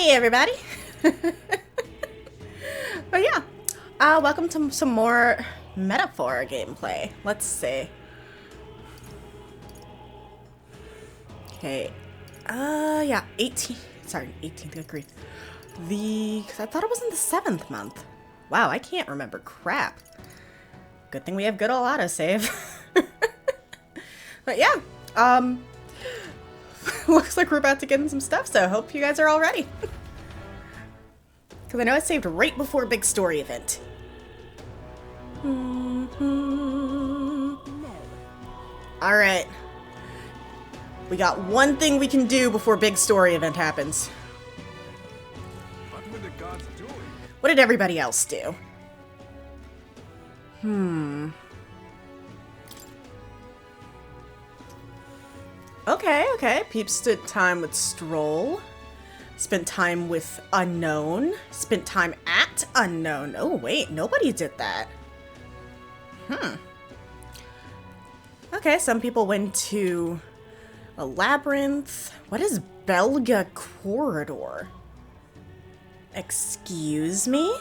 Hey everybody! But yeah, welcome to some more Metaphor gameplay. Let's see. Okay, yeah, 18th, good grief. Cause I thought it was in the 7th month. Wow, I can't remember crap. Good thing we have good old autosave. But yeah, looks like we're about to get in some stuff, so I hope you guys are all ready. Because I know I saved right before big story event. Alright. We got one thing we can do before big story event happens. What were the gods doing? What did everybody else do? Okay. Peeps spent time with Stroll. Spent time with Unknown. Spent time at Unknown. Oh, wait. Nobody did that. Okay, some people went to a labyrinth. What is Belga Corridor? Excuse me?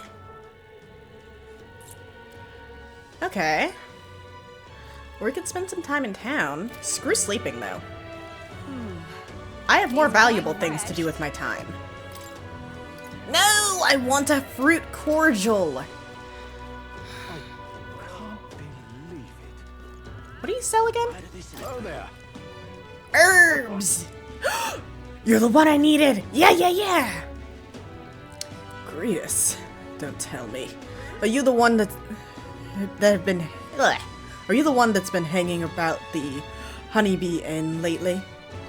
Okay. Or we could spend some time in town. Screw sleeping, though. I have more valuable things to do with my time. No! I want a fruit cordial! I can't believe it. What do you sell again? Hello there. Herbs! You're the one I needed! Yeah! Grius, don't tell me. Are you the one that have been... Ugh. Are you the one that's been hanging about the Honeybee Inn lately?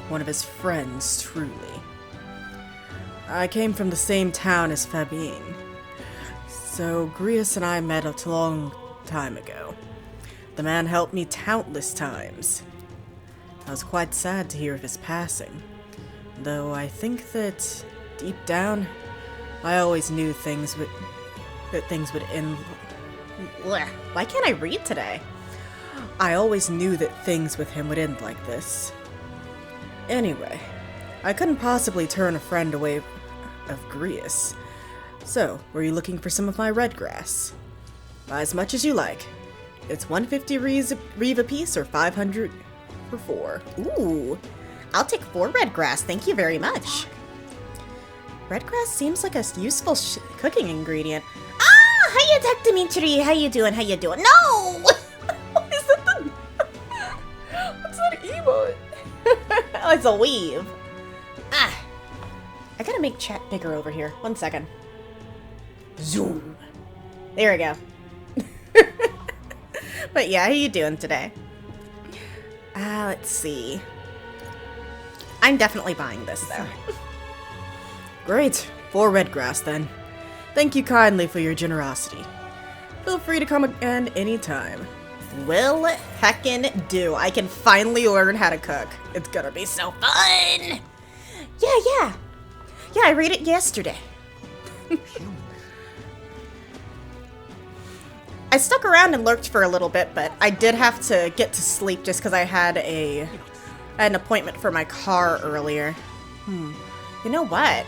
One of his friends, truly. I came from the same town as Fabine. So Grius and I met a long time ago. The man helped me countless times. I was quite sad to hear of his passing, though I think that deep down, I always knew things would end. Blech. Why can't I read today? I always knew that things with him would end like this. Anyway, I couldn't possibly turn a friend away of Grius. So, were you looking for some of my red grass? Buy as much as you like. It's 150 reeve a piece or 500 for 4. Ooh, I'll take 4 red grass, thank you very much. Red grass seems like a useful cooking ingredient. Ah, hiya, Dr. Dimitri, how you doing? No! What is that? What's that emote? Oh, it's a weave. Ah, I gotta make chat bigger over here. 1 second. Zoom. There we go. But yeah, how you doing today? Let's see. I'm definitely buying this, though. Great. 4 red grass, then. Thank you kindly for your generosity. Feel free to come again anytime. Will heckin' do. I can finally learn how to cook. It's gonna be so fun! Yeah, I read it yesterday. I stuck around and lurked for a little bit, but I did have to get to sleep just because I had an appointment for my car earlier. You know what?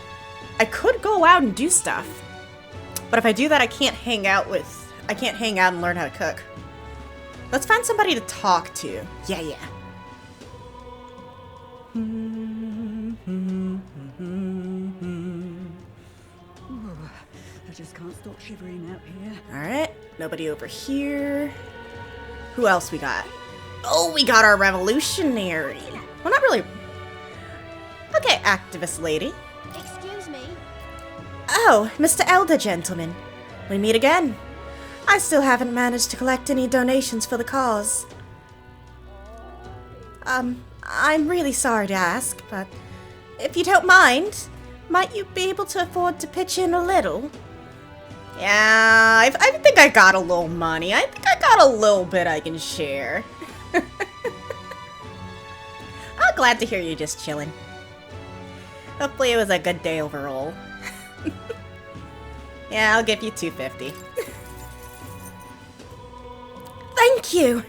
I could go out and do stuff. But if I do that, I can't hang out and learn how to cook. Let's find somebody to talk to. Yeah. I just can't stop shivering out here. Alright, nobody over here. Who else we got? Oh, we got our revolutionary. Well, not really. Okay, activist lady. Excuse me? Oh, Mr. Elder, gentleman. We meet again. I still haven't managed to collect any donations for the cause. I'm really sorry to ask, but if you don't mind, might you be able to afford to pitch in a little? Yeah, I think I got a little money. I think I got a little bit I can share. I'm glad to hear you're just chilling. Hopefully it was a good day overall. Yeah, I'll give you $250. Thank you!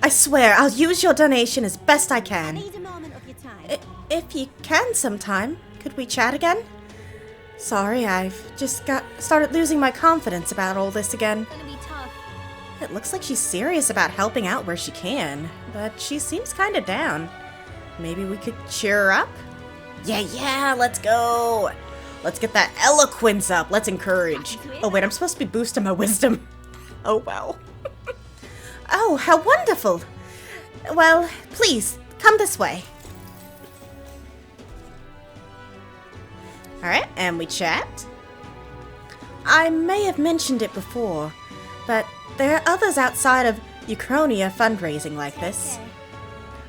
I swear, I'll use your donation as best I I can. need a moment of your time. If you can sometime, could we chat again? Sorry, I've just started losing my confidence about all this again. It's gonna be tough. It looks like she's serious about helping out where she can, but she seems kinda down. Maybe we could cheer her up? Yeah, let's go! Let's get that eloquence up. Let's encourage. Oh wait, I'm supposed to be boosting my wisdom. Oh well. Oh, how wonderful! Well, please, come this way. Alright, and we chat. I may have mentioned it before, but there are others outside of Uchronia fundraising like this. Okay.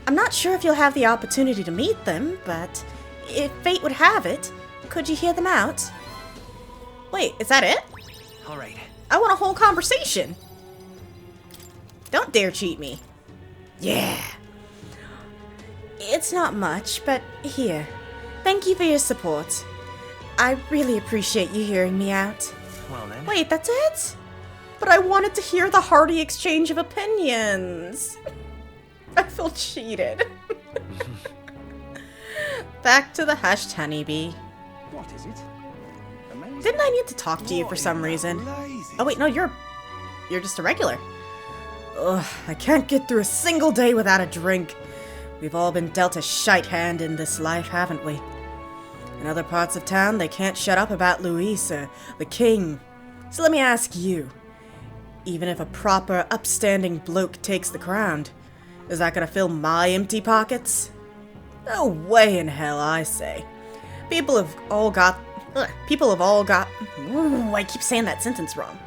I'm not sure if you'll have the opportunity to meet them, but if fate would have it, could you hear them out? Wait, is that it? All right. I want a whole conversation. Don't dare cheat me. Yeah. It's not much, but here. Thank you for your support. I really appreciate you hearing me out. Well then. Wait, that's it? But I wanted to hear the hearty exchange of opinions. I feel cheated. Back to the hushed honeybee. What is it? Amazing. Didn't I need to talk to you for some reason? Oh wait, no, you're just a regular. Ugh, I can't get through a single day without a drink. We've all been dealt a shite hand in this life, haven't we? In other parts of town, they can't shut up about Louisa, the king. So let me ask you, even if a proper, upstanding bloke takes the crown, is that gonna fill my empty pockets? No way in hell, I say. People have all got... Ooh, I keep saying that sentence wrong.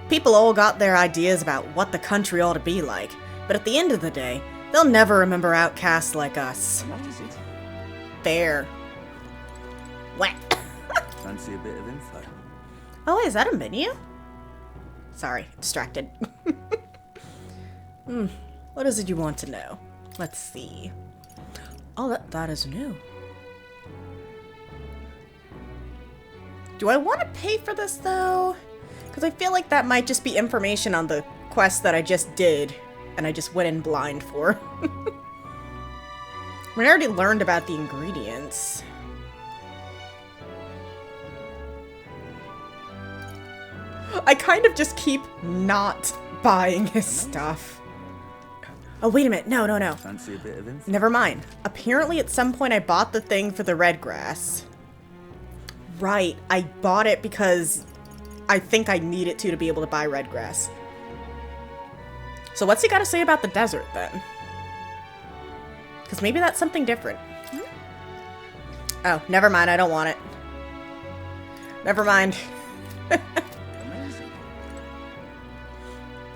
People all got their ideas about what the country ought to be like, but at the end of the day, they'll never remember outcasts like us. What is it? Fair. What? Fancy a bit of info. Oh, wait, is that a menu? Sorry, distracted. What is it you want to know? Let's see. Oh, that is new. Do I want to pay for this, though? Because I feel like that might just be information on the quest that I just did, and I just went in blind for. We already learned about the ingredients. I kind of just keep not buying his stuff. Oh, wait a minute. No. Fancy a bit of info. Never mind. Apparently at some point I bought the thing for the red grass. Right, I bought it because I think I need it to be able to buy red grass. So what's he got to say about the desert then? Because maybe that's something different. Oh, never mind. I don't want it. Never mind. Amazing.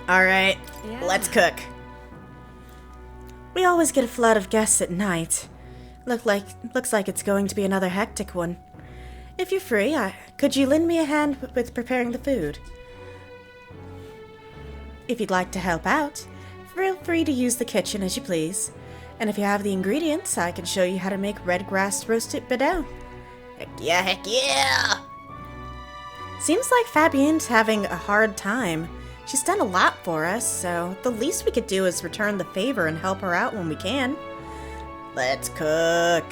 Alright, Yeah. let's cook. We always get a flood of guests at night. Looks like it's going to be another hectic one. If you're free, could you lend me a hand with preparing the food? If you'd like to help out, feel free to use the kitchen as you please. And if you have the ingredients, I can show you how to make red grass roasted bedel. Heck yeah! Seems like Fabienne's having a hard time. She's done a lot for us, so the least we could do is return the favor and help her out when we can. Let's cook.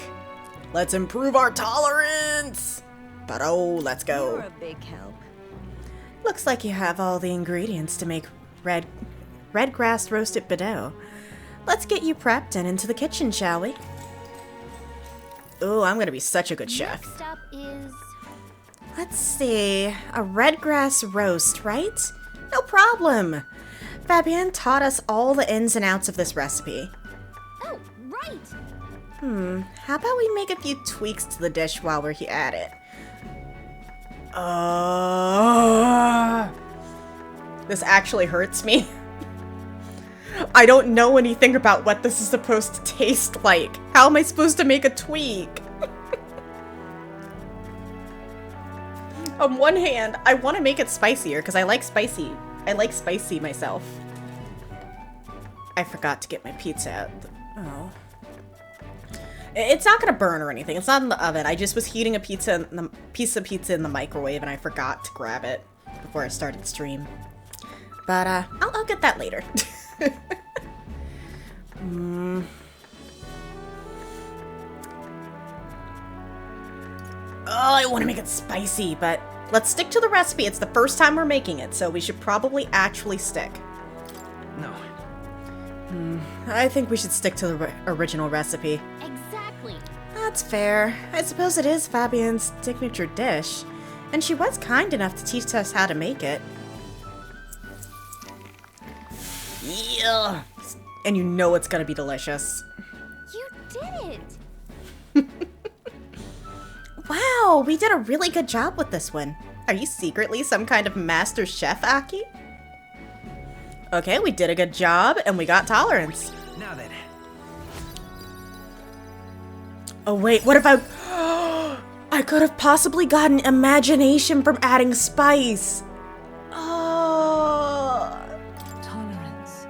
Let's improve our tolerance. But oh, let's You're go. a big help. Looks like you have all the ingredients to make red grass roasted bedel. Let's get you prepped and into the kitchen, shall we? Ooh, I'm gonna be such a good chef. Next up is... Let's see, a red grass roast, right? No problem. Fabienne taught us all the ins and outs of this recipe. Oh, right! How about we make a few tweaks to the dish while we're at it? This actually hurts me. I don't know anything about what this is supposed to taste like. How am I supposed to make a tweak? On one hand, I want to make it spicier because I like spicy. I like spicy myself. I forgot to get my pizza out. Oh. It's not gonna burn or anything. It's not in the oven. I just was heating a piece of pizza in the microwave and I forgot to grab it before I started stream. But I'll get that later. I want to make it spicy, but let's stick to the recipe. It's the first time we're making it, so we should probably actually stick. No. I think we should stick to the original recipe. Exactly. That's fair. I suppose it is Fabienne's signature dish, and she was kind enough to teach us how to make it. Yeah. And you know it's gonna be delicious. You did it. Wow, we did a really good job with this one. Are you secretly some kind of master chef, Aki? Okay, we did a good job, and we got tolerance. Now then. Oh wait, what if I could have possibly gotten imagination from adding spice. Oh. Tolerance.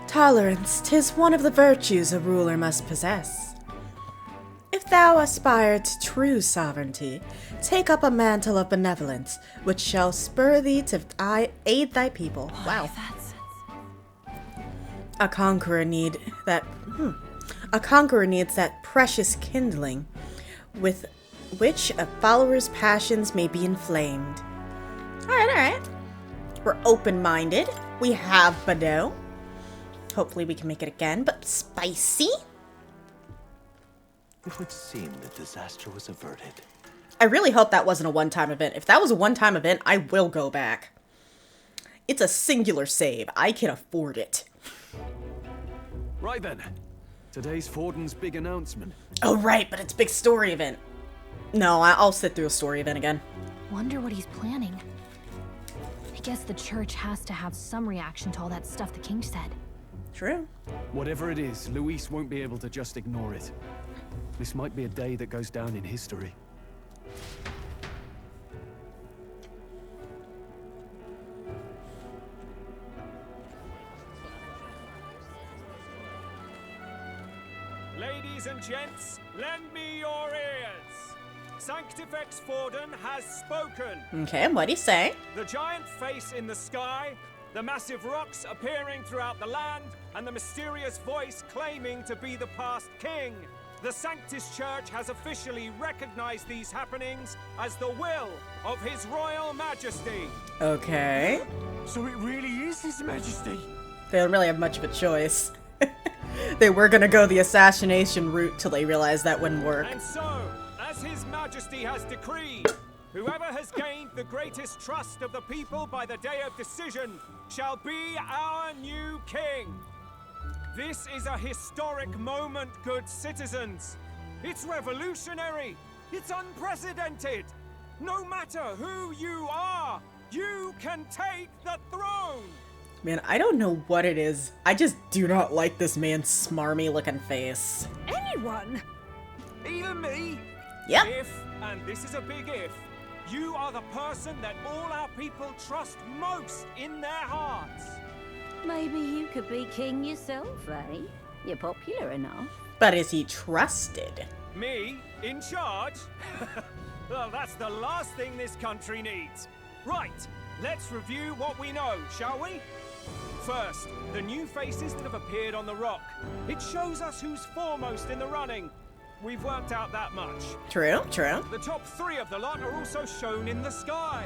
Tolerance, 'tis one of the virtues a ruler must possess. If thou aspire to true sovereignty, take up a mantle of benevolence, which shall spur thee to aid thy people. Wow. A conqueror needs that precious kindling with which a follower's passions may be inflamed. Alright. We're open-minded. We have Bado. Hopefully we can make it again, but spicy? It would seem the disaster was averted. I really hope that wasn't a one-time event. If that was a one-time event, I will go back. It's a singular save. I can afford it. Right then. Today's Forden's big announcement. Oh, right, but it's big story event. No, I'll sit through a story event again. Wonder what he's planning. I guess the church has to have some reaction to all that stuff the king said. True. Whatever it is, Luis won't be able to just ignore it. This might be a day that goes down in history. Ladies and gents, lend me your ears. Sanctifex Forden has spoken. Okay, what'd he say? The giant face in the sky, the massive rocks appearing throughout the land, and the mysterious voice claiming to be the past king. The Sanctus Church has officially recognized these happenings as the will of His Royal Majesty. Okay. So it really is His Majesty. They don't really have much of a choice. They were gonna go the assassination route till they realized that wouldn't work. And so, as His Majesty has decreed, whoever has gained the greatest trust of the people by the day of decision shall be our new king. This is a historic moment, good citizens. It's revolutionary. It's unprecedented. No matter who you are, you can take the throne. Man, I don't know what it is. I just do not like this man's smarmy looking face. Anyone? Even me? Yep. If, and this is a big if, you are the person that all our people trust most in their hearts. Maybe you could be king yourself, eh? You're popular enough. But is he trusted? Me? In charge? Well, that's the last thing this country needs. Right, let's review what we know, shall we? First, the new faces that have appeared on the rock. It shows us who's foremost in the running. We've worked out that much. True, true. The top 3 of the lot are also shown in the sky.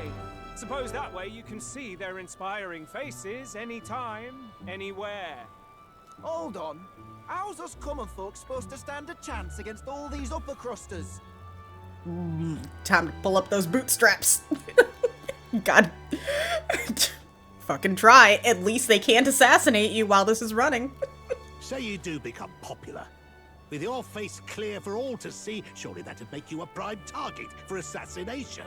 Suppose that way you can see their inspiring faces anytime, anywhere. Hold on. How's us common folk supposed to stand a chance against all these upper crusters? Time to pull up those bootstraps. God. Fucking try. At least they can't assassinate you while this is running. Say you do become popular. With your face clear for all to see, surely that'd make you a prime target for assassination.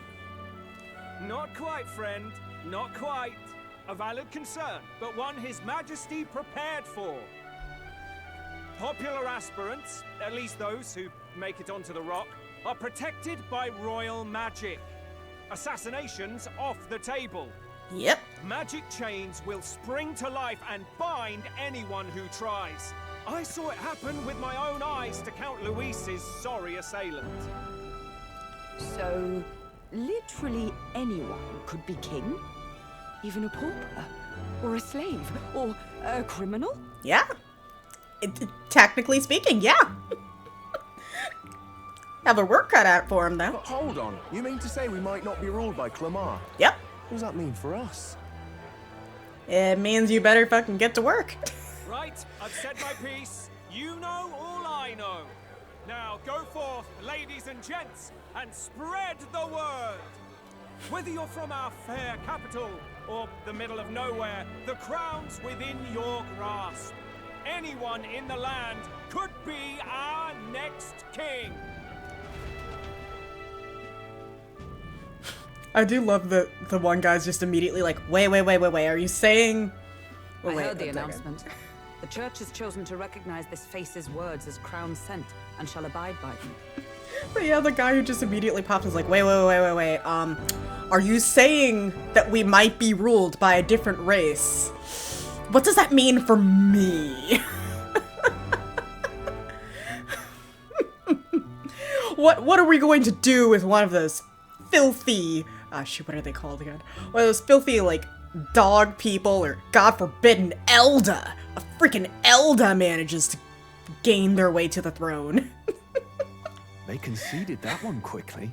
Not quite, friend. Not quite. A valid concern, but one His Majesty prepared for. Popular aspirants, at least those who make it onto the rock, are protected by royal magic. Assassinations off the table. Yep. Magic chains will spring to life and bind anyone who tries. I saw it happen with my own eyes to Count Luis's sorry assailant. So, literally anyone could be king? Even a pauper? Or a slave? Or a criminal? Yeah. Technically speaking, yeah. Have a work cut out for him, though. But hold on. You mean to say we might not be ruled by Clamar? Yep. What does that mean for us? It means you better fucking get to work. Right, I've said my piece. You know all I know. Now go forth, ladies and gents, and spread the word. Whether you're from our fair capital or the middle of nowhere, the crown's within your grasp. Anyone in the land could be our next king. I do love that the one guy's just immediately like, wait, are you saying... I heard the announcement. The church has chosen to recognize this face's words as crown sent and shall abide by them. But yeah, the guy who just immediately pops is like, wait, are you saying that we might be ruled by a different race? What does that mean for me? What are we going to do with one of those filthy, shoot, what are they called again? One of those filthy, like, dog people, or God forbid, an Elda. A freaking Elda manages to gain their way to the throne. They conceded that one quickly.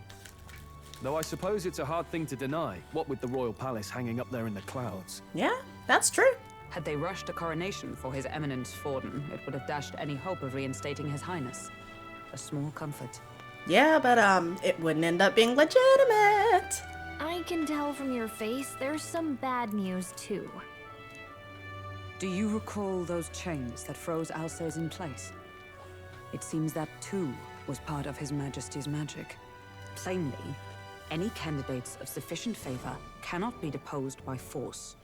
Though I suppose it's a hard thing to deny, what with the royal palace hanging up there in the clouds. Yeah, that's true. Had they rushed a coronation for His Eminence Forden, it would have dashed any hope of reinstating His Highness. A small comfort. Yeah, but it wouldn't end up being legitimate. I can tell from your face there's some bad news too. Do you recall those chains that froze Alcés in place? It seems that too was part of His Majesty's magic. Plainly, any candidates of sufficient favor cannot be deposed by force.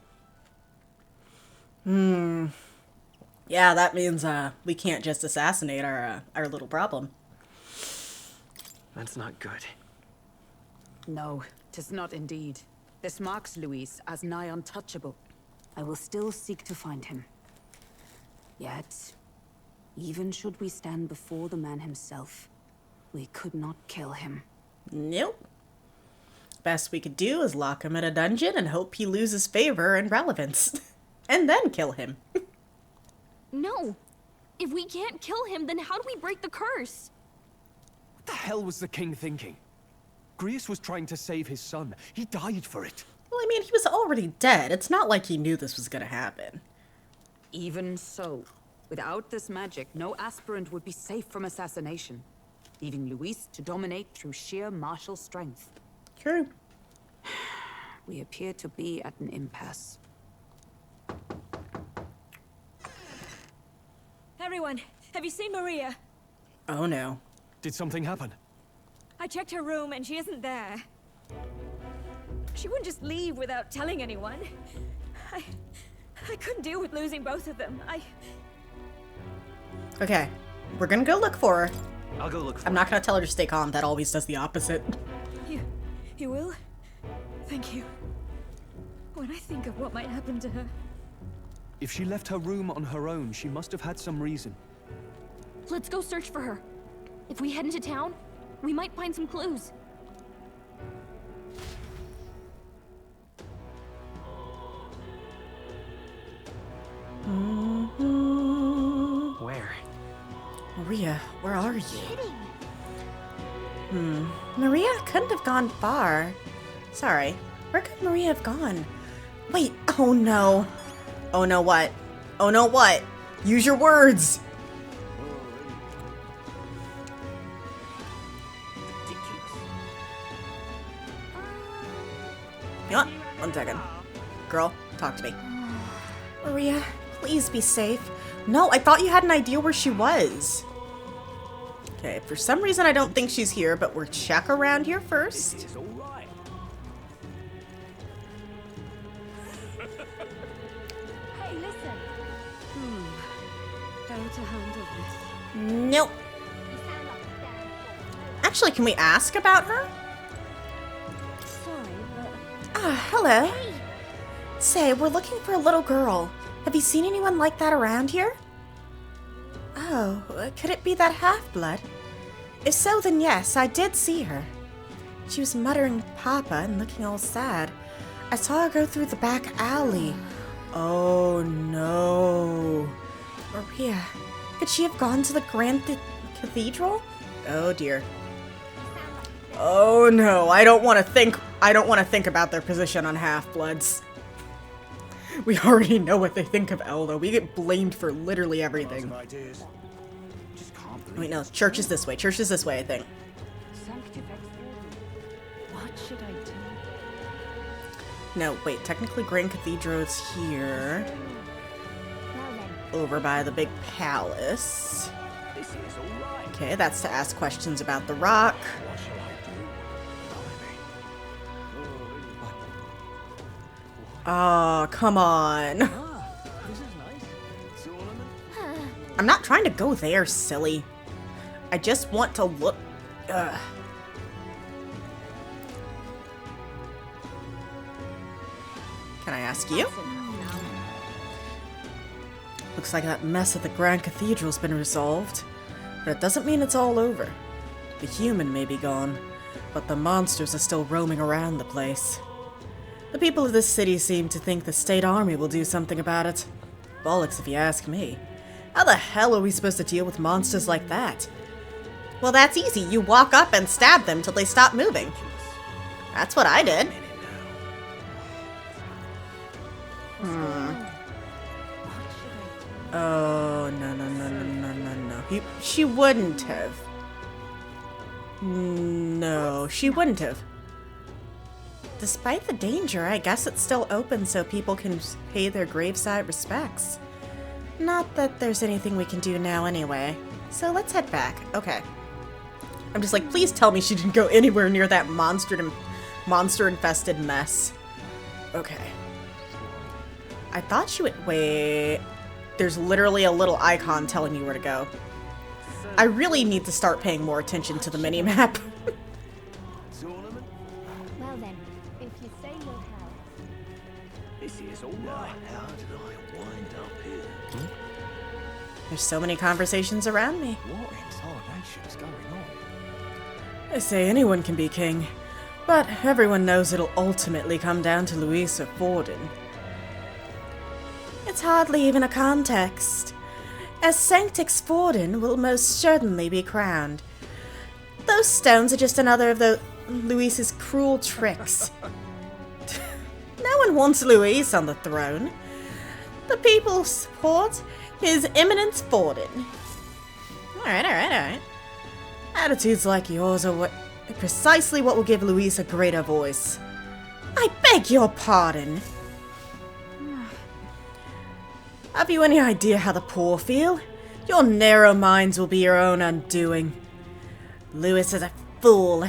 Yeah, that means we can't just assassinate our little problem. That's not good. No, 'tis not indeed. This marks Luis as nigh untouchable. I will still seek to find him. Yet, even should we stand before the man himself, we could not kill him. Nope. Best we could do is lock him in a dungeon and hope he loses favor and relevance. And then kill him. No! If we can't kill him, then how do we break the curse? What the hell was the king thinking? Grius was trying to save his son. He died for it. Well, I mean, he was already dead. It's not like he knew this was gonna happen. Even so, without this magic, no aspirant would be safe from assassination, leaving Luis to dominate through sheer martial strength. True. We appear to be at an impasse. Everyone, have you seen Maria? Oh no. Did something happen? I checked her room and she isn't there. She wouldn't just leave without telling anyone. I couldn't deal with losing both of them. Okay, we're gonna go look for her. I'll go look for I'm not gonna tell her to stay calm. That always does the opposite. You will? Thank you. When I think of what might happen to her. If she left her room on her own, she must have had some reason. Let's go search for her. If we head into town, we might find some clues. Where? Maria, where are you? Maria couldn't have gone far. Sorry, where could Maria have gone? Wait, oh no. Oh no what? Oh no what? Use your words! You know what? 1 second. Girl, talk to me. Maria, please be safe. No, I thought you had an idea where she was. Okay, for some reason I don't think she's here, but we'll check around here first. It's all right. Hey, listen. How to handle this? Nope. Actually, can we ask about her? Sorry, but Hello. Say, we're looking for a little girl. Have you seen anyone like that around here? Oh, could it be that half-blood? If so, then yes, I did see her. She was muttering Papa and looking all sad. I saw her go through the back alley. Oh no. Maria, could she have gone to the Grand Cathedral? Oh dear. Oh no, I don't want to think about their position on Half-Bloods. We already know what they think of Elda. We get blamed for literally everything. Wait, no, church is this way. Church is this way, I think. What should I do? No, wait, technically Grand Cathedral's here. Over by the big palace. Okay, that's to ask questions about the rock. Oh, come on. I'm not trying to go there, silly. I just want to look... Ugh. Can I ask you? Looks like that mess at the Grand Cathedral's been resolved. But it doesn't mean it's all over. The human may be gone, but the monsters are still roaming around the place. The people of this city seem to think the state army will do something about it. Bollocks if you ask me. How the hell are we supposed to deal with monsters like that? Well, that's easy. You walk up and stab them till they stop moving. That's what I did. Oh, no. She wouldn't have. No, she wouldn't have. Despite the danger, I guess it's still open so people can pay their graveside respects. Not that there's anything we can do now anyway. So let's head back. Okay. I'm just like, please tell me she didn't go anywhere near that monster-infested mess. Okay. I thought she would... Wait... There's literally a little icon telling you where to go. I really need to start paying more attention to the minimap. Well then, if you say you'll help. This is all right. How did I wind up here? There's so many conversations around me. What in tarnation is going on? They say anyone can be king, but everyone knows it'll ultimately come down to Louisa Forden. It's hardly even a context, as Sanctix Forden will most certainly be crowned. Those stones are just another of Louise's cruel tricks. No one wants Louise on the throne. The people support His Eminence Forden. Alright. Attitudes like yours are precisely what will give Louise a greater voice. I beg your pardon. Have you any idea how the poor feel? Your narrow minds will be your own undoing. Louis is a fool.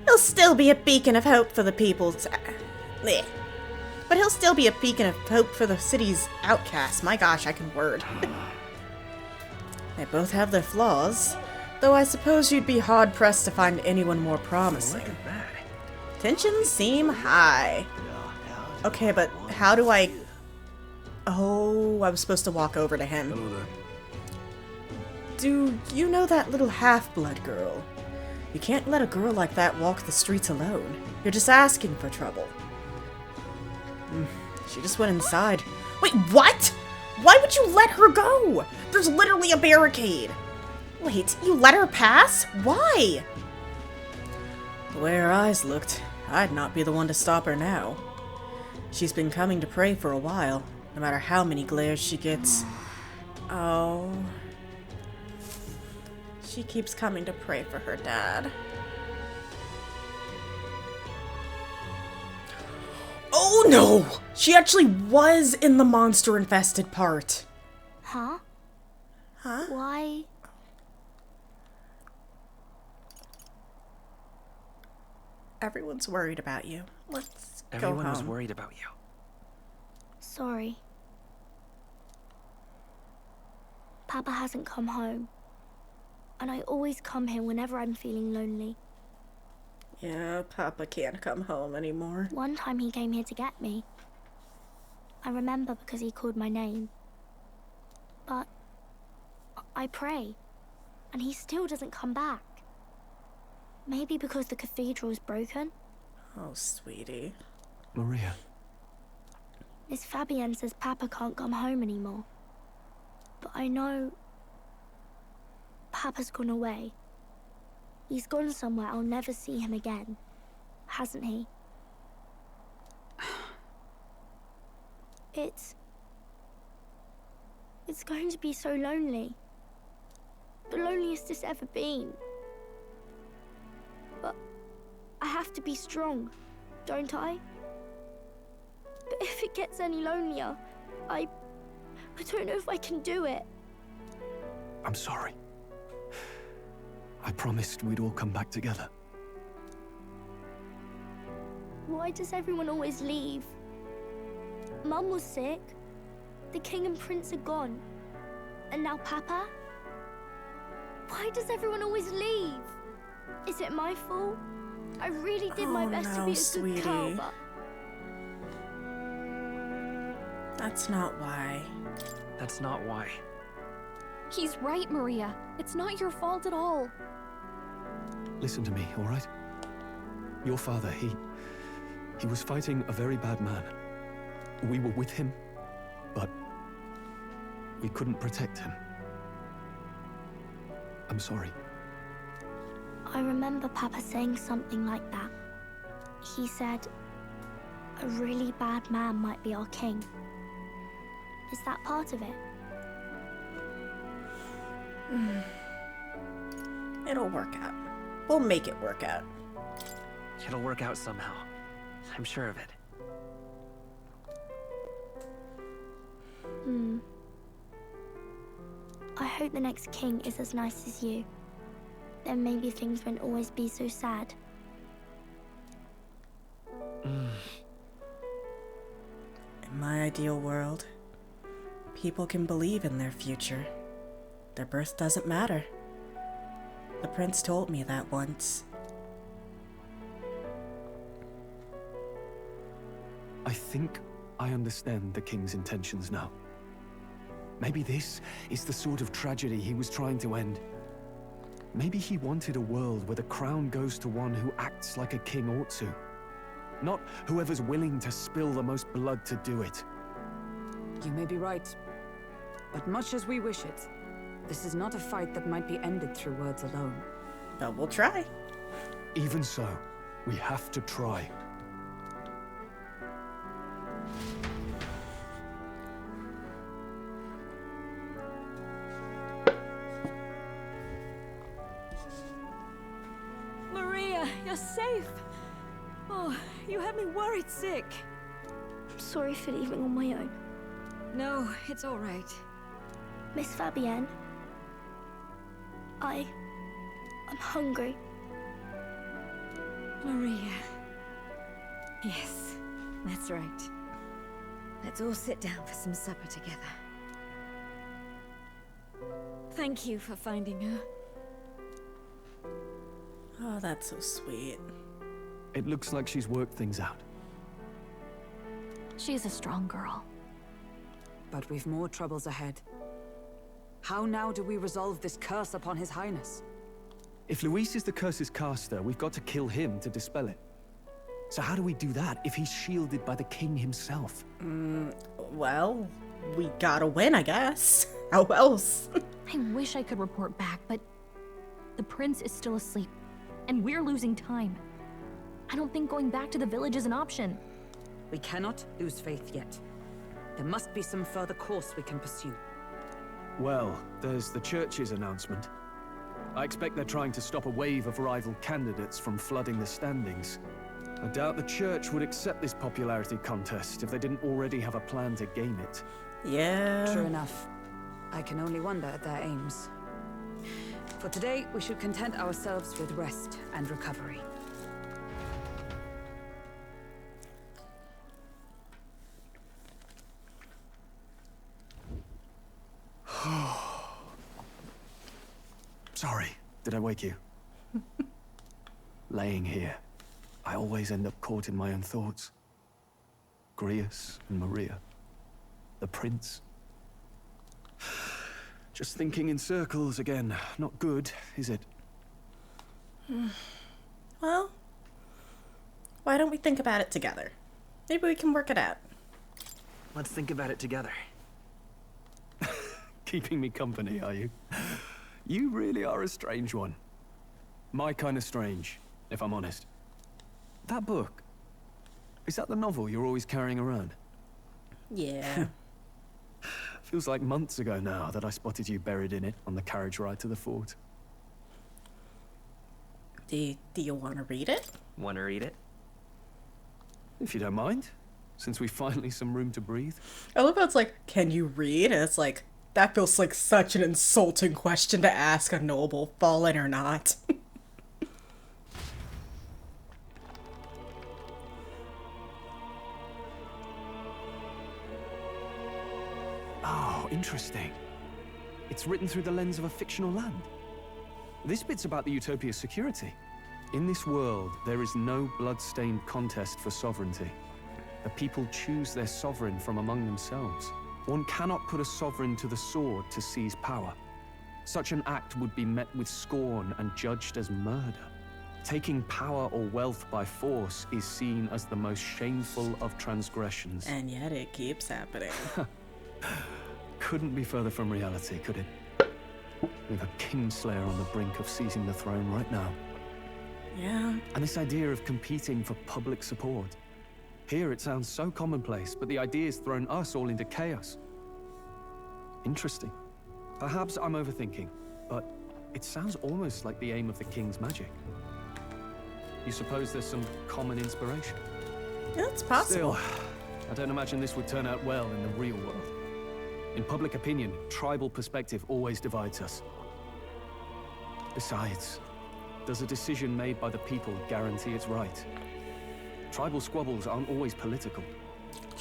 He'll still be a beacon of hope for the people's... But he'll still be a beacon of hope for the city's outcasts. My gosh, I can word. They both have their flaws, though I suppose you'd be hard-pressed to find anyone more promising. Tensions seem high. Okay, but how do I... Oh, I was supposed to walk over to him. Hello there. Do you know that little half-blood girl? You can't let a girl like that walk the streets alone. You're just asking for trouble. She just went inside. Wait, what? Why would you let her go? There's literally a barricade. Wait, you let her pass? Why? The way her eyes looked, I'd not be the one to stop her now. She's been coming to pray for a while, no matter how many glares she gets. Oh. She keeps coming to pray for her dad. Oh no! She actually was in the monster-infested part. Huh? Huh? Why? Everyone's worried about you. Let's go home. Everyone was worried about you. Sorry. Papa hasn't come home. And I always come here whenever I'm feeling lonely. Yeah, Papa can't come home anymore. One time he came here to get me. I remember because he called my name. But I pray, and he still doesn't come back. Maybe because the cathedral's broken? Oh, sweetie. Maria. Miss Fabienne says Papa can't come home anymore. But I know Papa's gone away. He's gone somewhere I'll never see him again, hasn't he? It's going to be so lonely. The loneliest it's ever been. But I have to be strong, don't I? But if it gets any lonelier, I don't know if I can do it. I'm sorry. I promised we'd all come back together. Why does everyone always leave? Mum was sick. The king and prince are gone. And now Papa? Why does everyone always leave? Is it my fault? I really did my best to be a good girl, but... That's not why. That's not why. He's right, Maria. It's not your fault at all. Listen to me, all right? Your father, he was fighting a very bad man. We were with him, but we couldn't protect him. I'm sorry. I remember Papa saying something like that. He said, a really bad man might be our king. Is that part of it? It'll work out. We'll make it work out. It'll work out somehow. I'm sure of it. I hope the next king is as nice as you. Then maybe things won't always be so sad. In my ideal world, people can believe in their future. Their birth doesn't matter. The prince told me that once. I think I understand the king's intentions now. Maybe this is the sort of tragedy he was trying to end. Maybe he wanted a world where the crown goes to one who acts like a king ought to. Not whoever's willing to spill the most blood to do it. You may be right. But much as we wish it, this is not a fight that might be ended through words alone. But we'll try. Even so, we have to try. Maria, you're safe. Oh, you had me worried sick. I'm sorry for leaving on my own. No, it's all right. Miss Fabienne, I'm hungry. Maria. Yes, that's right. Let's all sit down for some supper together. Thank you for finding her. Oh, that's so sweet. It looks like she's worked things out. She's a strong girl. But we've more troubles ahead. How now do we resolve this curse upon His Highness? If Luis is the curse's caster, we've got to kill him to dispel it. So how do we do that if he's shielded by the king himself? Well, we gotta win, I guess. How else? I wish I could report back, but the prince is still asleep, and we're losing time. I don't think going back to the village is an option. We cannot lose faith yet. There must be some further course we can pursue. Well, there's the church's announcement. I expect they're trying to stop a wave of rival candidates from flooding the standings. I doubt the church would accept this popularity contest if they didn't already have a plan to gain it. Yeah. True enough. I can only wonder at their aims. For today, we should content ourselves with rest and recovery. Sorry, did I wake you? Laying here, I always end up caught in my own thoughts. Grius and Maria. The prince. Just thinking in circles again. Not good, is it? Well, why don't we think about it together? Maybe we can work it out. Let's think about it together. Keeping me company, are you? You really are a strange one. My kind of strange, if I'm honest. That book, is that the novel you're always carrying around? Yeah. Feels like months ago now that I spotted you buried in it on the carriage ride to the fort. Do you want to read it? Want to read it? If you don't mind, since we finally some room to breathe. I love how it's like, can you read? And it's like, that feels like such an insulting question to ask a noble, fallen or not. Oh, interesting. It's written through the lens of a fictional land. This bit's about the Utopia's security. In this world, there is no blood-stained contest for sovereignty. The people choose their sovereign from among themselves. One cannot put a sovereign to the sword to seize power. Such an act would be met with scorn and judged as murder. Taking power or wealth by force is seen as the most shameful of transgressions. And yet it keeps happening. Couldn't be further from reality, could it? With a Kingslayer on the brink of seizing the throne right now. Yeah. And this idea of competing for public support. Here it sounds so commonplace, but the idea's thrown us all into chaos. Interesting. Perhaps I'm overthinking, but it sounds almost like the aim of the King's magic. You suppose there's some common inspiration? Yeah, it's possible. Still, I don't imagine this would turn out well in the real world. In public opinion, tribal perspective always divides us. Besides, does a decision made by the people guarantee it's right? Tribal squabbles aren't always political.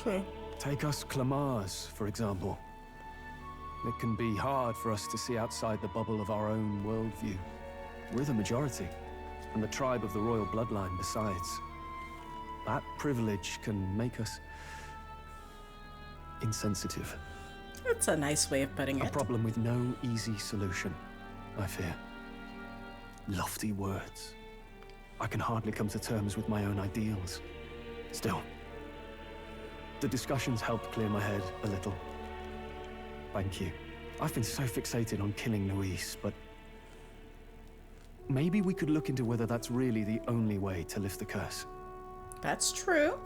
True. Take us Clamars, for example. It can be hard for us to see outside the bubble of our own worldview. We're the majority, and the tribe of the royal bloodline besides. That privilege can make us insensitive. That's a nice way of putting it. A problem with no easy solution, I fear. Lofty words. I can hardly come to terms with my own ideals. Still, the discussions helped clear my head a little. Thank you. I've been so fixated on killing Luis, but maybe we could look into whether that's really the only way to lift the curse. That's true.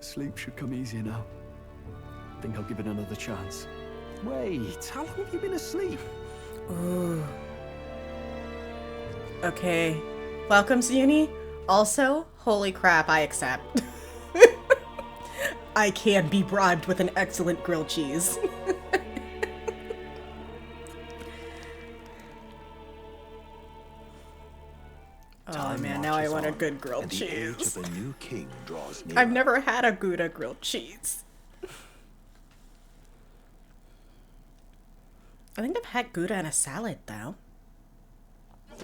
Sleep should come easier now. Think I'll give it another chance. Wait, how long have you been asleep? Ooh. Okay. Welcome, Uni. Also, holy crap, I accept. I can be bribed with an excellent grilled cheese. Oh man, now I want a good grilled cheese. The age of a new king draws near. I've never had a Gouda grilled cheese. I think I've had Gouda in a salad, though.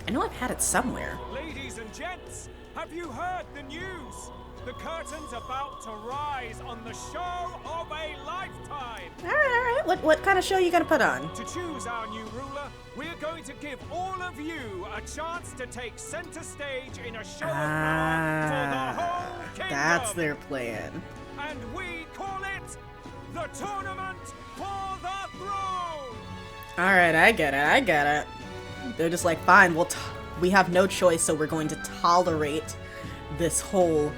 I know I've had it somewhere. Ladies and gents, have you heard the news? The curtain's about to rise on the show of a lifetime. All right. What kind of show you gonna put on? To choose our new ruler, we're going to give all of you a chance to take center stage in a show of power for the whole kingdom. That's their plan. And we call it the Tournament for the Throne. All right, I get it. They're just like, fine, we have no choice, so we're going to tolerate this whole,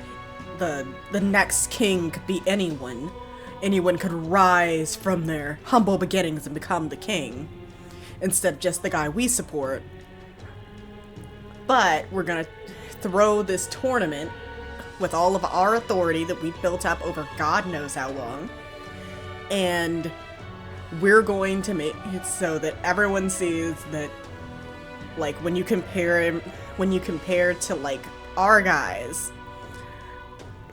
the next king could be anyone. Anyone could rise from their humble beginnings and become the king, instead of just the guy we support. But we're gonna throw this tournament with all of our authority that we've built up over God knows how long, and we're going to make it so that everyone sees that, like, when you compare to, like, our guys,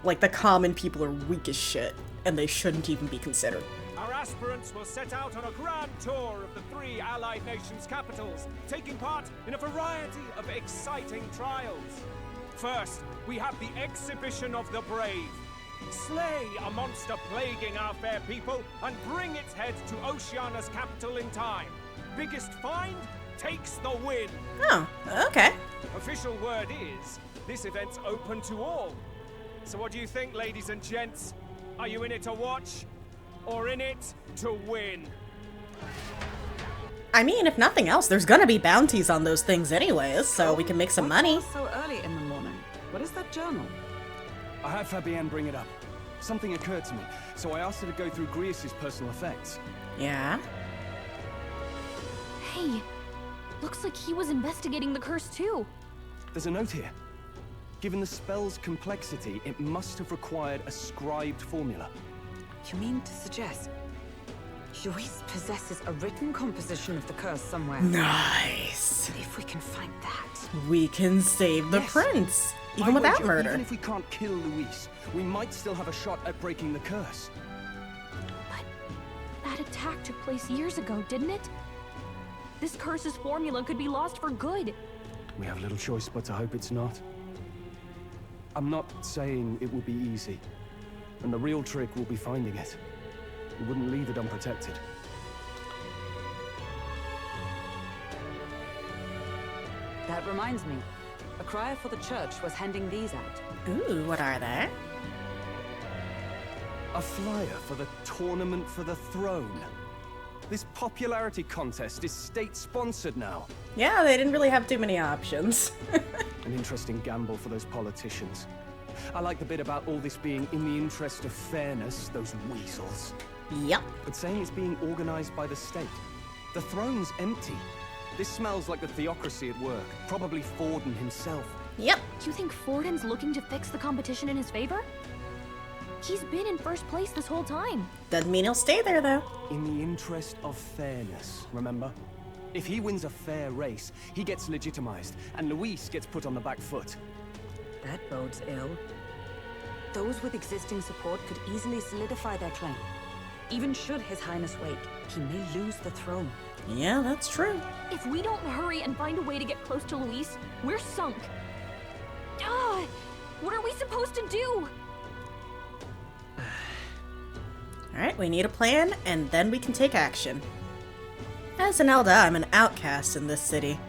like, the common people are weak as shit, and they shouldn't even be considered. Our aspirants will set out on a grand tour of the 3 allied nations' capitals, taking part in a variety of exciting trials. First, we have the Exhibition of the Brave. Slay a monster plaguing our fair people and bring its head to Oceania's capital in time. Biggest find takes the win. Oh, okay. Official word is, this event's open to all. So what do you think, ladies and gents? Are you in it to watch, or in it to win? I mean, if nothing else, there's gonna be bounties on those things anyways, so we can make some money. So early in the morning. What is that journal? I had Fabienne bring it up. Something occurred to me, so I asked her to go through Grius' personal effects. Yeah? Hey, looks like he was investigating the curse too. There's a note here. Given the spell's complexity, it must have required a scribed formula. You mean to suggest Luis possesses a written composition of the curse somewhere? Nice. If we can find that, We can save the prince, even I without wager, murder. Even if we can't kill Luis, we might still have a shot at breaking the curse. That attack took place years ago, didn't it? This curse's formula could be lost for good. We have little choice but to hope it's not. I'm not saying it will be easy, and the real trick will be finding it. We wouldn't leave it unprotected. that reminds me. A crier for the church was handing these out. Ooh, what are they? A flyer for the Tournament for the Throne. This popularity contest is state-sponsored now. Yeah, they didn't really have too many options. An interesting gamble for those politicians. I like the bit about all this being in the interest of fairness, those weasels. Yep. But saying it's being organized by the state. The throne's empty. This smells like the theocracy at work. Probably Forden himself. Yep. You think Forden's looking to fix the competition in his favor? He's been in first place this whole time. Doesn't mean he'll stay there, though. In the interest of fairness, remember? If he wins a fair race, he gets legitimized, and Luis gets put on the back foot. That bodes ill. Those with existing support could easily solidify their claim. Even should His Highness wake, he may lose the throne. Yeah, that's true. If we don't hurry and find a way to get close to Luis, we're sunk. What are we supposed to do? Alright, we need a plan, and then we can take action. As an Elder, I'm an outcast in this city.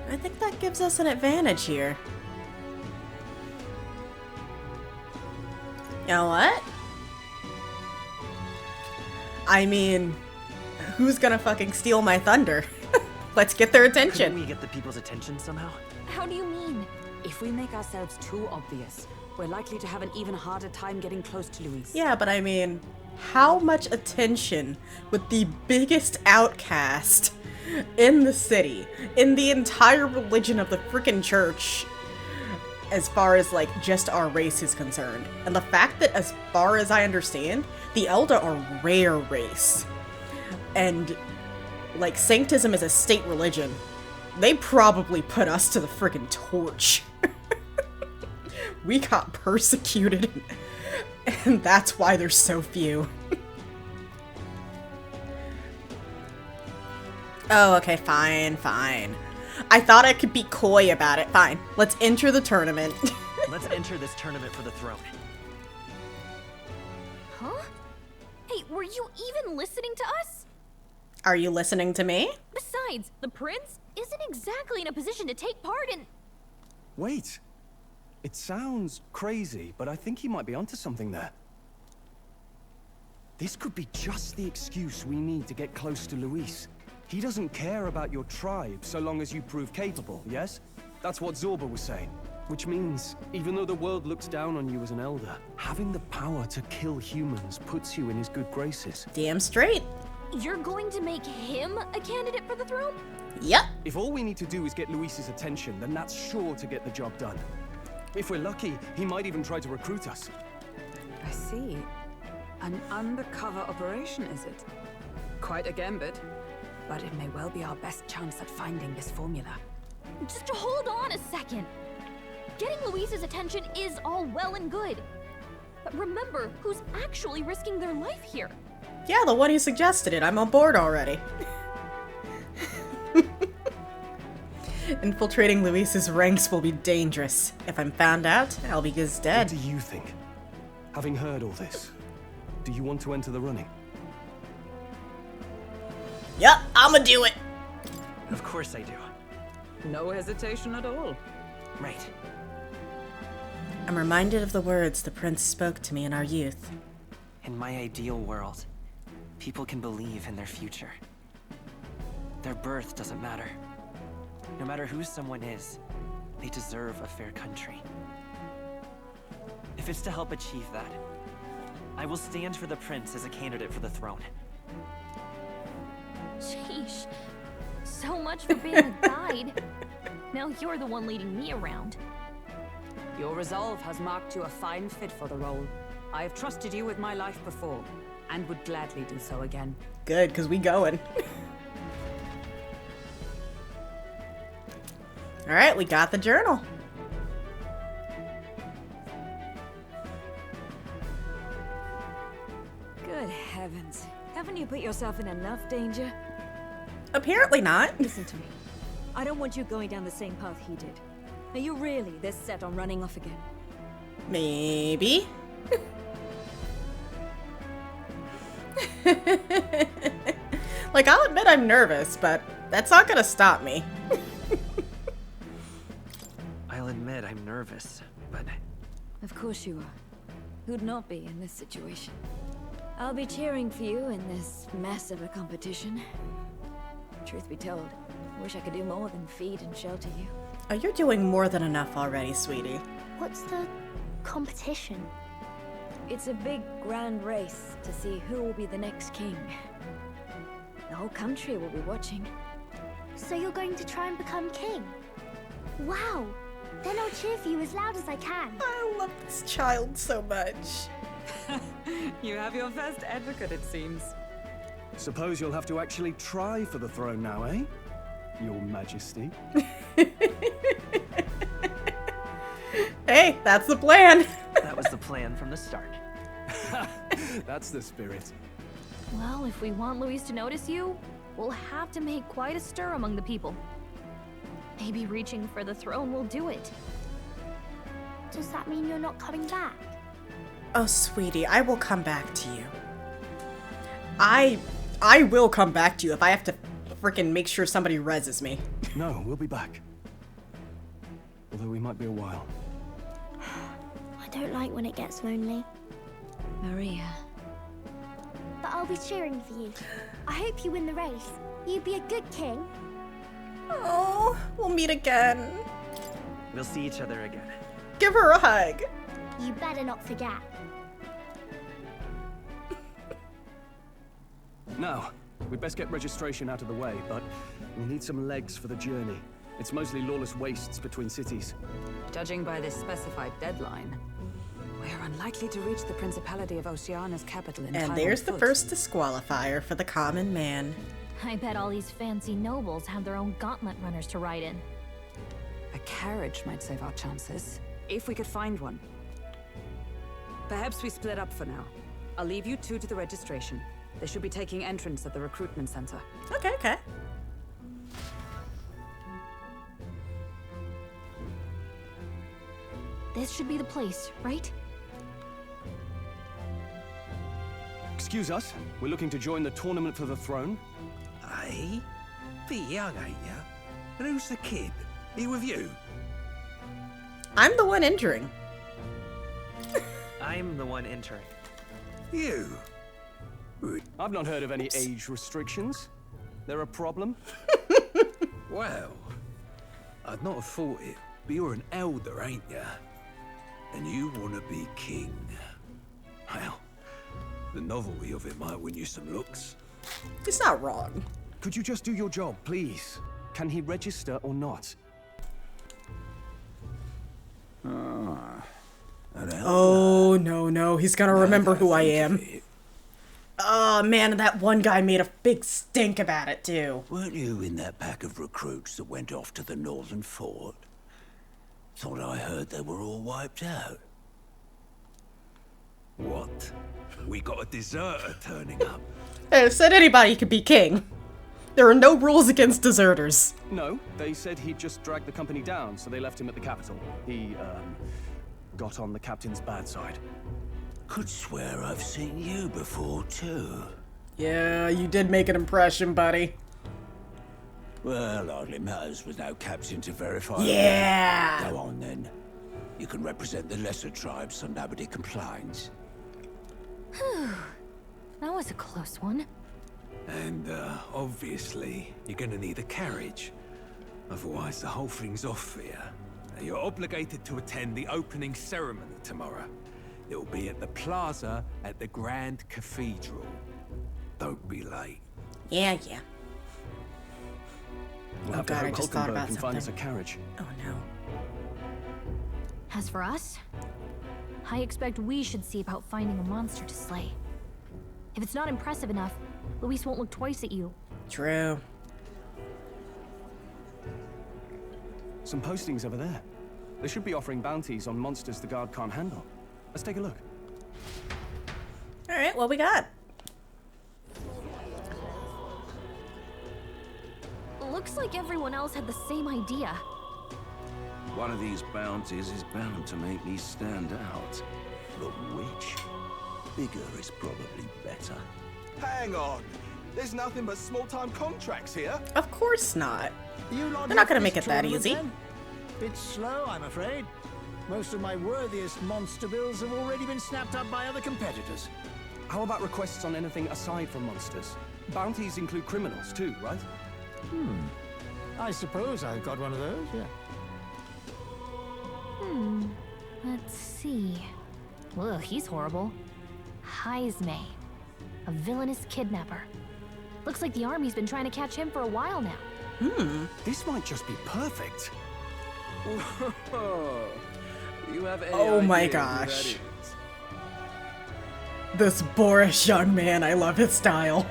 I think that gives us an advantage here. You know what? I mean, who's gonna fucking steal my thunder? Let's get their attention. Couldn't we get the people's attention somehow? How do you mean? If we make ourselves too obvious, we're likely to have an even harder time getting close to Luis. Yeah, but I mean, how much attention would the biggest outcast in the city, in the entire religion of the freaking church, as far as, like, just our race is concerned? And the fact that, as far as I understand, the Elder are rare race. And, like, Sanctism is a state religion. They probably put us to the freaking torch. We got persecuted, and that's why there's so few. Oh, okay, fine, fine. I thought I could be coy about it. Fine, let's enter the tournament. Let's enter this tournament for the throne. Huh? Hey, were you even listening to us? Are you listening to me? Besides, the prince isn't exactly in a position to take part in... Wait. It sounds crazy, but I think he might be onto something there. This could be just the excuse we need to get close to Luis. He doesn't care about your tribe so long as you prove capable, yes? That's what Zorba was saying. Which means, even though the world looks down on you as an elder, having the power to kill humans puts you in his good graces. Damn straight. You're going to make him a candidate for the throne? Yep. If all we need to do is get Luis's attention, then that's sure to get the job done. If we're lucky, he might even try to recruit us. I see. An undercover operation, is it? Quite a gambit. But it may well be our best chance at finding this formula. Just hold on a second. Getting Luis's attention is all well and good. But remember who's actually risking their life here. Yeah, the one who suggested it. I'm on board already. Infiltrating Luis's ranks will be dangerous. If I'm found out, I'll be dead. What do you think? Having heard all this, do you want to enter the running? Yep, I'ma do it. Of course I do. No hesitation at all. Right. I'm reminded of the words the prince spoke to me in our youth. In my ideal world, people can believe in their future. Their birth doesn't matter. No matter who someone is, they deserve a fair country. If it's to help achieve that, I will stand for the prince as a candidate for the throne. Sheesh. So much for being a guide. Now you're the one leading me around. Your resolve has marked you a fine fit for the role. I have trusted you with my life before, and would gladly do so again. Good, because we going. Alright, we got the journal. Good heavens. Haven't you put yourself in enough danger? Apparently not. Listen to me. I don't want you going down the same path he did. Are you really this set on running off again? Maybe. Like, I'll admit I'm nervous, but that's not gonna stop me. I'll admit I'm nervous, but... Of course you are. Who'd not be in this situation? I'll be cheering for you in this mess of a competition. Truth be told, I wish I could do more than feed and shelter you. Oh, you're doing more than enough already, sweetie. What's the competition? It's a big, grand race to see who will be the next king. The whole country will be watching. So you're going to try and become king? Wow! Then I'll cheer for you as loud as I can. I love this child so much. You have your first advocate, it seems. Suppose you'll have to actually try for the throne now, eh? Your Majesty. Hey, that's the plan. That was the plan from the start. That's the spirit. Well, if we want Luis to notice you, we'll have to make quite a stir among the people. Maybe reaching for the throne will do it. Does that mean you're not coming back? Oh, sweetie, I will come back to you. I will come back to you if I have to freaking make sure somebody reses me. No, we'll be back. Although we might be a while. I don't like when it gets lonely. Maria. But I'll be cheering for you. I hope you win the race. You'd be a good king. Oh, we'll meet again. We'll see each other again. Give her a hug. You better not forget. Now, we'd best get registration out of the way, but we'll need some legs for the journey. It's mostly lawless wastes between cities. Judging by this specified deadline, we're unlikely to reach the Principality of Oceana's capital in time. And there's on the foot. first disqualifier for the common man. I bet all these fancy nobles have their own gauntlet runners to ride in. A carriage might save our chances, if we could find one. Perhaps we split up for now. I'll leave you two to the registration. They should be taking entrance at the recruitment center. Okay, okay. This should be the place, right? Excuse us, we're looking to join the tournament for the throne. Aye? Bit young, ain't ya? And who's the kid? He with you? I'm the one entering. I'm the one entering. You? I've not heard of any age restrictions. They're a problem? Well, I'd not have thought it, but you're an elder, ain't ya? And you want to be king. Well, the novelty of it might win you some looks. He's not wrong. Could you just do your job, please? Can he register or not? Oh, no, he's gonna remember who I am. Oh, man, that one guy made a big stink about it, too. Weren't you in that pack of recruits that went off to the northern fort? Thought I heard they were all wiped out. What? We got a deserter turning up. Hey, said anybody could be king. There are no rules against deserters. No, they said he'd just dragged the company down, so they left him at the capital. He, got on the captain's bad side. Could swear I've seen you before, too. Yeah, you did make an impression, buddy. Well, hardly matters with no captain to verify. Yeah! Go on, then. You can represent the lesser tribes so nobody complains. Whew. That was a close one. And, obviously, you're gonna need a carriage. Otherwise, the whole thing's off here. You're obligated to attend the opening ceremony tomorrow. It'll be at the plaza at the Grand Cathedral. Don't be late. Yeah, yeah. We'll Oh have to god, I hope just thought Hulkenberg about can find us a something. carriage. Oh no. As for us, I expect we should see about finding a monster to slay. If it's not impressive enough, Luis won't look twice at you. True. Some postings over there. They should be offering bounties on monsters the guard can't handle. Let's take a look. Alright, what we got? Looks like everyone else had the same idea. One of these bounties is bound to make me stand out. But which? Bigger is probably better. Hang on. There's nothing but small-time contracts here. Of course not. You They're not gonna make it that easy. Bit slow, I'm afraid. Most of my worthiest monster bills have already been snapped up by other competitors. How about requests on anything aside from monsters? Bounties include criminals too, right? I suppose I've got one of those, yeah. Let's see. Ugh, he's horrible. Heisme. A villainous kidnapper. Looks like the army's been trying to catch him for a while now. This might just be perfect. You have any Oh my idea who gosh. that is? This boorish young man, I love his style.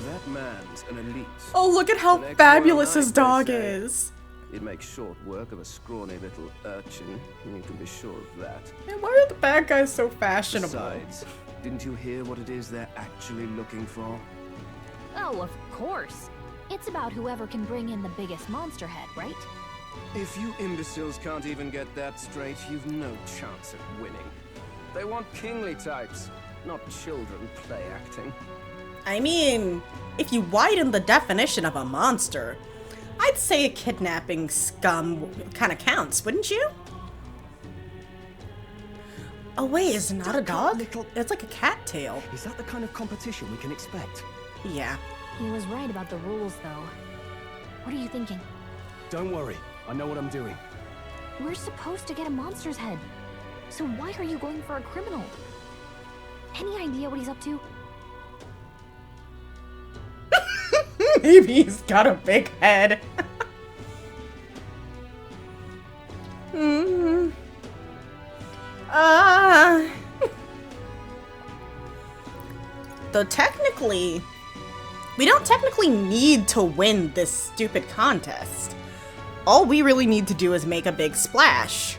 That man's an elite. Oh, look at how An ex-royal fabulous his knight, they dog say. is. He'd make short work of a scrawny little urchin. You can be sure of that. And why are the bad guys so fashionable? Besides, didn't you hear what it is they're actually looking for? Oh, of course. It's about whoever can bring in the biggest monster head, right? If you imbeciles can't even get that straight, you've no chance at winning. They want kingly types, not children play acting. I mean, if you widen the definition of a monster, I'd say a kidnapping scum kind of counts, wouldn't you? Oh wait, is it not a dog? It's like a cattail. Is that the kind of competition we can expect? Yeah. He was right about the rules, though. What are you thinking? Don't worry, I know what I'm doing. We're supposed to get a monster's head. So why are you going for a criminal? Any idea what he's up to? Maybe he's got a big head. Though technically, we don't technically need to win this stupid contest. All we really need to do is make a big splash.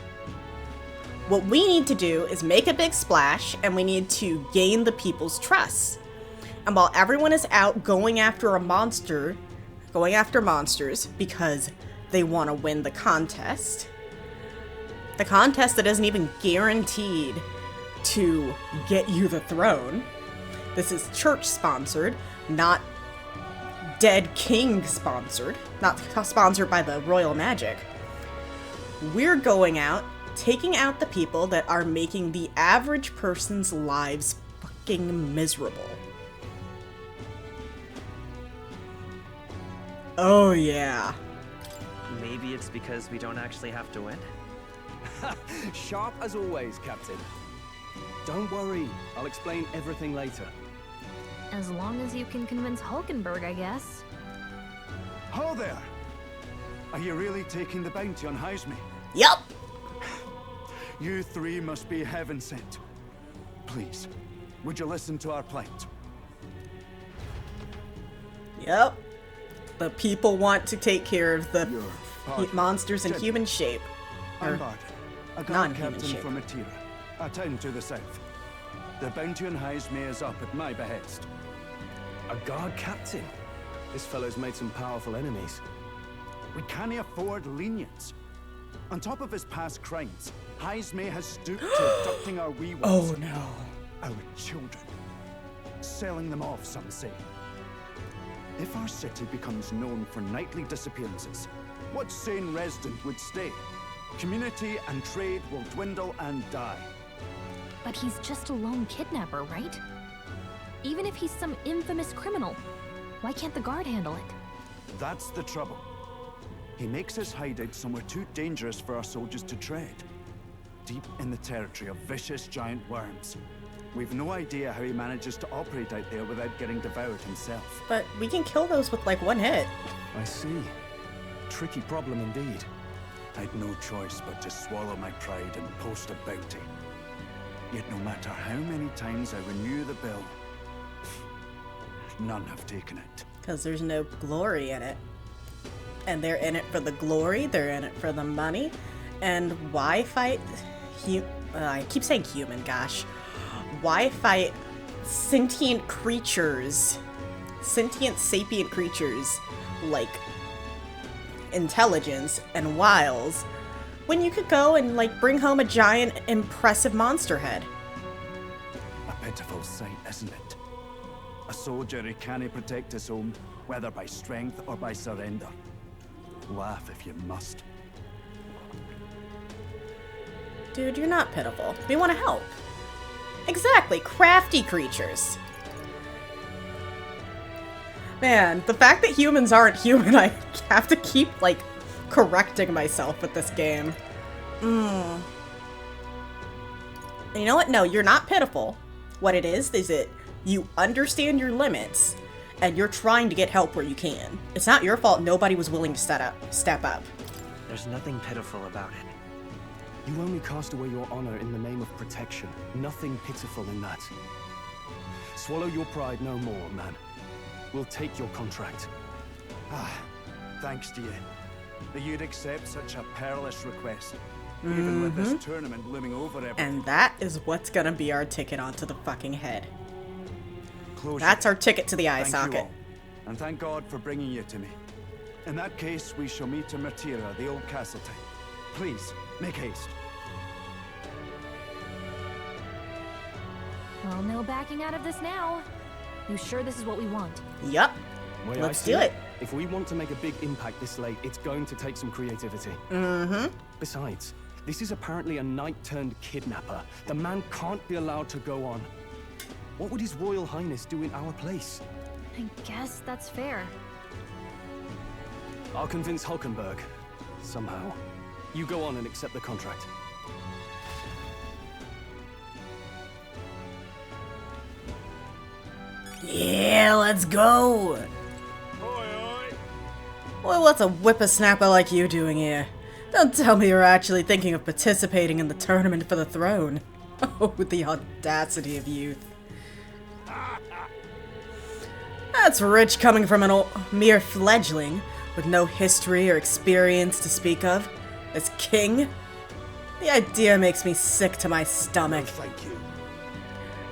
What we need to do is make a big splash, and we need to gain the people's trust. And while everyone is out going after monsters because they want to win the contest that isn't even guaranteed to get you the throne. This is church sponsored, not Dead King sponsored, not sponsored by the Royal Magic. We're going out, taking out the people that are making the average person's lives fucking miserable. Oh yeah. Maybe it's because we don't actually have to win? Sharp as always, Captain. Don't worry, I'll explain everything later. As long as you can convince Hulkenberg, I guess. Ho there! Are you really taking the bounty on Heisme? Yup! You three must be heaven sent. Please, would you listen to our plight? Yep. The people want to take care of the monsters in Jed. human shape. I'm Or Bard, a guard non-human captain shape. from Atira, a town to the south. The bounty on Heisme is up at my behest. A guard captain? This fellow's made some powerful enemies. We can't afford lenience. On top of his past crimes, Heisme has stooped to abducting our wee ones. Oh no. Our children. Selling them off, some say. If our city becomes known for nightly disappearances, what sane resident would stay? Community and trade will dwindle and die. But he's just a lone kidnapper, right? Even if he's some infamous criminal, why can't the guard handle it? That's the trouble. He makes his hideout somewhere too dangerous for our soldiers to tread. Deep in the territory of vicious giant worms. We've no idea how he manages to operate out there without getting devoured himself. But we can kill those with like one hit. I see. Tricky problem indeed. I'd no choice but to swallow my pride and post a bounty. Yet no matter how many times I renew the bill, none have taken it. Because there's no glory in it. And they're in it for the glory, they're in it for the money. And why fight I keep saying human, gosh. Why fight sentient creatures, sentient sapient creatures like intelligence and wiles when you could go and like bring home a giant impressive monster head? A pitiful sight, isn't it? A soldier who can't protect his home, whether by strength or by surrender. Laugh if you must. Dude, you're not pitiful. We want to help. Exactly, crafty creatures. Man, the fact that humans aren't human, I have to keep, like, correcting myself with this game. And you know what? No, you're not pitiful. What it is that you understand your limits, and you're trying to get help where you can. It's not your fault nobody was willing to step up. There's nothing pitiful about it. You only cast away your honor in the name of protection. Nothing pitiful in that. Swallow your pride no more, man. We'll take your contract. Thanks to you. That you'd accept such a perilous request. Even with this tournament looming over everything. And that is what's gonna be our ticket onto the fucking head. Closure. That's our ticket to the eye Thank socket. you all, and thank God for bringing you to me. In that case, we shall meet in Martira, the old castle type. Please, make haste. Well, no backing out of this now. You sure this is what we want? Yup. Way Let's I see do it. If we want to make a big impact this late, it's going to take some creativity. Besides, this is apparently a knight-turned-kidnapper. The man can't be allowed to go on. What would His Royal Highness do in our place? I guess that's fair. I'll convince Hulkenberg. Somehow. You go on and accept the contract. Yeah, let's go! Well, what's a whippersnapper like you doing here? Don't tell me you're actually thinking of participating in the tournament for the throne. Oh, the audacity of youth. That's rich coming from a mere fledgling, with no history or experience to speak of. As king? The idea makes me sick to my stomach. Thank you.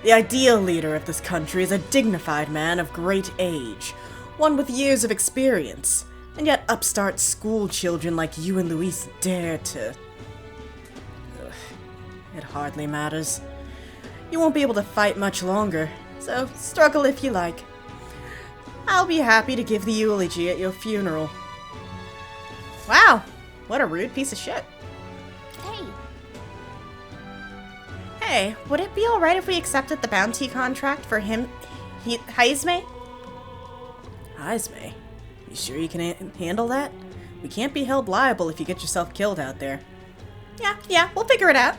The ideal leader of this country is a dignified man of great age, one with years of experience, and yet upstart school children like you and Luis dare to... Ugh, it hardly matters. You won't be able to fight much longer, so struggle if you like. I'll be happy to give the eulogy at your funeral. Wow, what a rude piece of shit. Hey, Hey, would it be alright if we accepted the bounty contract for him, Heisme? Heisme? You sure you can handle that? We can't be held liable if you get yourself killed out there. Yeah, we'll figure it out.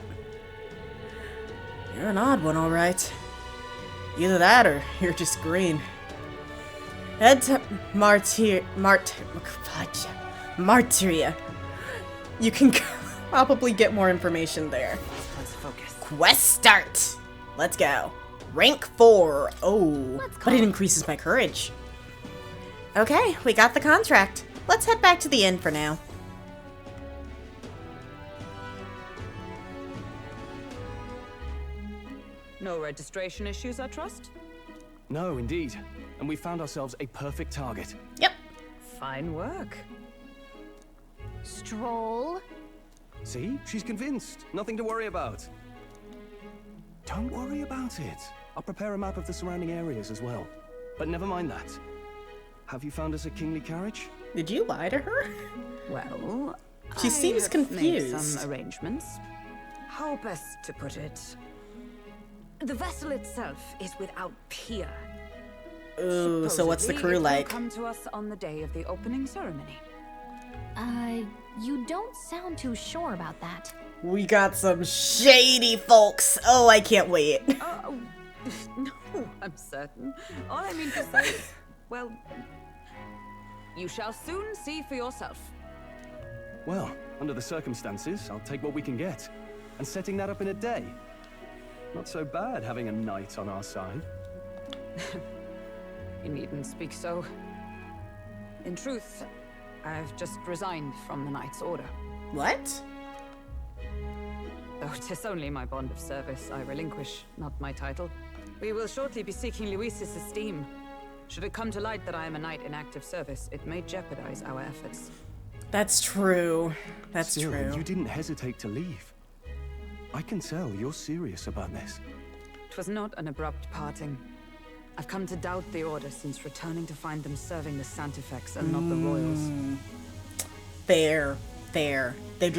You're an odd one, alright. Either that or you're just green. Head to Martyria. You can probably get more information there. Let's focus. Quest start! Let's go. Rank 4. Oh, but it increases my courage. Okay, we got the contract. Let's head back to the inn for now. No registration issues, I trust? No, indeed. And we found ourselves a perfect target. Yep. Fine work. Stroll. See? She's convinced. Nothing to worry about. Don't worry about it. I'll prepare a map of the surrounding areas as well. But never mind that. Have you found us a kingly carriage? Did you lie to her? Well, She seems I have confused. made some arrangements. How best to put it? The vessel itself is without peer. Ooh, so what's the crew Supposedly, it will like? come to us on the day of the opening ceremony. You don't sound too sure about that. We got some shady folks. Oh, I can't wait. No, I'm certain. All I mean to say is, well, you shall soon see for yourself. Well, under the circumstances, I'll take what we can get. And setting that up in a day. Not so bad having a knight on our side. You needn't speak so. In truth, I've just resigned from the Knight's Order. What? Though 'tis only my bond of service I relinquish, not my title. We will shortly be seeking Luis's esteem. Should it come to light that I am a knight in active service, it may jeopardize our efforts. That's true. That's Still, true. You didn't hesitate to leave. I can tell you're serious about this. It was not an abrupt parting. I've come to doubt the Order since returning to find them serving the Santifex and not the Royals. Fair. They're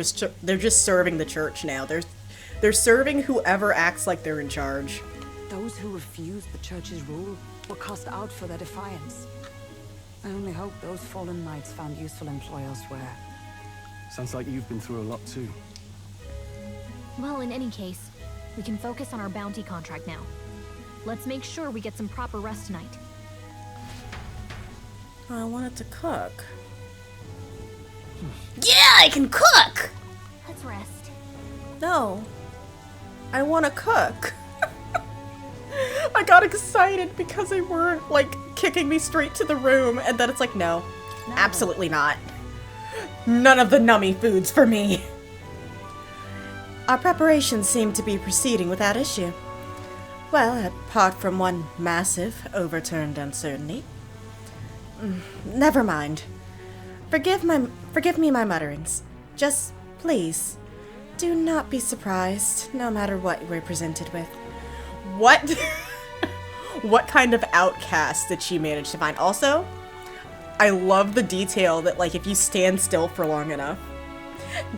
just serving the church now. They're serving whoever acts like they're in charge. Those who refused the Church's rule were cast out for their defiance. I only hope those fallen knights found useful employ elsewhere. Sounds like you've been through a lot too. Well, in any case, we can focus on our bounty contract now. Let's make sure we get some proper rest tonight. I wanted to cook. Yeah, I can cook! Let's rest. No. I want to cook. I got excited because they weren't, like, kicking me straight to the room, and then it's like, no. Absolutely not. None of the nummy foods for me. Our preparations seem to be proceeding without issue. Well, apart from one massive, overturned uncertainty. Never mind. Forgive me my mutterings. Just, please, do not be surprised, no matter what we're presented with. What? What kind of outcast did she manage to find? Also, I love the detail that, like, if you stand still for long enough,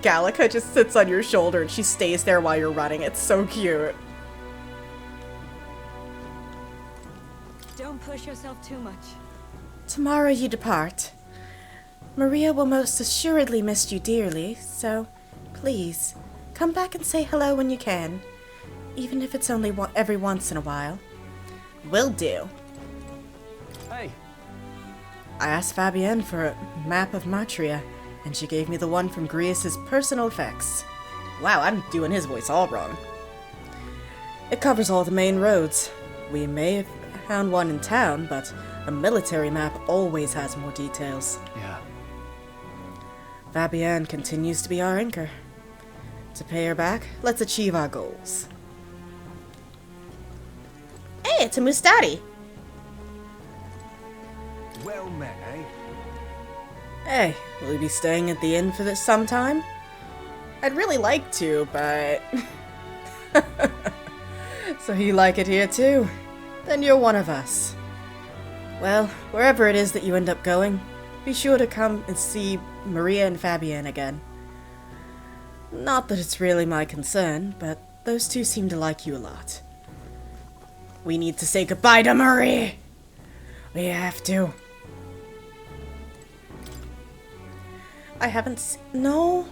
Gallica just sits on your shoulder and she stays there while you're running. It's so cute. Don't push yourself too much. Tomorrow you depart. Maria will most assuredly miss you dearly, so please, come back and say hello when you can, even if it's only every once in a while. Will do. Hey. I asked Fabienne for a map of Matria, and she gave me the one from Grius's personal effects. Wow, I'm doing his voice all wrong. It covers all the main roads. We may have found one in town, but a military map always has more details. Yeah. Fabienne continues to be our anchor. To pay her back, let's achieve our goals. Hey, it's a Mustadi! Well met, eh? Hey, will you be staying at the inn for this sometime? I'd really like to, but... So you like it here too? Then you're one of us. Well, wherever it is that you end up going, be sure to come and see Maria and Fabienne again. Not that it's really my concern, but those two seem to like you a lot. We need to say goodbye to Marie! We have to. I haven't no.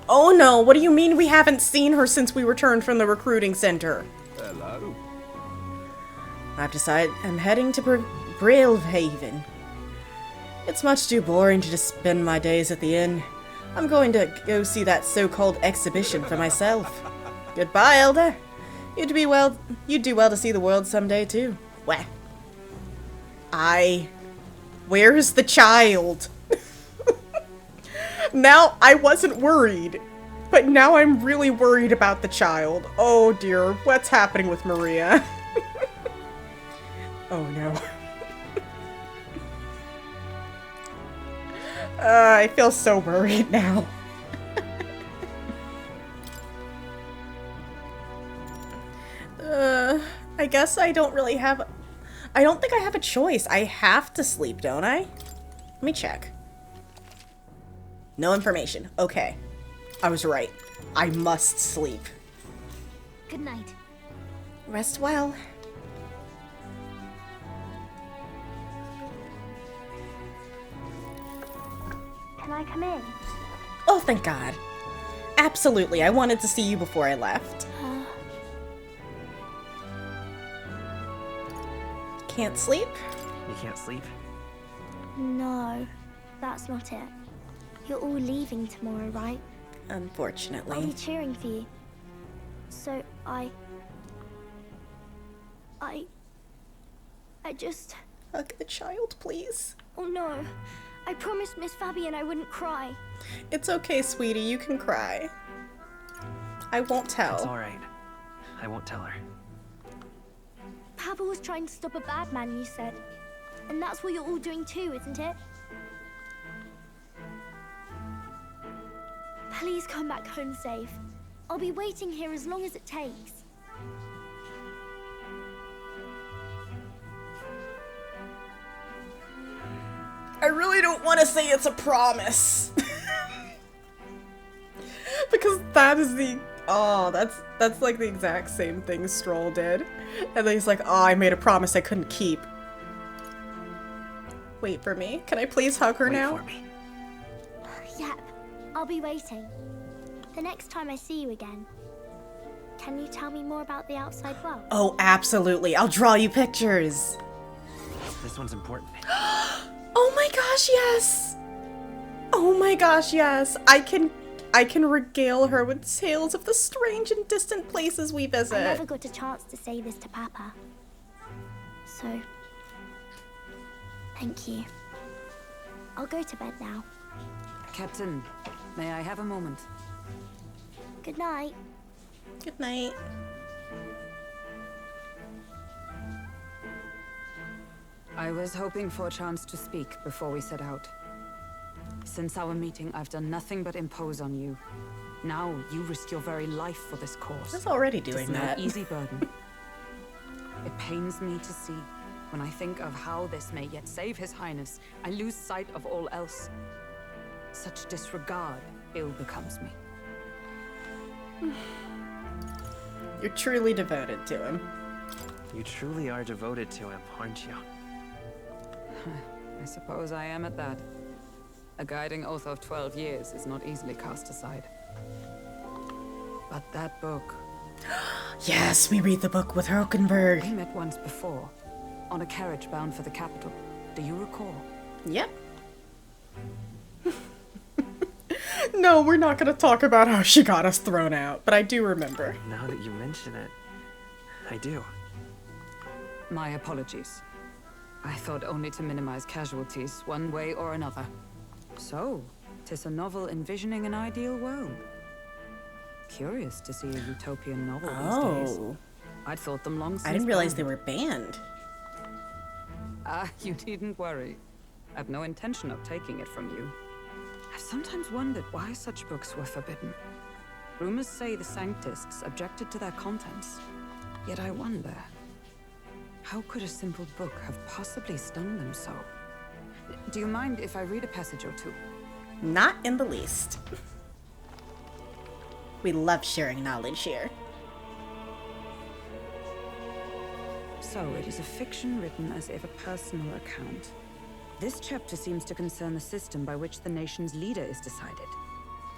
Oh no, what do you mean we haven't seen her since we returned from the recruiting center? Hello. I've decided I'm heading to Brailhaven. It's much too boring to just spend my days at the inn. I'm going to go see that so-called exhibition for myself. Goodbye, Elder. You'd do well to see the world someday too. Wah. Where's the child? Now, I wasn't worried, but now I'm really worried about the child. Oh dear, what's happening with Maria? Oh no. I feel so worried now. I guess I don't really have... I don't think I have a choice. I have to sleep, don't I? Let me check. No information. Okay. I was right. I must sleep. Good night. Rest well. Can I come in? Oh, thank God. Absolutely, I wanted to see you before I left. Can't sleep? You can't sleep? No, that's not it. You're all leaving tomorrow, right? Unfortunately. I'll be cheering for you. So I just... Hug the child, please. Oh no. I promised Miss Fabian I wouldn't cry. It's okay, sweetie. You can cry. I won't tell. It's alright. I won't tell her. Papa was trying to stop a bad man, you said. And that's what you're all doing too, isn't it? Please come back home safe. I'll be waiting here as long as it takes. I really don't want to say it's a promise. Because that is the... Oh, that's like the exact same thing Stroll did. And then he's like, oh, I made a promise I couldn't keep. Wait for me. Can I please hug her now? Wait for me. Yep, I'll be waiting. The next time I see you again, can you tell me more about the outside world? Oh, absolutely. I'll draw you pictures. This one's important. Oh my gosh, yes! Oh my gosh, yes. I can regale her with tales of the strange and distant places we visit. I never got a chance to say this to Papa. So, thank you. I'll go to bed now. Captain, may I have a moment? Good night. Good night. I was hoping for a chance to speak before we set out. Since our meeting, I've done nothing but impose on you. Now, you risk your very life for this cause. He's already doing that. It's no easy burden. It pains me to see. When I think of how this may yet save His Highness, I lose sight of all else. Such disregard ill becomes me. You're truly devoted to him. You truly are devoted to him, aren't you? I suppose I am at that. A guiding oath of 12 years is not easily cast aside. But that book... Yes, we read the book with Hülkenberg. We met once before, on a carriage bound for the capital. Do you recall? Yep. No, we're not gonna talk about how she got us thrown out, but I do remember. Now that you mention it, I do. My apologies. I thought only to minimize casualties, one way or another. So, 'tis a novel envisioning an ideal world. Curious to see a utopian novel these days. I'd thought them long since I didn't realize banned. they were banned. You needn't worry. I've no intention of taking it from you. I've sometimes wondered why such books were forbidden. Rumors say the Sanctists objected to their contents. Yet I wonder, how could a simple book have possibly stung them so? Do you mind if I read a passage or two? Not in the least. We love sharing knowledge here. So, it is a fiction written as if a personal account. This chapter seems to concern the system by which the nation's leader is decided.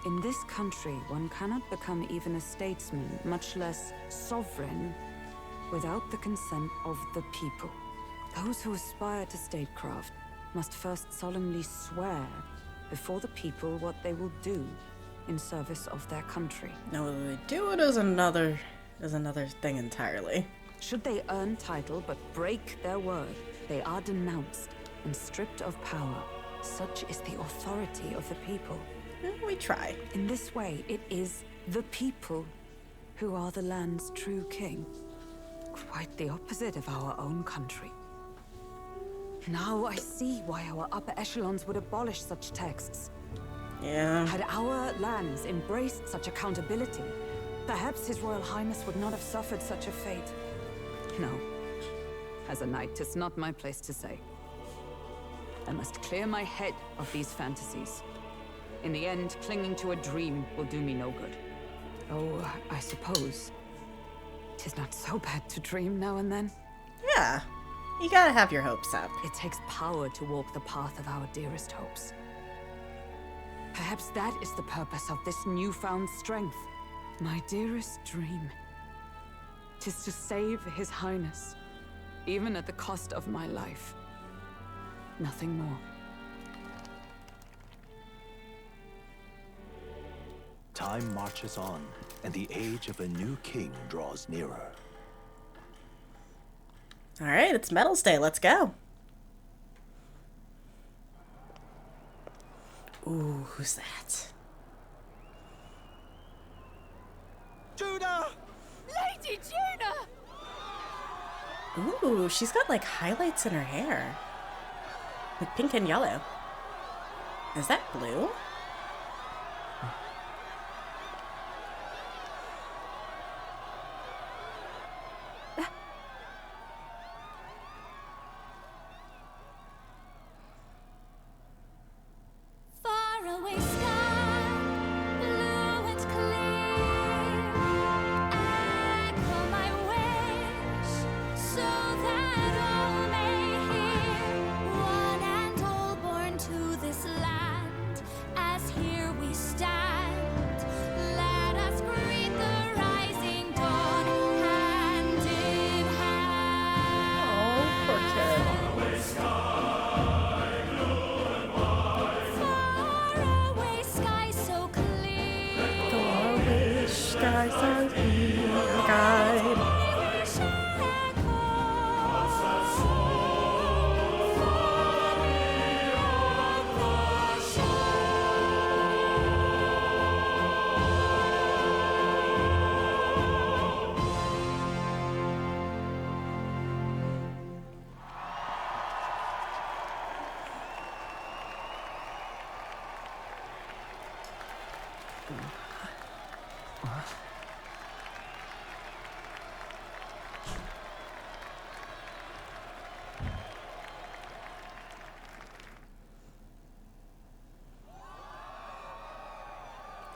In this country, one cannot become even a statesman, much less sovereign, without the consent of the people. Those who aspire to statecraft must first solemnly swear before the people what they will do in service of their country. Now, whether they do it is another thing entirely. Should they earn title but break their word, they are denounced and stripped of power. Such is the authority of the people. We try. In this way, it is the people who are the land's true king. Quite the opposite of our own country. Now I see why our upper echelons would abolish such texts. Yeah. Had our lands embraced such accountability, perhaps His Royal Highness would not have suffered such a fate. No. As a knight, 'tis not my place to say. I must clear my head of these fantasies. In the end, clinging to a dream will do me no good. Oh, I suppose 'Tis not so bad to dream now and then. Yeah, you gotta have your hopes up. It takes power to walk the path of our dearest hopes. Perhaps that is the purpose of this newfound strength. My dearest dream. 'Tis to save His Highness, even at the cost of my life. Nothing more. Time marches on, and the age of a new king draws nearer. All right, it's Medals Day. Let's go. Ooh, who's that? Juna! Lady Juna! Ooh, she's got like highlights in her hair. Like pink and yellow. Is that blue? Faraway sky, blue and clear. Echo my wish, so that all may hear. One and all born to this land, as here we stand. Let us greet the rising dawn, hand in hand. Oh, poor kid. Faraway sky, blue and white. Faraway sky so clear. Faraway sky so clear, guide. Wish echoes of soul on the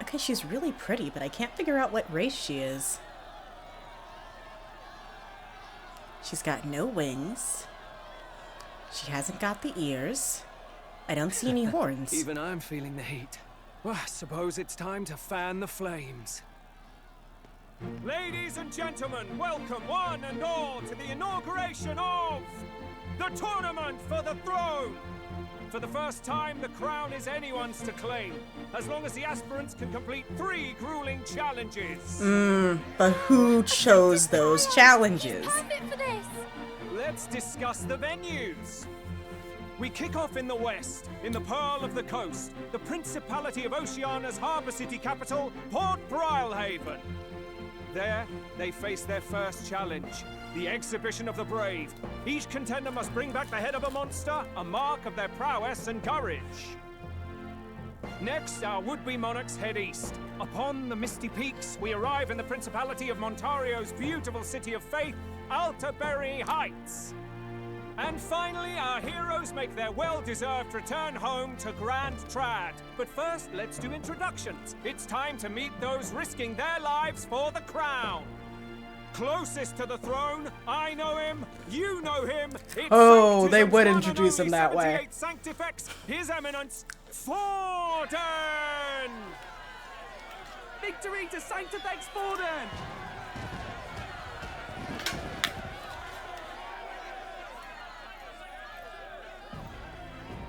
Okay, she's really pretty, but I can't figure out what race she is. She's got no wings. She hasn't got the ears. I don't see any horns. Even I'm feeling the heat. Well, I suppose it's time to fan the flames. Ladies and gentlemen, welcome one and all to the inauguration of the Tournament for the Throne! For the first time, the crown is anyone's to claim, as long as the aspirants can complete 3 grueling challenges. But who chose those challenges? Perfect for this. Let's discuss the venues. We kick off in the west, in the Pearl of the Coast, the Principality of Oceania's harbour city capital, Port Brilehaven. There, they face their first challenge, the Exhibition of the Brave. Each contender must bring back the head of a monster, a mark of their prowess and courage. Next, our would-be monarchs head east. Upon the misty peaks, we arrive in the Principality of Montario's beautiful city of faith, Altaberry Heights. And finally, our heroes make their well-deserved return home to Grand Trad. But first, let's do introductions. It's time to meet those risking their lives for the crown. Closest to the throne, I know him, you know him. It's Oh, they Sanctism's would one and introduce only him that way. 78 Sanctifex, His Eminence, Forden! Victory to Sanctifex Forden!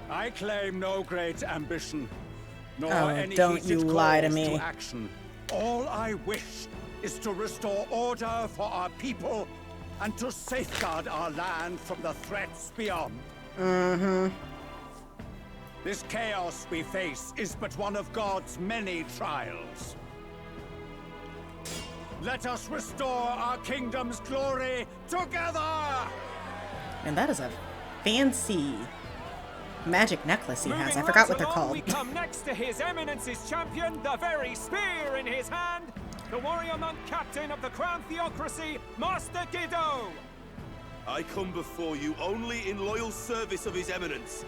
I claim no great ambition, nor Oh, any don't heated you lie to calls me. action. All I wish is to restore order for our people and to safeguard our land from the threats beyond. This chaos we face is but one of God's many trials. Let us restore our kingdom's glory together! And that is a fancy magic necklace he has. I Moving forgot what right they're along, called. We come next to His Eminence's champion, the very spear in his hand, the warrior monk captain of the Crown Theocracy, Master Guido. I come before you only in loyal service of His Eminence.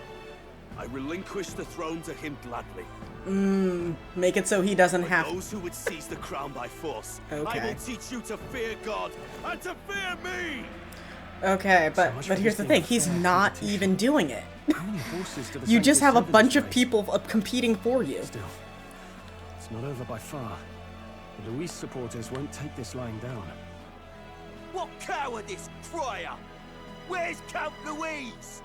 I relinquish the throne to him gladly. Make it so he doesn't have. Those who would seize the crown by force. Okay. I will teach you to fear God and to fear me. Okay, but here's the thing. He's not even doing it. You just have a bunch of people competing for you. Still, it's not over by far. The Luis supporters won't take this lying down. What cowardice, crier! Where's Count Louise?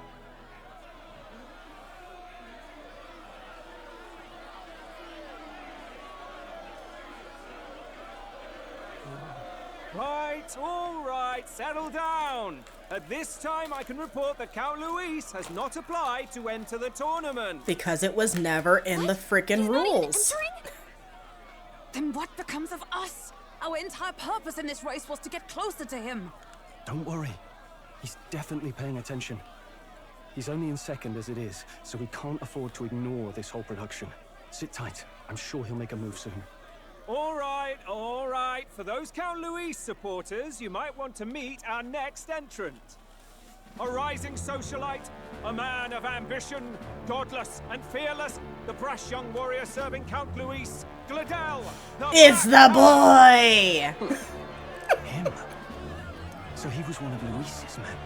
All right, settle down. At this time, I can report that Count Luis has not applied to enter the tournament. Because it was never in the frickin' rules. Then what becomes of us? Our entire purpose in this race was to get closer to him. Don't worry. He's definitely paying attention. He's only in second as it is, so we can't afford to ignore this whole production. Sit tight. I'm sure he'll make a move soon. All right, all right. For those Count Luis supporters, you might want to meet our next entrant. A rising socialite, a man of ambition, godless and fearless, the brash young warrior serving Count Luis, Gladel. It's the boy! Him? So he was one of Luis's men.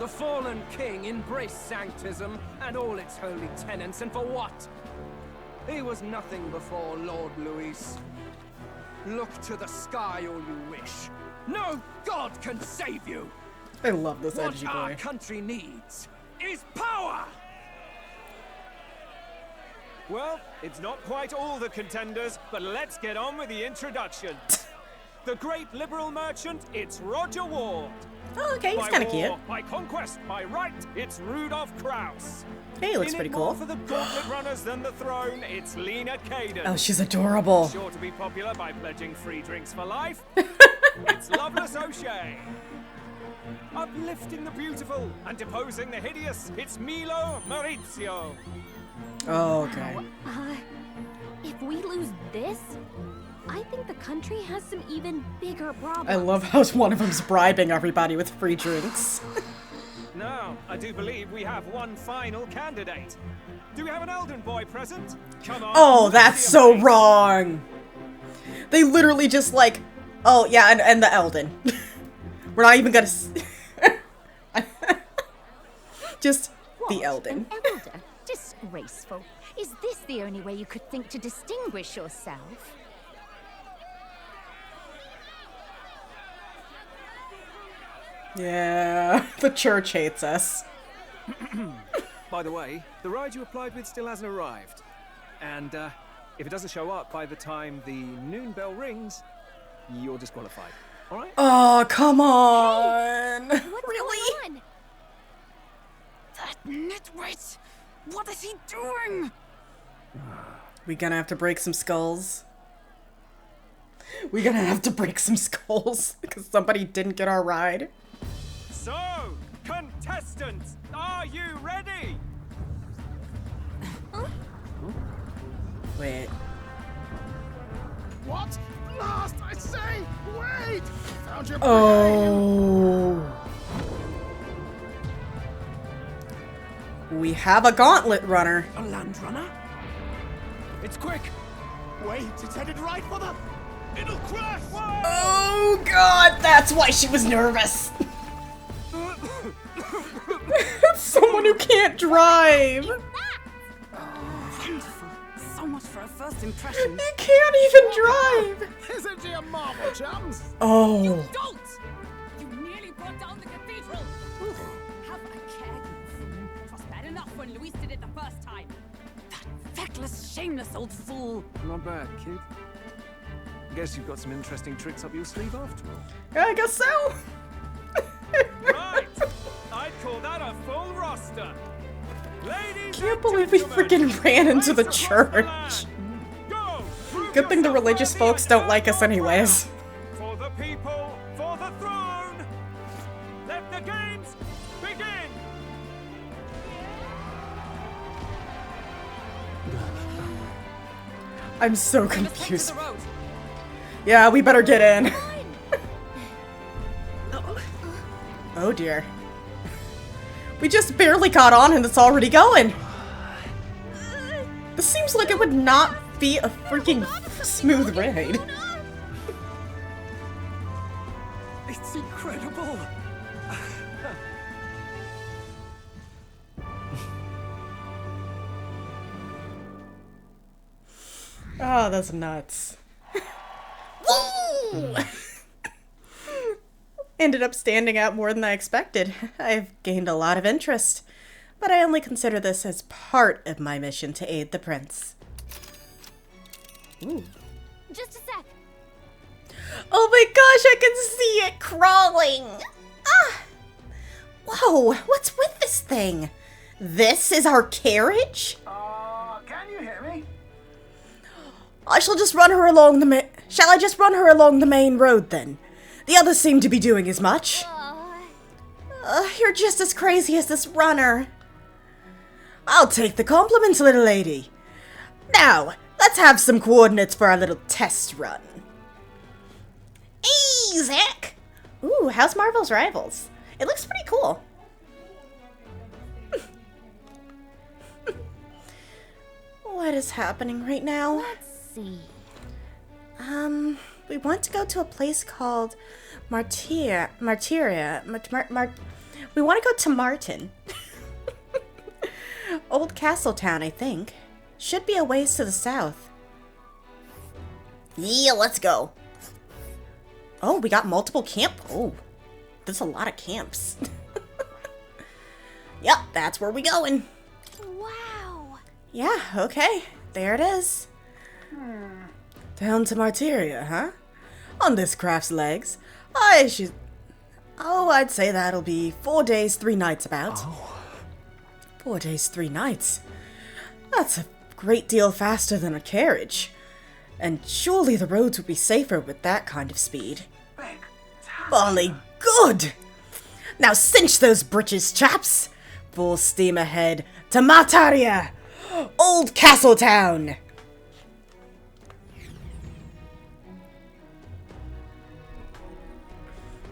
The fallen king embraced sanctism and all its holy tenets, and for what? He was nothing before Lord Luis. Look to the sky all you wish. No god can save you! I love this edgy What our boy. country needs is power! Well, it's not quite all the contenders, but let's get on with the introduction. The great liberal merchant, it's Roger Ward. Oh, okay, he's kind of cute. By conquest, by right, it's Rudolph Kraus. Hey, he looks In pretty it more cool. for the gauntlet runners than the throne, it's Lena Kaden. Oh, she's adorable. Sure to be popular by pledging free drinks for life. It's Loveless O'Shea. Uplifting the beautiful and deposing the hideous, it's Milo Maurizio. Oh, okay. If we lose this, I think the country has some even bigger problems. I love how one of them's bribing everybody with free drinks. Now, I do believe we have one final candidate. Do we have an Elden boy present? Come on. Oh, let's that's see a so face. wrong. They literally just like, oh yeah, and the Elden. We're not even gonna. Just the Elden. An elder? Disgraceful. Is this the only way you could think to distinguish yourself? Yeah, the church hates us. By the way, the ride you applied with still hasn't arrived. And if it doesn't show up by the time the noon bell rings, you're disqualified. All right? Oh, come on. What's Really? going on? That nitwit! What is he doing? We gonna have to break some skulls. We gonna have to break some skulls because somebody didn't get our ride. So, contestants, are you ready? Wait. What? Last, I say! Wait! Found your Oh. We have a gauntlet runner. A land runner? It's quick! Wait, it's headed right for the... It'll crash! Oh god, that's why she was nervous. Someone who can't drive. Wonderful. So much for a first impression. You can't even drive. Isn't she a marvel, chums? Oh. Don't! You nearly brought down the cathedral! Have a care, you fool. It was bad enough when Luis did it the first time. That feckless, shameless old fool. Not bad, kid. Guess you've got some interesting tricks up your sleeve after all. Yeah, I guess so. Right! I'd call that a full roster. Ladies Can't believe we freaking ran into the church. Good thing the religious folks don't like us anyways. For the people, for the throne! Let the games begin! I'm so confused. Yeah, we better get in. Oh dear. We just barely got on and it's already going. This seems like it would not be a freaking smooth ride. It's incredible. Oh, that's nuts. Woo! Ended up standing out more than I expected. I've gained a lot of interest, but I only consider this as part of my mission to aid the prince. Ooh. Just a sec. Oh my gosh, I can see it crawling! Ah! Whoa, what's with this thing? This is our carriage? Can you hear me? I shall just run her along the Shall I just run her along the main road then? The others seem to be doing as much. You're just as crazy as this runner. I'll take the compliments, little lady. Now, let's have some coordinates for our little test run. Hey, Zach! Ooh, how's Marvel's Rivals? It looks pretty cool. What is happening right now? Let's see. We want to go to a place called Martyria. We want to go to Martin. Old Castletown, I think. Should be a ways to the south. Yeah, let's go. Oh, we got multiple camp. Oh, there's a lot of camps. Yep, that's where we going. Wow. Yeah, okay. There it is. Down to Martyria, huh? On this craft's legs. I'd say that'll be 4 days, 3 nights about. 4 days, 3 nights. That's a great deal faster than a carriage. And surely the roads would be safer with that kind of speed. Golly good! Now cinch those britches, chaps! Full steam ahead to Martyria! Old Castletown!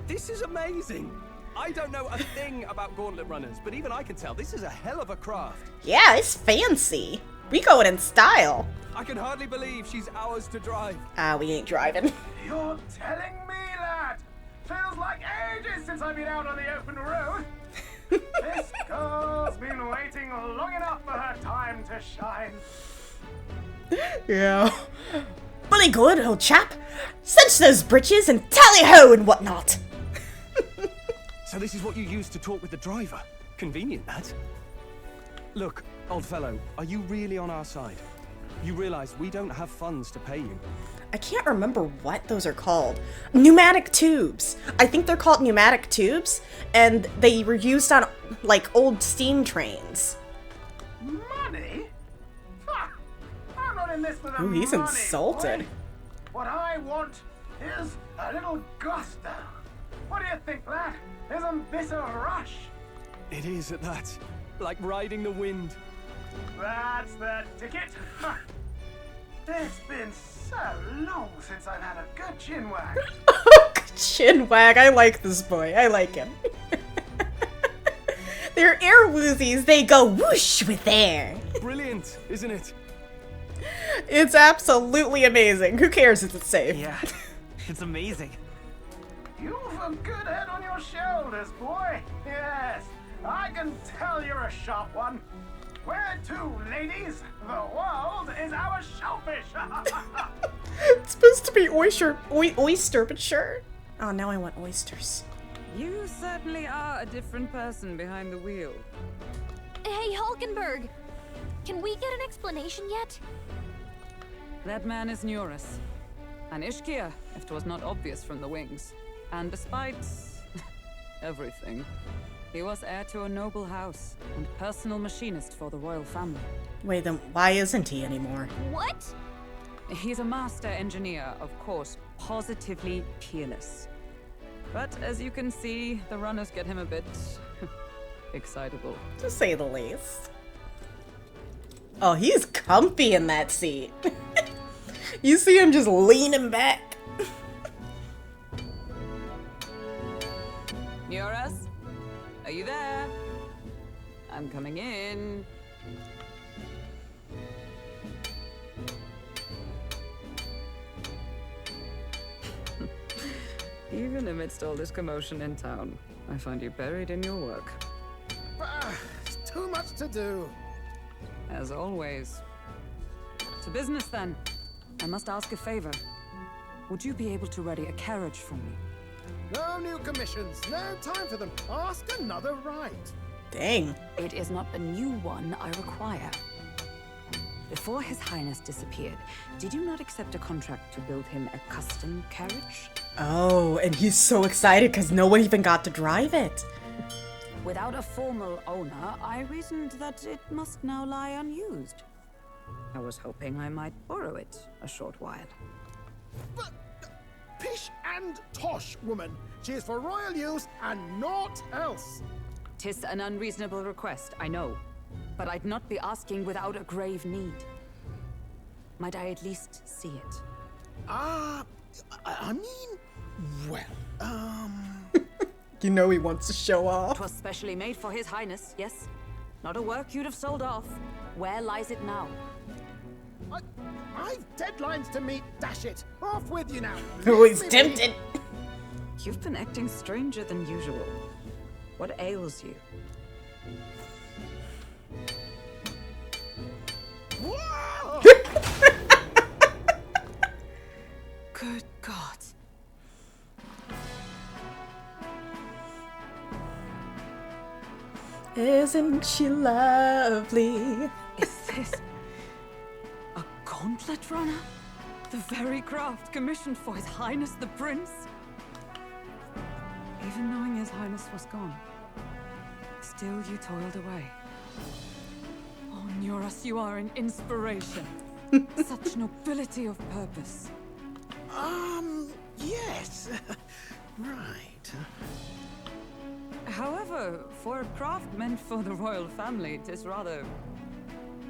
This is amazing. I don't know a thing about gauntlet runners, but even I can tell this is a hell of a craft. Yeah, it's fancy. We going in style. I can hardly believe she's ours to drive. We ain't driving. You're telling me, lad? Feels like ages since I've been out on the open road. This girl's been waiting long enough for her time to shine. Yeah. Bully good, old chap. Cinch those britches and tally-ho and whatnot. So this is what you used to talk with the driver. Convenient, that. Look, old fellow, are you really on our side? You realize we don't have funds to pay you. I can't remember what those are called. Pneumatic tubes. I think they're called pneumatic tubes, and they were used on, like, old steam trains. Money? Ha! I'm not in this for the Ooh, he's money, insulted. boy. What I want is a little gusto. What do you think, lad? Isn't this a rush? It is at that. Like riding the wind. That's the ticket. Ha. It's been so long since I've had a good chin wag. Chin wag. I like this boy. I like him. They're air woozies. They go whoosh with air. Brilliant, isn't it? It's absolutely amazing. Who cares if it's safe? Yeah, it's amazing. You've a good head on your shoulders, boy. Yes, I can tell you're a sharp one. Where to, ladies? The world is our shellfish. It's supposed to be oyster, but sure. Oh, now I want oysters. You certainly are a different person behind the wheel. Hey, Hulkenberg. Can we get an explanation yet? That man is Neurus. An Ishkia, if 'twas not obvious from the wings. And despite everything, he was heir to a noble house and personal machinist for the royal family. Wait, then why isn't he anymore? What? He's a master engineer, of course, positively peerless. But as you can see, the runners get him a bit excitable. To say the least. Oh, he's comfy in that seat. You see him just leaning back. Neurus? Are you there? I'm coming in. Even amidst all this commotion in town, I find you buried in your work. It's too much to do. As always. To business then. I must ask a favor. Would you be able to ready a carriage for me? No new commissions. No time for them. Ask another right. Dang. It is not a new one I require. Before His Highness disappeared, did you not accept a contract to build him a custom carriage? Oh, and he's so excited because no one even got to drive it. Without a formal owner, I reasoned that it must now lie unused. I was hoping I might borrow it a short while. But pish and tosh, woman. She is for royal use and naught else. 'Tis an unreasonable request, I know. But I'd not be asking without a grave need. Might I at least see it? I mean, well, You know he wants to show off. 'Twas specially made for His Highness, yes? Not a work you'd have sold off. Where lies it now? I've deadlines to meet, dash it. Off with you now. Oh, he's tempted. You've been acting stranger than usual. What ails you? Whoa! Good God. Isn't she lovely? Is this a gauntlet runner? The very craft commissioned for His Highness the Prince? Even knowing His Highness was gone, still you toiled away. Oh, Nuras, you are an inspiration. Such nobility of purpose. Yes. Right. However, for a craft meant for the royal family, it is rather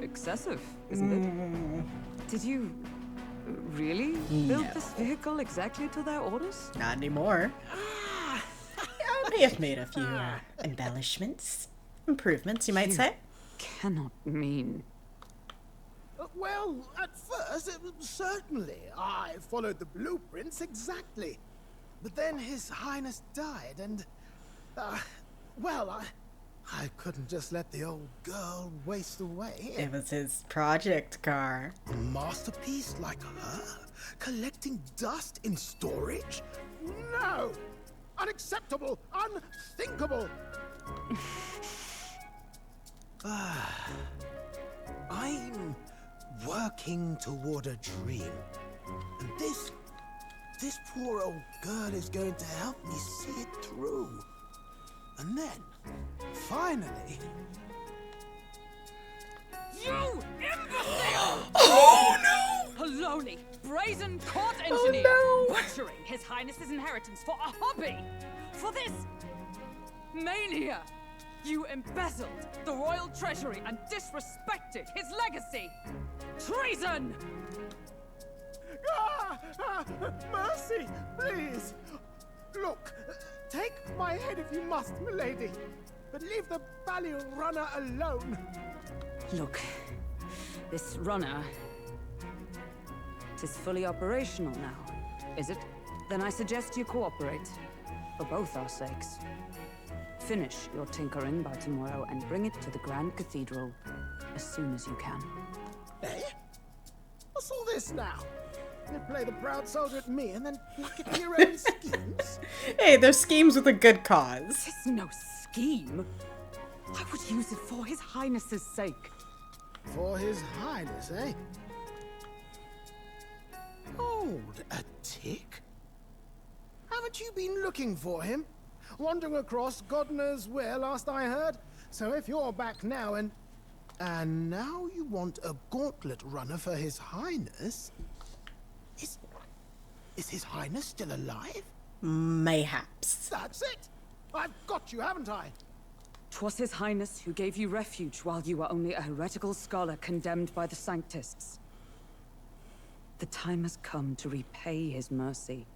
excessive, isn't it? Did you really build this vehicle exactly to their orders? Not anymore. I may have made a few embellishments, improvements, you might say. Cannot mean. Well, at first, certainly. I followed the blueprints exactly. But then His Highness died, and, well, I couldn't just let the old girl waste away. It was his project car. A masterpiece like her? Collecting dust in storage? No! Unacceptable! Unthinkable! I'm working toward a dream. And this poor old girl is going to help me see it through. And then, finally... You imbecile! Oh no! Poloni, brazen court engineer, butchering His Highness's inheritance for a hobby! For this mania! You embezzled the royal treasury and disrespected his legacy! Treason! Mercy, please! Look, take my head if you must, milady, but leave the Balliol runner alone. Look, this runner... It is fully operational now, is it? Then I suggest you cooperate, for both our sakes. Finish your tinkering by tomorrow and bring it to the Grand Cathedral as soon as you can. Eh? What's all this now? You play the proud soldier at me and then pluck at your own schemes? Hey, they're schemes with a good cause. This is no scheme. I would use it for His Highness's sake. For His Highness, eh? Hold a tick. Haven't you been looking for him? Wandering across God knows where last I heard? So if you're back now and now you want a gauntlet runner for His Highness? Is His Highness still alive? Mayhaps. That's it! I've got you, haven't I? 'Twas His Highness who gave you refuge while you were only a heretical scholar condemned by the Sanctists. The time has come to repay his mercy.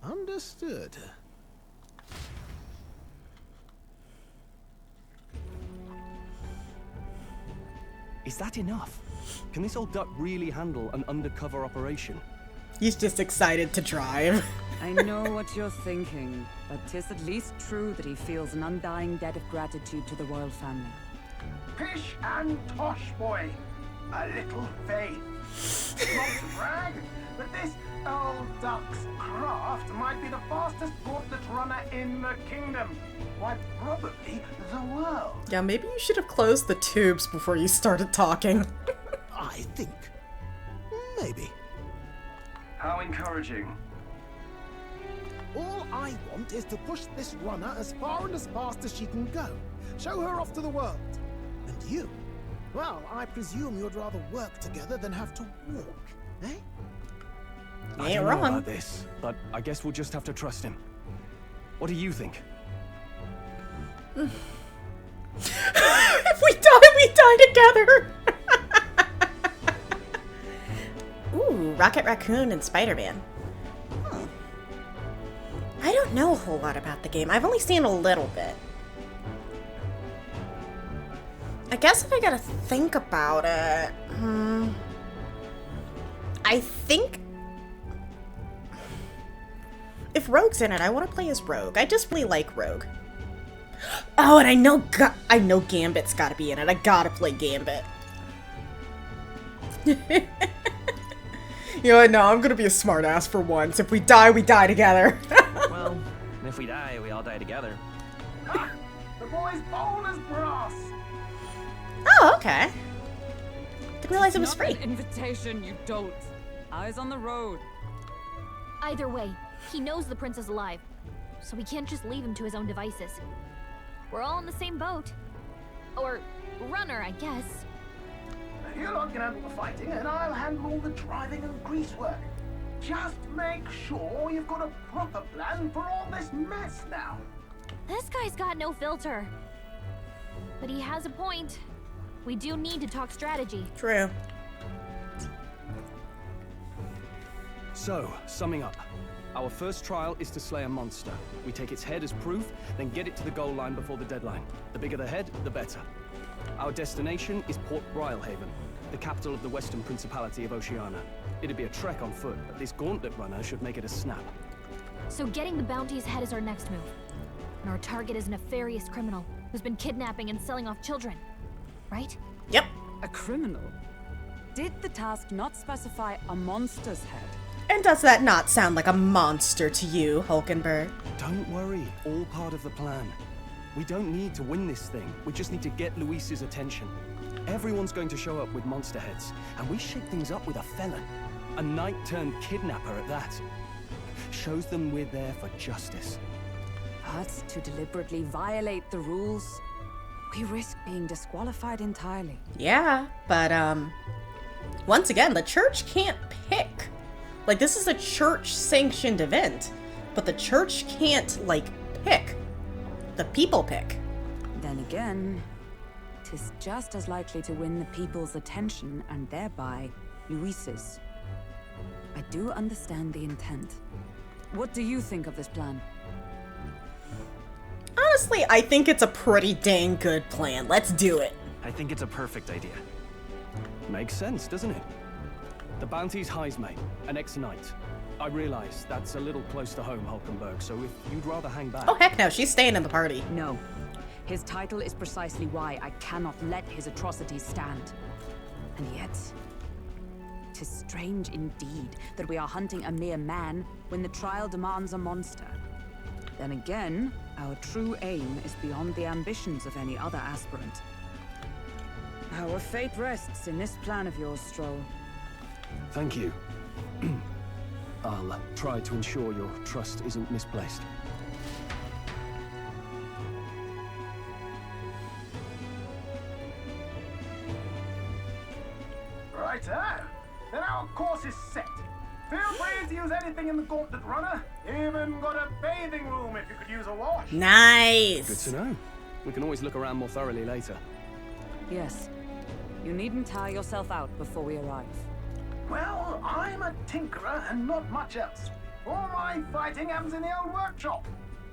Understood. Is that enough? Can this old duck really handle an undercover operation? He's just excited to drive. I know what you're thinking, but 'tis at least true that he feels an undying debt of gratitude to the royal family. Pish and tosh, boy. A little faith. Not to brag, but this old duck's craft might be the fastest gauntlet runner in the kingdom. Why, probably the world. Yeah, maybe you should have closed the tubes before you started talking. I think. Maybe. How encouraging. All I want is to push this runner as far and as fast as she can go. Show her off to the world. And you? Well, I presume you'd rather work together than have to walk, eh? I don't know about this, but I guess we'll just have to trust him. What do you think? If we die together! Ooh, Rocket Raccoon and Spider-Man. I don't know a whole lot about the game. I've only seen a little bit. I guess if I gotta think about it... I think... If Rogue's in it, I want to play as Rogue. I just really like Rogue. Oh, and I know Gambit's gotta be in it. I gotta play Gambit. You know what? No, I'm gonna be a smartass for once. If we die, we die together. Well, if we die, we all die together. Ah, the boy's bold as brass. Oh, okay. Didn't realize it was free. An invitation, you dolt. Eyes on the road. Either way, he knows the prince is alive, so we can't just leave him to his own devices. We're all in the same boat. Or runner, I guess. You lot can handle the fighting, and I'll handle all the driving and greasework. Just make sure you've got a proper plan for all this mess now. This guy's got no filter. But he has a point. We do need to talk strategy. True. So, summing up. Our first trial is to slay a monster. We take its head as proof, then get it to the goal line before the deadline. The bigger the head, the better. Our destination is Port Brylehaven, the capital of the Western Principality of Oceania. It'd be a trek on foot, but this gauntlet runner should make it a snap. So getting the bounty's head is our next move. And our target is a nefarious criminal who's been kidnapping and selling off children. Right? Yep. A criminal? Did the task not specify a monster's head? And does that not sound like a monster to you, Hulkenberg? Don't worry, all part of the plan. We don't need to win this thing, we just need to get Luis's attention. Everyone's going to show up with monster heads, and we shake things up with a felon. A knight-turned-kidnapper at that. Shows them we're there for justice. But to deliberately violate the rules, we risk being disqualified entirely. Yeah, but, once again, the church can't pick. Like, this is a church-sanctioned event, but the church can't, like, pick. The people pick. Then again, 'tis just as likely to win the people's attention and thereby Luis's. I do understand the intent. What do you think of this plan? Honestly, I think it's a pretty dang good plan. Let's do it. I think it's a perfect idea. Makes sense, doesn't it? The bounty's Heisme, an ex-knight. I realize that's a little close to home, Hulkenberg, so if you'd rather hang back... Oh, heck no, she's staying in the party. No. His title is precisely why I cannot let his atrocities stand. And yet, 'tis strange indeed that we are hunting a mere man when the trial demands a monster. Then again, our true aim is beyond the ambitions of any other aspirant. Our fate rests in this plan of yours, Stroll. Thank you. I'll try to ensure your trust isn't misplaced. Righto. Then our course is set. Feel free to use anything in the gauntlet runner. Even got a bathing room if you could use a wash. Nice. Good to know. We can always look around more thoroughly later. Yes. You needn't tire yourself out before we arrive. Well, I'm a tinkerer and not much else. All my fighting happens in the old workshop.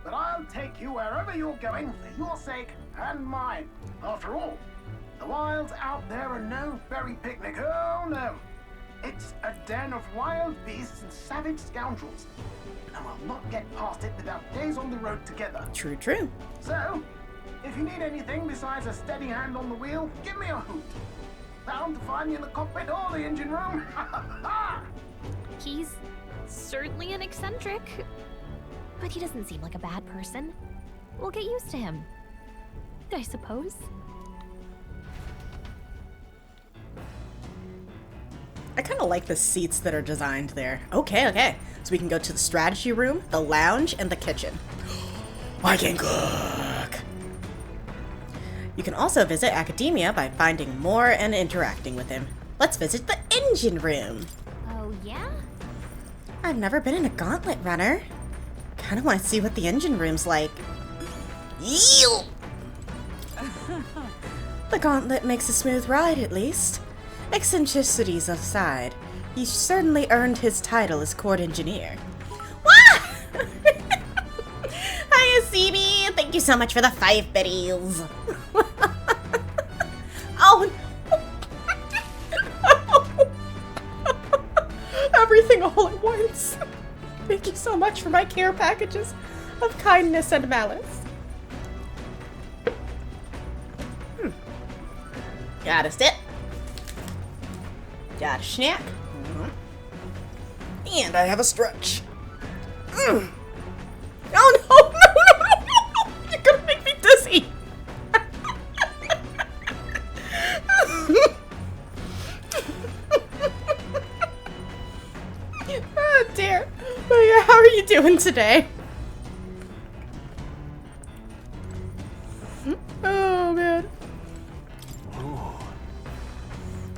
But I'll take you wherever you're going for your sake and mine. After all, the wilds out there are no fairy picnic. Oh no. It's a den of wild beasts and savage scoundrels. And I'll not get past it without days on the road together. True, true. So, if you need anything besides a steady hand on the wheel, give me a hoot. Bound to find me in the cockpit or the engine room. He's certainly an eccentric, but he doesn't seem like a bad person. We'll get used to him, I suppose. I kind of like the seats that are designed there. Okay, okay. So we can go to the strategy room, the lounge, and the kitchen. I can cook! You can also visit Academia by finding more and interacting with him. Let's visit the engine room. Oh, yeah? I've never been in a gauntlet runner. Kind of want to see what the engine room's like. Ew! The gauntlet makes a smooth ride, at least. Eccentricities aside, he certainly earned his title as court engineer. Wah! Hiya, CB! Thank you so much for the 5 biddies. Oh, no. Everything all at once. Thank you so much for my care packages of kindness and malice. Got a sip. Got a snack. And I have a stretch. Oh no, no. You're gonna make me dizzy. Oh dear. How are you doing today? Oh man.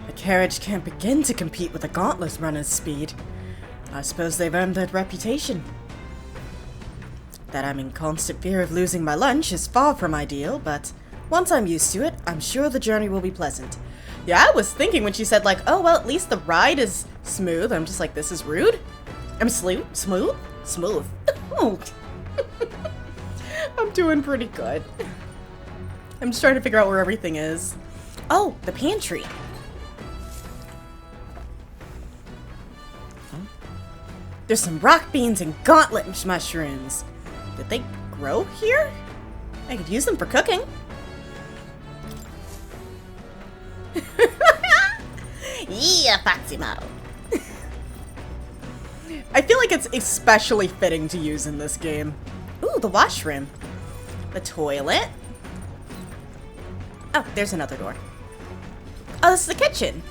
A carriage can't begin to compete with a gauntlet runner's speed. I suppose they've earned that reputation. That I'm in constant fear of losing my lunch is far from ideal, but once I'm used to it, I'm sure the journey will be pleasant. Yeah, I was thinking when she said like, oh well, at least the ride is smooth. I'm just like, this is rude. I'm smooth? Smooth. Oh. I'm doing pretty good. I'm just trying to figure out where everything is. Oh, the pantry. There's some rock beans and gauntlet mushrooms. Did they grow here? I could use them for cooking. Yeah, foxy model. I feel like it's especially fitting to use in this game. Ooh, the washroom. The toilet. Oh, there's another door. Oh, this is the kitchen.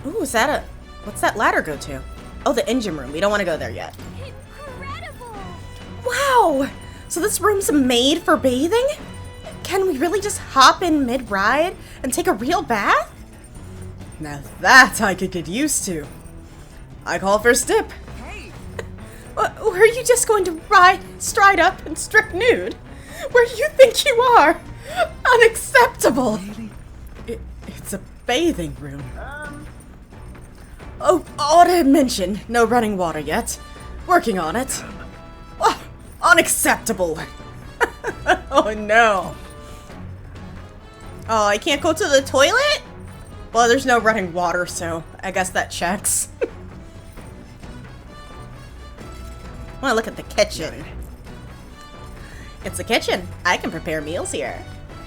Ooh, is that a... What's that ladder go to? Oh, the engine room. We don't want to go there yet. Incredible! Wow! So this room's made for bathing? Can we really just hop in mid-ride and take a real bath? Now that I could get used to. I call for a dip. Hey! Are you just going to stride up and strip nude? Where do you think you are? Unacceptable! It's a bathing room. Oh, ought to mention, no running water yet. Working on it. Oh, unacceptable! Oh no. Oh, I can't go to the toilet? Well, there's no running water, so I guess that checks. I want to look at the kitchen. It's a kitchen. I can prepare meals here.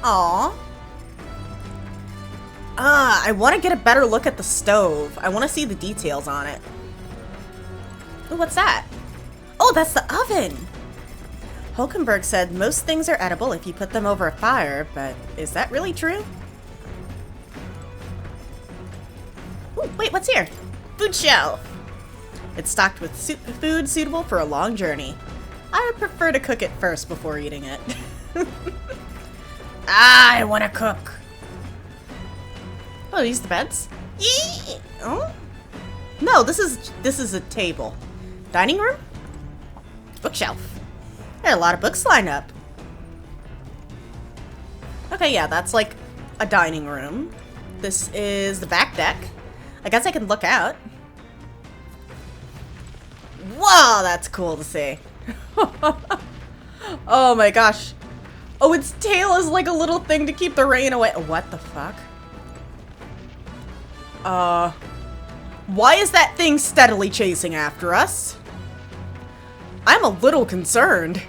Aww. I want to get a better look at the stove. I want to see the details on it. Ooh, what's that? Oh, that's the oven! Hulkenberg said most things are edible if you put them over a fire, but is that really true? Ooh, wait, what's here? Food shelf! It's stocked with food suitable for a long journey. I would prefer to cook it first before eating it. I want to cook! Oh, these are the beds? Yee! Oh? No, this is a table. Dining room? Bookshelf. There are a lot of books lined up. Okay, yeah, that's like a dining room. This is the back deck. I guess I can look out. Whoa, that's cool to see. Oh my gosh. Oh, its tail is like a little thing to keep the rain away. What the fuck? Why is that thing steadily chasing after us? I'm a little concerned.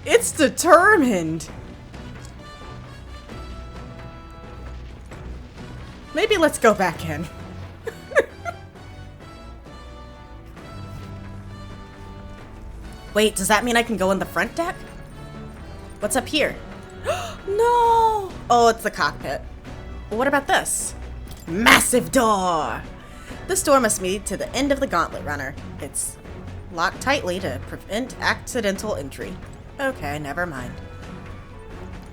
It's determined. Maybe let's go back in. Wait, does that mean I can go in the front deck? What's up here? No! Oh, it's the cockpit. Well, what about this? Massive door! This door must lead to the end of the Gauntlet Runner. It's locked tightly to prevent accidental entry. Okay, never mind.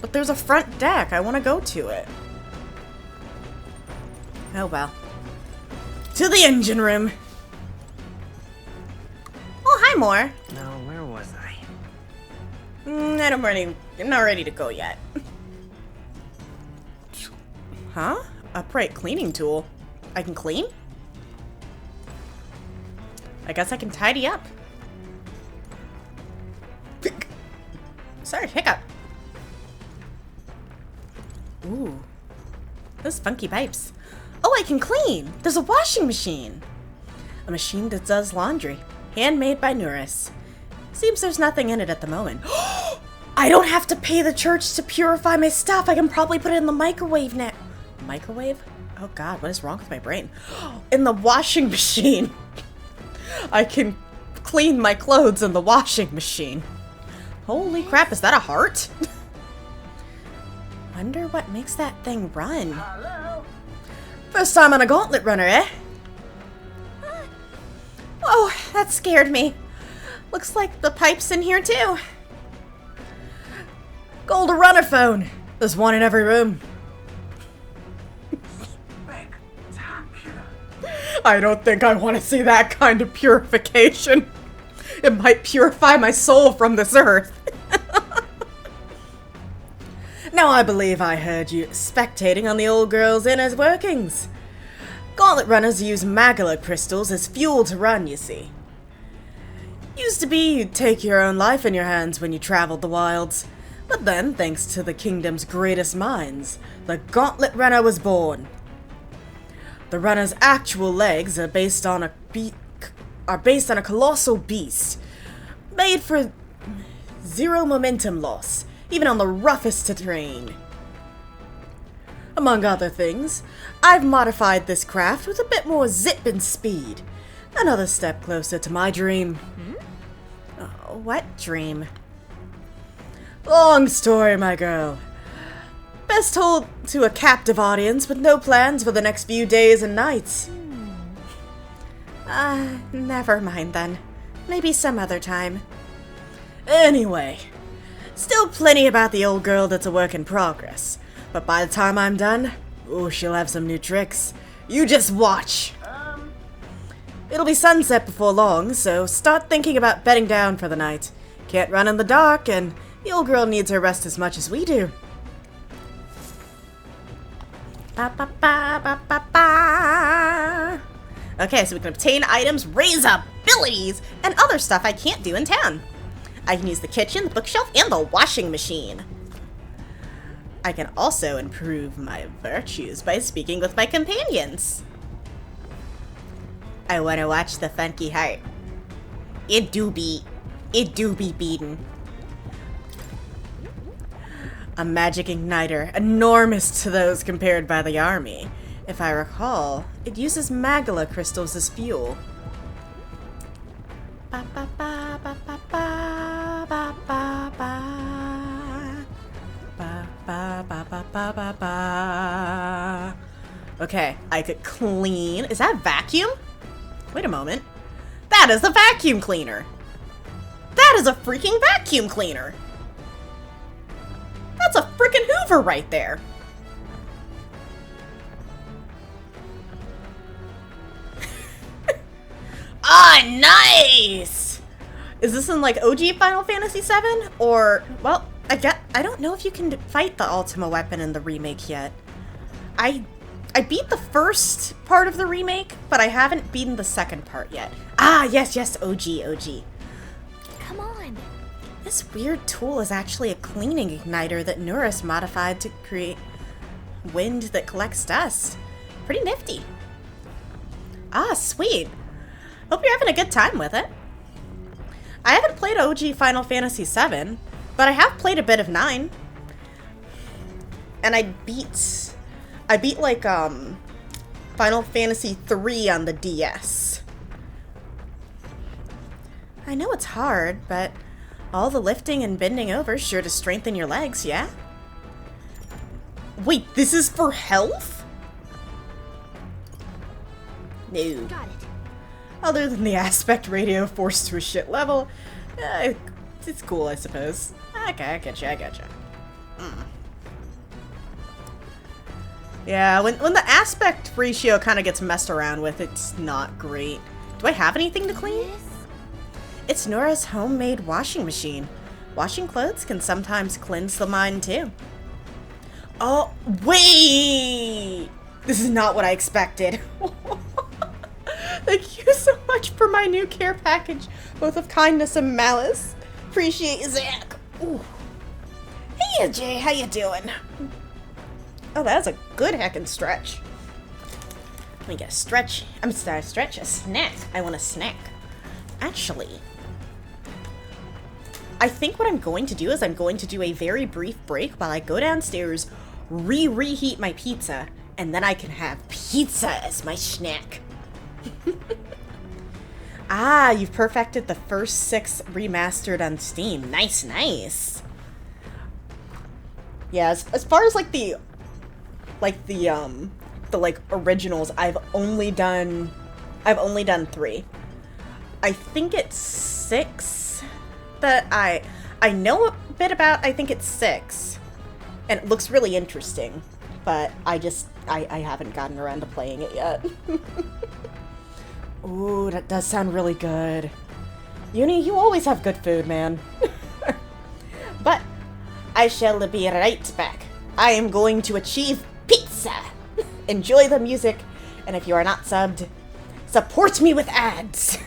But there's a front deck. I want to go to it. Oh well. To the engine room! Oh, hi, Moore. No, where was I? I'm not ready to go yet. Huh? Upright cleaning tool. I can clean? I guess I can tidy up. Sorry, hiccup. Ooh. Those funky pipes. Oh, I can clean! There's a washing machine! A machine that does laundry. Handmade by Nuris. Seems there's nothing in it at the moment. I don't have to pay the church to purify my stuff. I can probably put it in the microwave now. Microwave? Oh god, what is wrong with my brain? In the washing machine. I can clean my clothes in the washing machine. Holy crap, is that a heart? Wonder what makes that thing run. Hello? First time on a Gauntlet Runner, eh? Oh, that scared me. Looks like the pipe's in here too. Gold Runner phone. There's one in every room. Spectacular. I don't think I want to see that kind of purification. It might purify my soul from this earth. Now I believe I heard you spectating on the old girl's inner workings. Gauntlet runners use Magala crystals as fuel to run, you see. Used to be you'd take your own life in your hands when you traveled the wilds. But then, thanks to the kingdom's greatest minds, the Gauntlet Runner was born. The runner's actual legs are based on a colossal beast, made for zero momentum loss, even on the roughest terrain. Among other things, I've modified this craft with a bit more zip and speed. Another step closer to my dream. Oh, what dream? Long story, my girl. Best told to a captive audience with no plans for the next few days and nights. Never mind then. Maybe some other time. Anyway, still plenty about the old girl that's a work in progress. But by the time I'm done, ooh, she'll have some new tricks. You just watch. It'll be sunset before long, so start thinking about bedding down for the night. Can't run in the dark, and the old girl needs her rest as much as we do. Ba, ba, ba, ba, ba, ba. Okay, so we can obtain items, raise abilities, and other stuff I can't do in town. I can use the kitchen, the bookshelf, and the washing machine. I can also improve my virtues by speaking with my companions. I want to watch the funky heart. It do be beaten. A magic igniter, enormous to those compared by the army. If I recall, it uses Magala crystals as fuel. Ba, ba, ba, ba, ba, ba, ba, ba, ba. Ba, ba, ba, ba, ba, ba, ba. Okay, I could clean. Is that vacuum? Wait a moment. That is a vacuum cleaner. That is a freaking vacuum cleaner. That's a freaking Hoover right there. Ah, nice! Is this in like OG Final Fantasy VII? Or, well, I don't know if you can fight the Ultima weapon in the remake yet. I beat the first part of the remake, but I haven't beaten the second part yet. Ah, yes, OG. Come on. This weird tool is actually a cleaning igniter that Nuris modified to create wind that collects dust. pretty nifty. Ah, sweet. Hope you're having a good time with it. I haven't played OG Final Fantasy VII, but I have played a bit of 9. And I beat like, Final Fantasy 3 on the DS. I know it's hard, but all the lifting and bending over is sure to strengthen your legs, yeah? Wait, this is for health? No. Got it. Other than the aspect ratio forced to a shit level, it's cool, I suppose. Okay, I getcha. Yeah, when the aspect ratio kind of gets messed around with, it's not great. Do I have anything to clean? It's Nora's homemade washing machine. Washing clothes can sometimes cleanse the mind, too. Oh, wait! This is not what I expected. Thank you so much for my new care package, both of kindness and malice. Appreciate you, Zach. Ooh. Hey, Jay, how you doing? Oh, that's a good heckin' stretch. Let me get a stretch. I'm sorry, a snack. I want a snack. Actually, I think what I'm going to do is I'm going to do a very brief break while I go downstairs, reheat my pizza, and then I can have pizza as my snack. Ah, you've perfected the first 6 remastered on Steam. Nice. Yeah, as far as like the originals, I've only done 3. I think it's 6 that I know a bit about. I think it's 6, and it looks really interesting, but I haven't gotten around to playing it yet. Ooh, that does sound really good. Uni, you always have good food, man. But I shall be right back. I am going to achieve pizza. Enjoy the music, and if you are not subbed, support me with ads.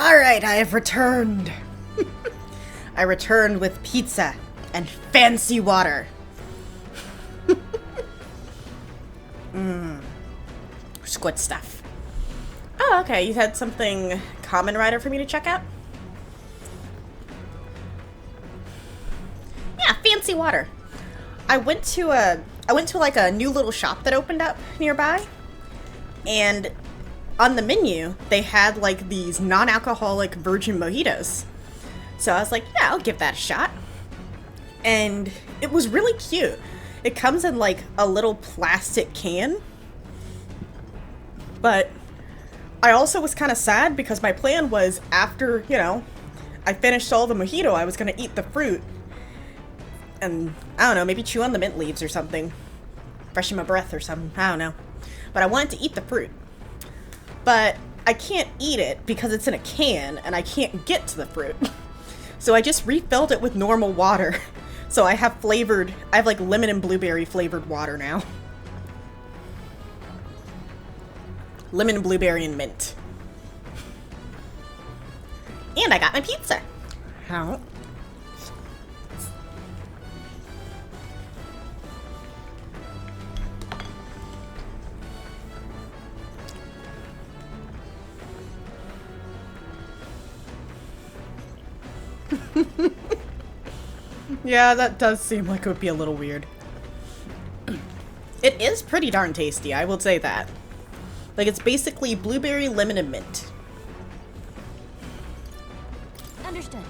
Alright, I have returned. I returned with pizza and fancy water. It's good stuff. Oh, okay, you had something Kamen Rider for me to check out? Yeah, fancy water. I went to like a new little shop that opened up nearby, and on the menu they had like these non-alcoholic virgin mojitos. So I was like, yeah, I'll give that a shot. And it was really cute. It comes in like a little plastic can. But I also was kind of sad because my plan was after, you know, I finished all the mojito, I was going to eat the fruit. And, I don't know, maybe chew on the mint leaves or something. Freshen my breath or something. I don't know. But I wanted to eat the fruit. But I can't eat it because it's in a can and I can't get to the fruit. So I just refilled it with normal water. So I have like lemon and blueberry flavored water now. Lemon, blueberry, and mint. And I got my pizza. How? Yeah, that does seem like it would be a little weird. It is pretty darn tasty, I will say that. Like, it's basically blueberry, lemon, and mint. Understood.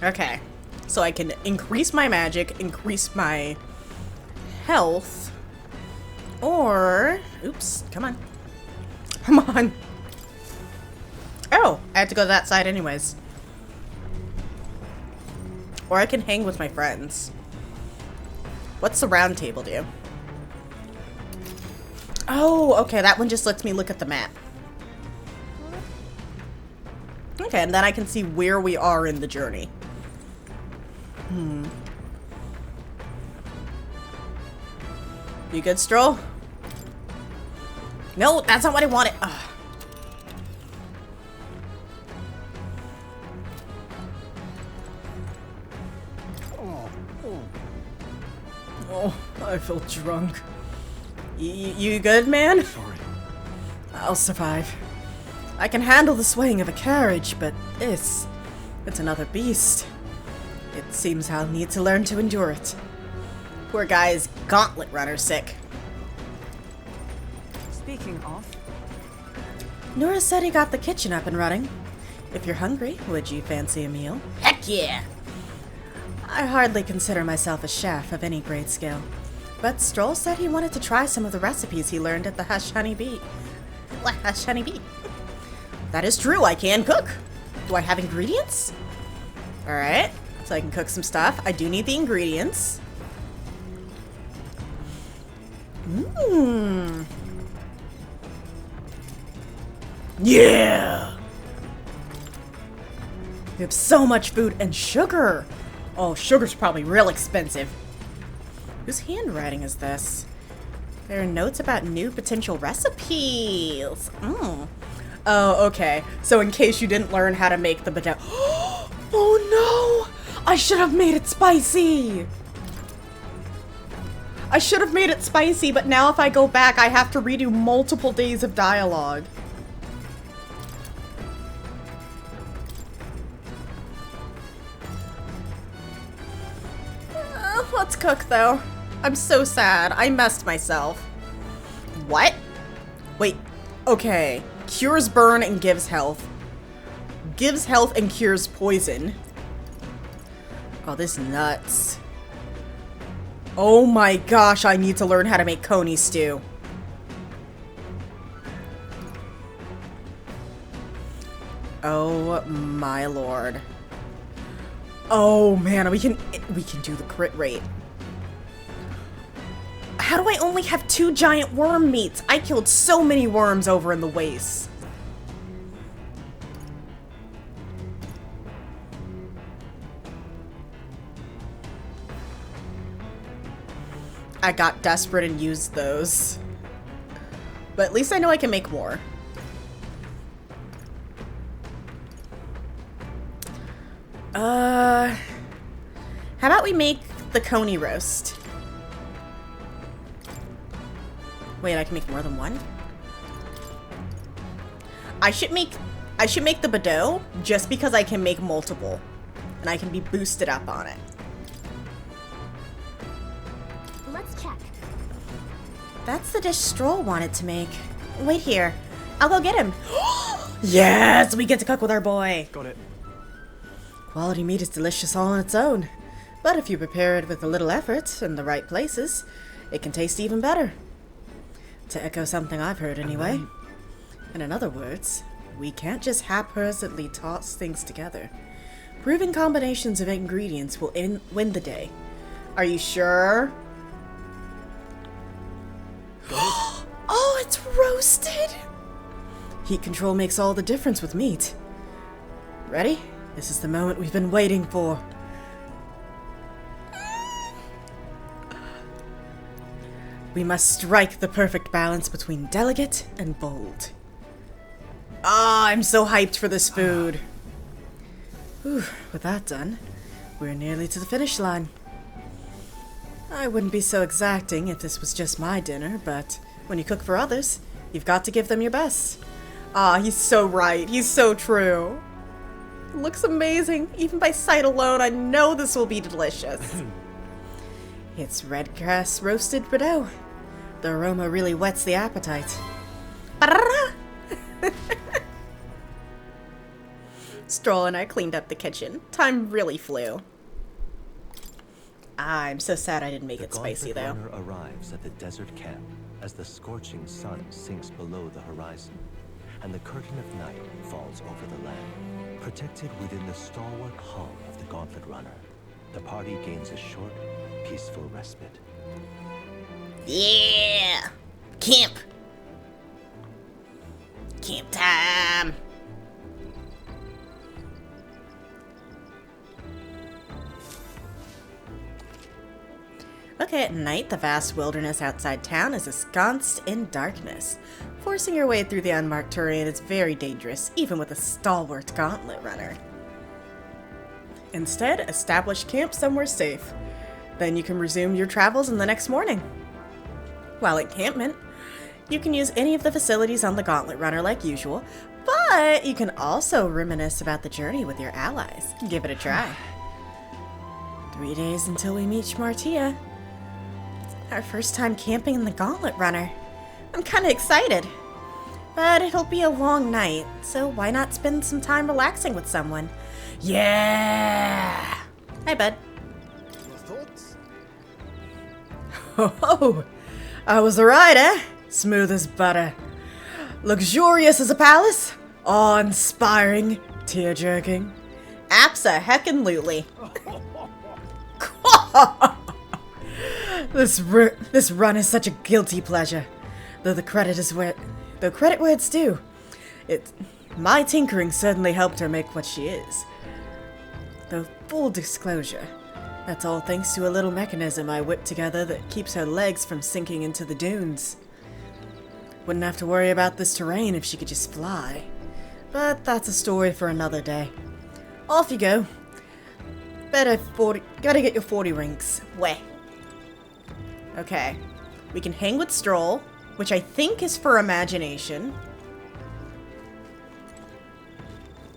Okay. So I can increase my magic, increase my health, or... Oops, come on. Come on. Oh, I have to go to that side anyways. Or I can hang with my friends. What's the round table do? Oh, okay, that one just lets me look at the map. Okay, and then I can see where we are in the journey. You good, Stroll? No, that's not what I wanted. Ugh. Oh, I feel drunk. You good, man? Sorry. I'll survive. I can handle the swaying of a carriage, but it's another beast. It seems I'll need to learn to endure it. Poor guy's gauntlet runner sick. Speaking of... Nora said he got the kitchen up and running. If you're hungry, would you fancy a meal? Heck yeah! I hardly consider myself a chef of any great skill. But Stroll said he wanted to try some of the recipes he learned at the Hush Honey Bee. Hush Honey Bee. That is true, I can cook. Do I have ingredients? Alright, so I can cook some stuff. I do need the ingredients. Yeah! We have so much food and sugar. Oh, sugar's probably real expensive. Whose handwriting is this? There are notes about new potential recipes. Oh, okay. So in case you didn't learn how to make the potato... Oh no! I should have made it spicy! I should have made it spicy, but now if I go back, I have to redo multiple days of dialogue. Let's cook, though. I'm so sad. I messed myself. What? Wait. Okay. Cures burn and gives health. Gives health and cures poison. Oh, this is nuts. Oh my gosh, I need to learn how to make coney stew. Oh my lord. Oh man, we can do the crit rate. How do I only have 2 giant worm meats? I killed so many worms over in the waste. I got desperate and used those. But at least I know I can make more. How about we make the coney roast? Wait, I can make more than one? I should make the Bordeaux just because I can make multiple. And I can be boosted up on it. Let's check. That's the dish Stroll wanted to make. Wait here. I'll go get him. Yes! We get to cook with our boy! Got it. Quality meat is delicious all on its own. But if you prepare it with a little effort in the right places, it can taste even better. To echo something I've heard anyway. In other words, we can't just haphazardly toss things together. Proven combinations of ingredients will win the day. Are you sure? Oh, it's roasted! Heat control makes all the difference with meat. Ready? This is the moment we've been waiting for. We must strike the perfect balance between delicate and bold. Ah, I'm so hyped for this food. Whew, with that done, we're nearly to the finish line. I wouldn't be so exacting if this was just my dinner, but when you cook for others, you've got to give them your best. Ah, he's so right. He's so true. It looks amazing. Even by sight alone, I know this will be delicious. It's red grass roasted Bordeaux. The aroma really whets the appetite. Stroll and I cleaned up the kitchen. Time really flew. I'm so sad I didn't make it spicy, though. The Gauntlet Runner arrives at the desert camp as the scorching sun sinks below the horizon, and the curtain of night falls over the land. Protected within the stalwart hull of the Gauntlet Runner, the party gains a short, peaceful respite. Yeah! Camp! Camp time! Okay, at night, the vast wilderness outside town is ensconced in darkness. Forcing your way through the unmarked terrain is very dangerous, even with a stalwart Gauntlet Runner. Instead, establish camp somewhere safe. Then you can resume your travels in the next morning. While at encampment, you can use any of the facilities on the Gauntlet Runner like usual, but you can also reminisce about the journey with your allies. Give it a try. 3 days until we meet Schmartia. Our first time camping in the Gauntlet Runner. I'm kinda excited. But it'll be a long night, so why not spend some time relaxing with someone? Yeah! Hi, bud. Your thoughts? Oh, I was right, eh? Smooth as butter. Luxurious as a palace? Awe-inspiring, tear-jerking. Abso-heckin-lutely. This run is such a guilty pleasure. Though credit where it's due. My tinkering certainly helped her make what she is. Though full disclosure, that's all thanks to a little mechanism I whipped together that keeps her legs from sinking into the dunes. Wouldn't have to worry about this terrain if she could just fly. But that's a story for another day. Off you go. Gotta get your 40 rings. Weh. Okay. We can hang with Stroll, which I think is for imagination.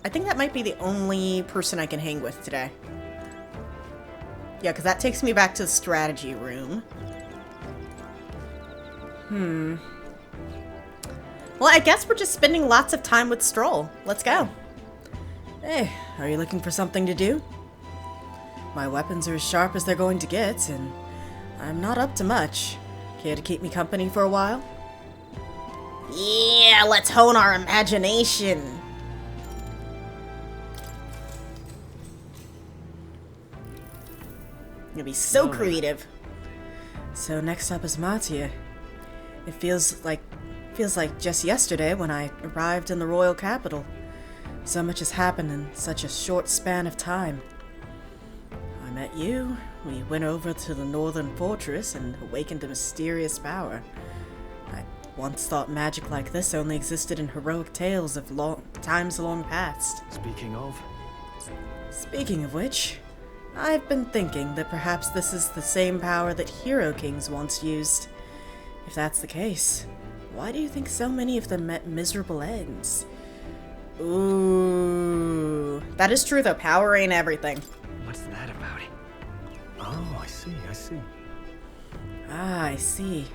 I think that might be the only person I can hang with today. Yeah, because that takes me back to the strategy room. Well, I guess we're just spending lots of time with Stroll. Let's go. Hey, are you looking for something to do? My weapons are as sharp as they're going to get, and I'm not up to much. Care to keep me company for a while? Yeah, let's hone our imagination. You'll be so creative. So next up is Martia. It feels like just yesterday when I arrived in the royal capital. So much has happened in such a short span of time. I met you, we went over to the northern fortress and awakened a mysterious power. I once thought magic like this only existed in heroic tales of times long past. Speaking of... Speaking of which, I've been thinking that perhaps this is the same power that Hero Kings once used. If that's the case, why do you think so many of them met miserable ends? Ooh. That is true though, power ain't everything. What's that about? Oh, I see. Ah, I see.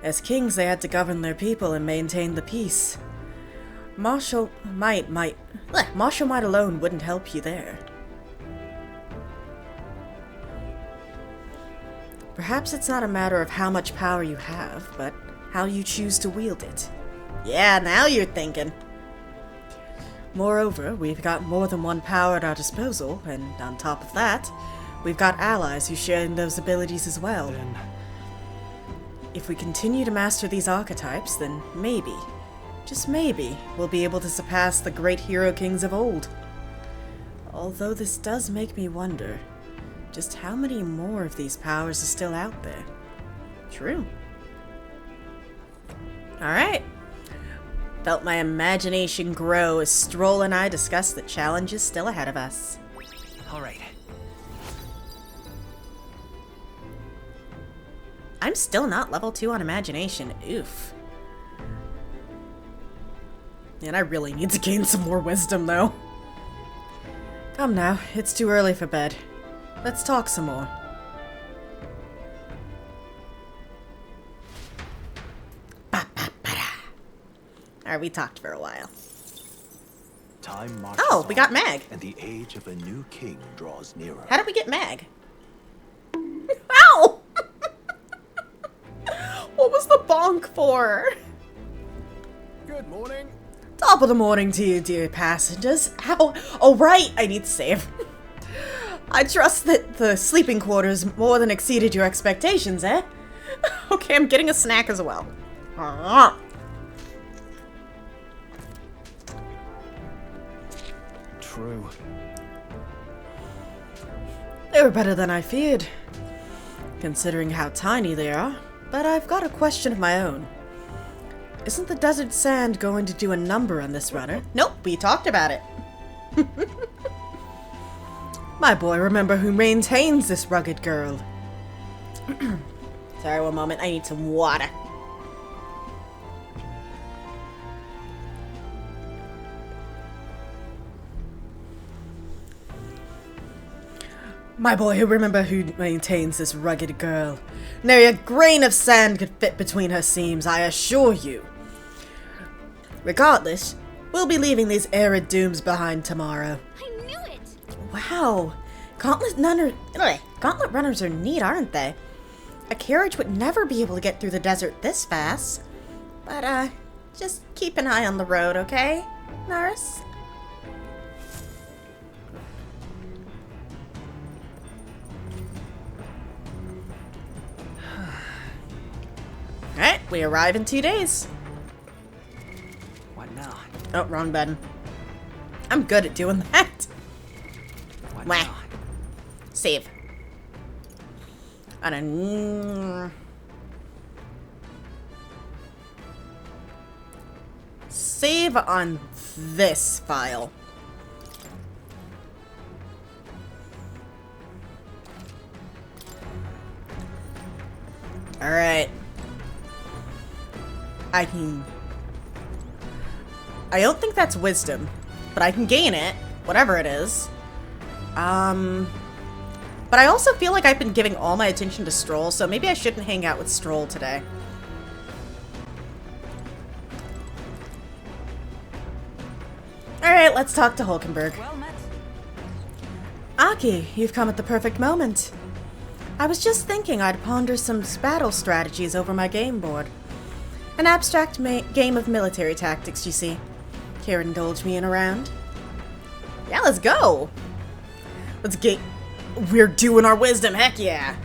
As kings, they had to govern their people and maintain the peace. Martial might alone wouldn't help you there. Perhaps it's not a matter of how much power you have, but how you choose to wield it. Yeah, now you're thinking. Moreover, we've got more than one power at our disposal, and on top of that, we've got allies who share in those abilities as well. If we continue to master these archetypes, then maybe, just maybe, we'll be able to surpass the great hero kings of old. Although this does make me wonder, just how many more of these powers are still out there? True. Alright. Felt my imagination grow as Stroll and I discussed the challenges still ahead of us. Alright. I'm still not level 2 on imagination. Oof. And I really need to gain some more wisdom, though. Come now, it's too early for bed. Let's talk some more. Alright, we talked for a while. Time marches Oh, we got on, Mag. and the age of a new king draws nearer. How did we get Mag? Ow! What was the bonk for? Good morning. Top of the morning to you, dear passengers. How? Oh, right, I need to save. I trust that the sleeping quarters more than exceeded your expectations, eh? Okay, I'm getting a snack as well. True. They were better than I feared, considering how tiny they are. But I've got a question of my own. Isn't the desert sand going to do a number on this runner? Nope, we talked about it. My boy, remember who maintains this rugged girl. Sorry, one moment. I need some water. My boy, remember who maintains this rugged girl. Nary a grain of sand could fit between her seams, I assure you. Regardless, we'll be leaving these arid dooms behind tomorrow. I knew it! Wow, gauntlet runners are neat, aren't they? A carriage would never be able to get through the desert this fast. But, just keep an eye on the road, okay, Nurse? Alright, we arrive in 2 days. What now? Oh, wrong button. I'm good at doing that. What Wah. now? Save. I don't... Save on this file. Alright. I don't think that's wisdom, but I can gain it, whatever it is. But I also feel like I've been giving all my attention to Stroll, so maybe I shouldn't hang out with Stroll today. Alright, let's talk to Hulkenberg. Well met. Aki, you've come at the perfect moment. I was just thinking I'd ponder some battle strategies over my game board. An abstract game of military tactics, you see. Care to indulge me in a round? Yeah, let's go! Let's get... We're doing our wisdom, heck yeah!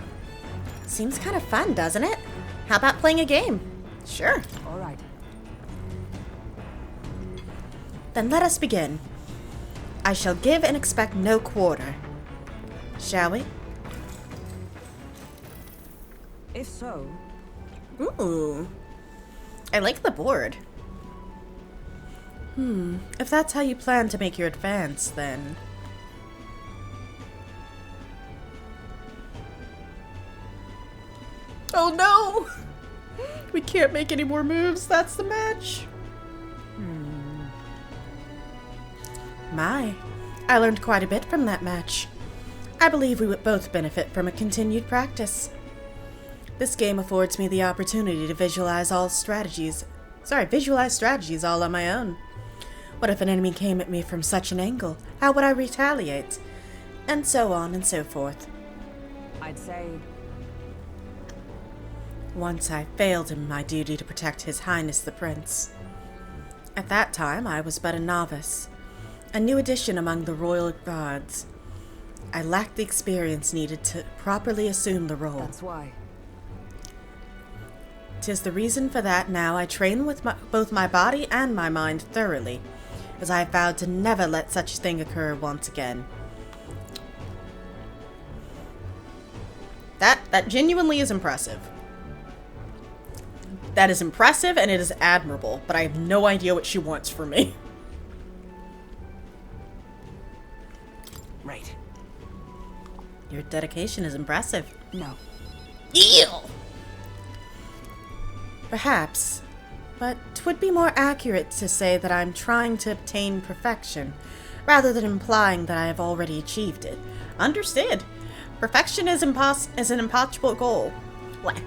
Seems kind of fun, doesn't it? How about playing a game? Sure. All right. Then let us begin. I shall give and expect no quarter. Shall we? If so... Ooh. I like the board. If that's how you plan to make your advance, then... no! We can't make any more moves. That's the match. My, I learned quite a bit from that match. I believe we would both benefit from a continued practice. This game affords me the opportunity to visualize strategies all on my own. What if an enemy came at me from such an angle? How would I retaliate? And so on and so forth. I'd say... Once I failed in my duty to protect His Highness the Prince. At that time, I was but a novice, a new addition among the royal guards. I lacked the experience needed to properly assume the role. That's why. 'Tis the reason for that now I train with both my body and my mind thoroughly, as I have vowed to never let such a thing occur once again. That genuinely is impressive. That is impressive and it is admirable, but I have no idea what she wants from me. Right. Your dedication is impressive. No. Ew! Perhaps, but 'twould be more accurate to say that I'm trying to obtain perfection, rather than implying that I have already achieved it. Understood. Perfection is an impossible goal. What?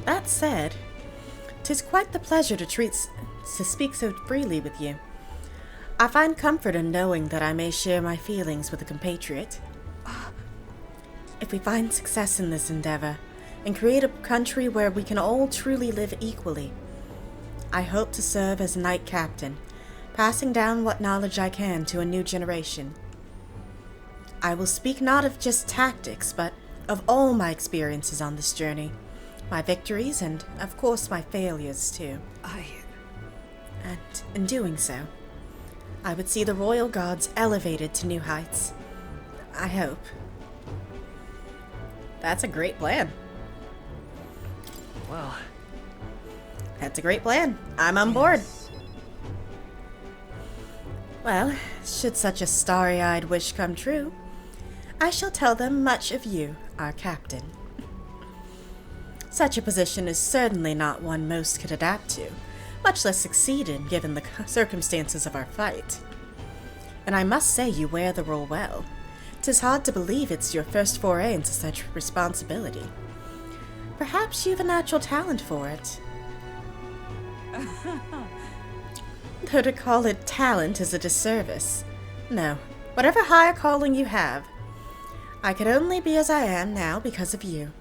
That said, 'tis quite the pleasure to speak so freely with you. I find comfort in knowing that I may share my feelings with a compatriot. If we find success in this endeavor, and create a country where we can all truly live equally, I hope to serve as Knight Captain, passing down what knowledge I can to a new generation. I will speak not of just tactics, but of all my experiences on this journey, my victories, and of course my failures too. And in doing so, I would see the royal guards elevated to new heights. I hope. That's a great plan. Well, that's a great plan. I'm on board. Well, should such a starry-eyed wish come true, I shall tell them much of you, our captain. Such a position is certainly not one most could adapt to, much less succeed in given the circumstances of our fight. And I must say you wear the role well. 'Tis hard to believe it's your first foray into such responsibility. Perhaps you've a natural talent for it. Though to call it talent is a disservice. No, whatever higher calling you have, I could only be as I am now because of you.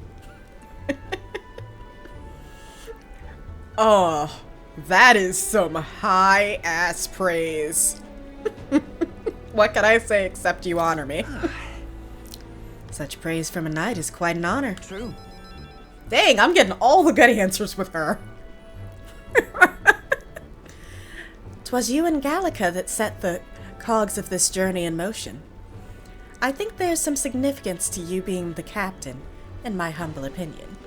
Oh, that is some high-ass praise. What can I say except you honor me? Such praise from a knight is quite an honor. True. Dang, I'm getting all the good answers with her. 'Twas you and Gallica that set the cogs of this journey in motion. I think there's some significance to you being the captain, in my humble opinion.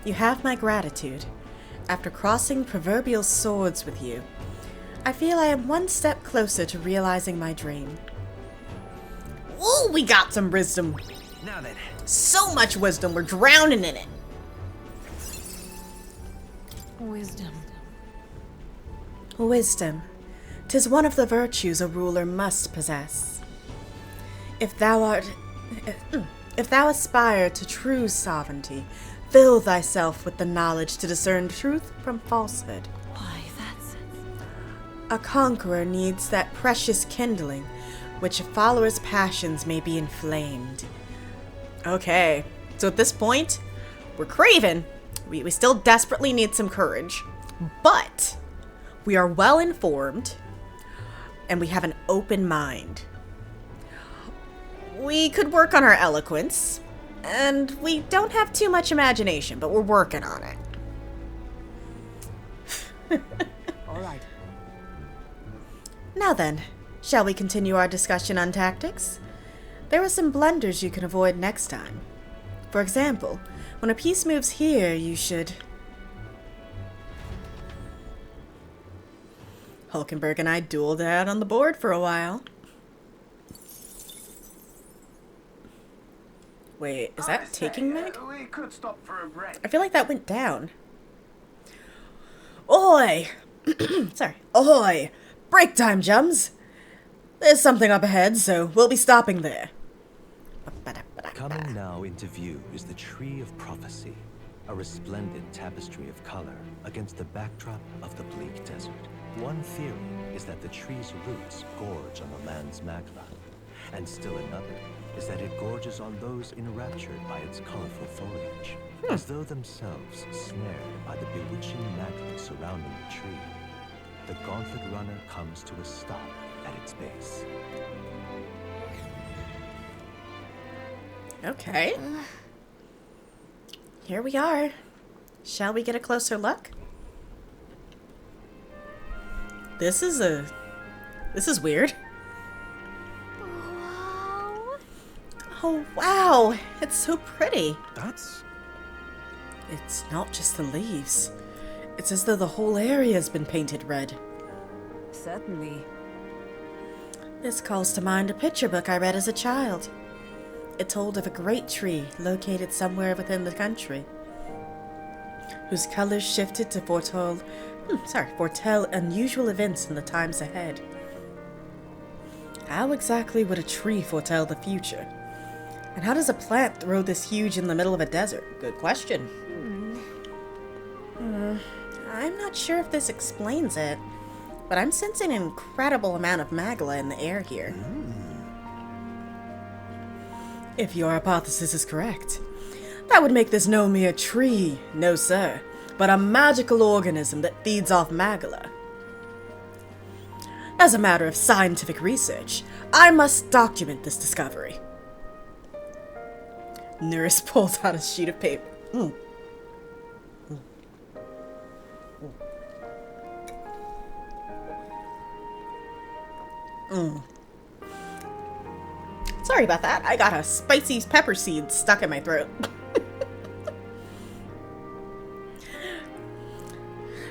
You have my gratitude. After crossing proverbial swords with you, I feel I am one step closer to realizing my dream. Ooh, we got some wisdom. Now then. So much wisdom, we're drowning in it. Wisdom. Wisdom. 'Tis one of the virtues a ruler must possess. If thou aspire to true sovereignty, fill thyself with the knowledge to discern truth from falsehood. Why, that's... A conqueror needs that precious kindling, which a follower's passions may be inflamed. Okay, so at this point, we're craven. We still desperately need some courage, but we are well informed, and we have an open mind. We could work on our eloquence, and we don't have too much imagination, but we're working on it. All right. Now then, shall we continue our discussion on tactics? There are some blunders you can avoid next time. For example, when a piece moves here, you should... Hulkenberg and I dueled out on the board for a while. Wait, is that taking Meg? We could stop for a break. I feel like that went down. Oi! Sorry. Ahoy! Break time, chums! There's something up ahead, so we'll be stopping there. Coming now into view is the Tree of Prophecy, a resplendent tapestry of color against the backdrop of the bleak desert. One theory is that the tree's roots gorge on the land's magma, and still another is that it gorges on those enraptured by its colorful foliage, as though themselves snared by the bewitching magma surrounding the tree. The Gauntlet Runner comes to a stop at its base. Okay. Here we are. Shall we get a closer look? This is weird. Oh, wow. It's so pretty. It's not just the leaves. It's as though the whole area has been painted red. Certainly. This calls to mind a picture book I read as a child. It told of a great tree located somewhere within the country, whose colors shifted to foretell unusual events in the times ahead. How exactly would a tree foretell the future? And how does a plant grow this huge in the middle of a desert? Good question. I'm not sure if this explains it, but I'm sensing an incredible amount of magla in the air here. If your hypothesis is correct, that would make this no mere tree, no sir, but a magical organism that feeds off magla. As a matter of scientific research, I must document this discovery. Nurse pulls out a sheet of paper. Sorry about that. I got a spicy pepper seed stuck in my throat.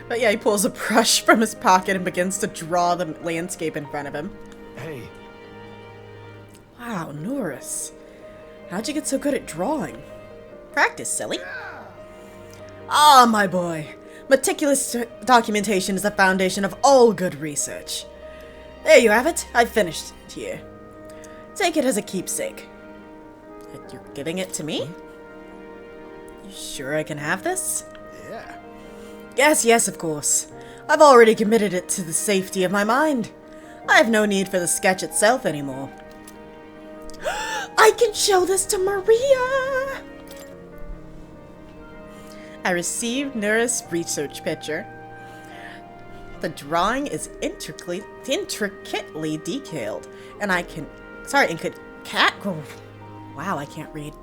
But yeah, he pulls a brush from his pocket and begins to draw the landscape in front of him. Hey. Wow, Norris. How'd you get so good at drawing? Practice, silly. Ah, my boy. Meticulous documentation is the foundation of all good research. There you have it. I've finished it here. Take it as a keepsake. You're giving it to me? You sure I can have this? Yeah. Yes, of course. I've already committed it to the safety of my mind. I have no need for the sketch itself anymore. I can show this to Maria! I received Nura's research picture. The drawing is intricately detailed, and wow, I can't read.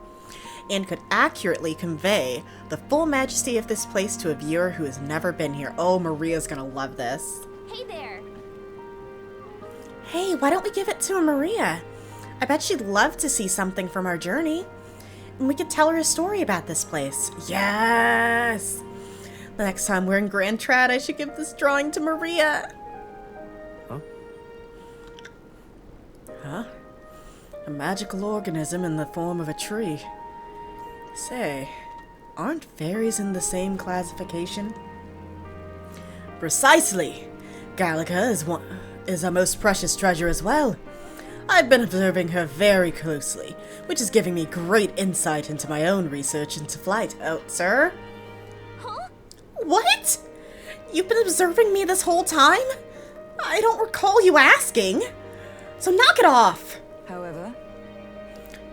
And could accurately convey the full majesty of this place to a viewer who has never been here. Oh, Maria's gonna love this. Hey there. Hey, why don't we give it to Maria? I bet she'd love to see something from our journey. And we could tell her a story about this place. Yes! The next time we're in Grand Trad, I should give this drawing to Maria. Huh? A magical organism in the form of a tree. Say, aren't fairies in the same classification? Precisely! Gallica is a most precious treasure as well. I've been observing her very closely, which is giving me great insight into my own research into flight. Oh, sir? Huh? What? You've been observing me this whole time? I don't recall you asking. So knock it off! However,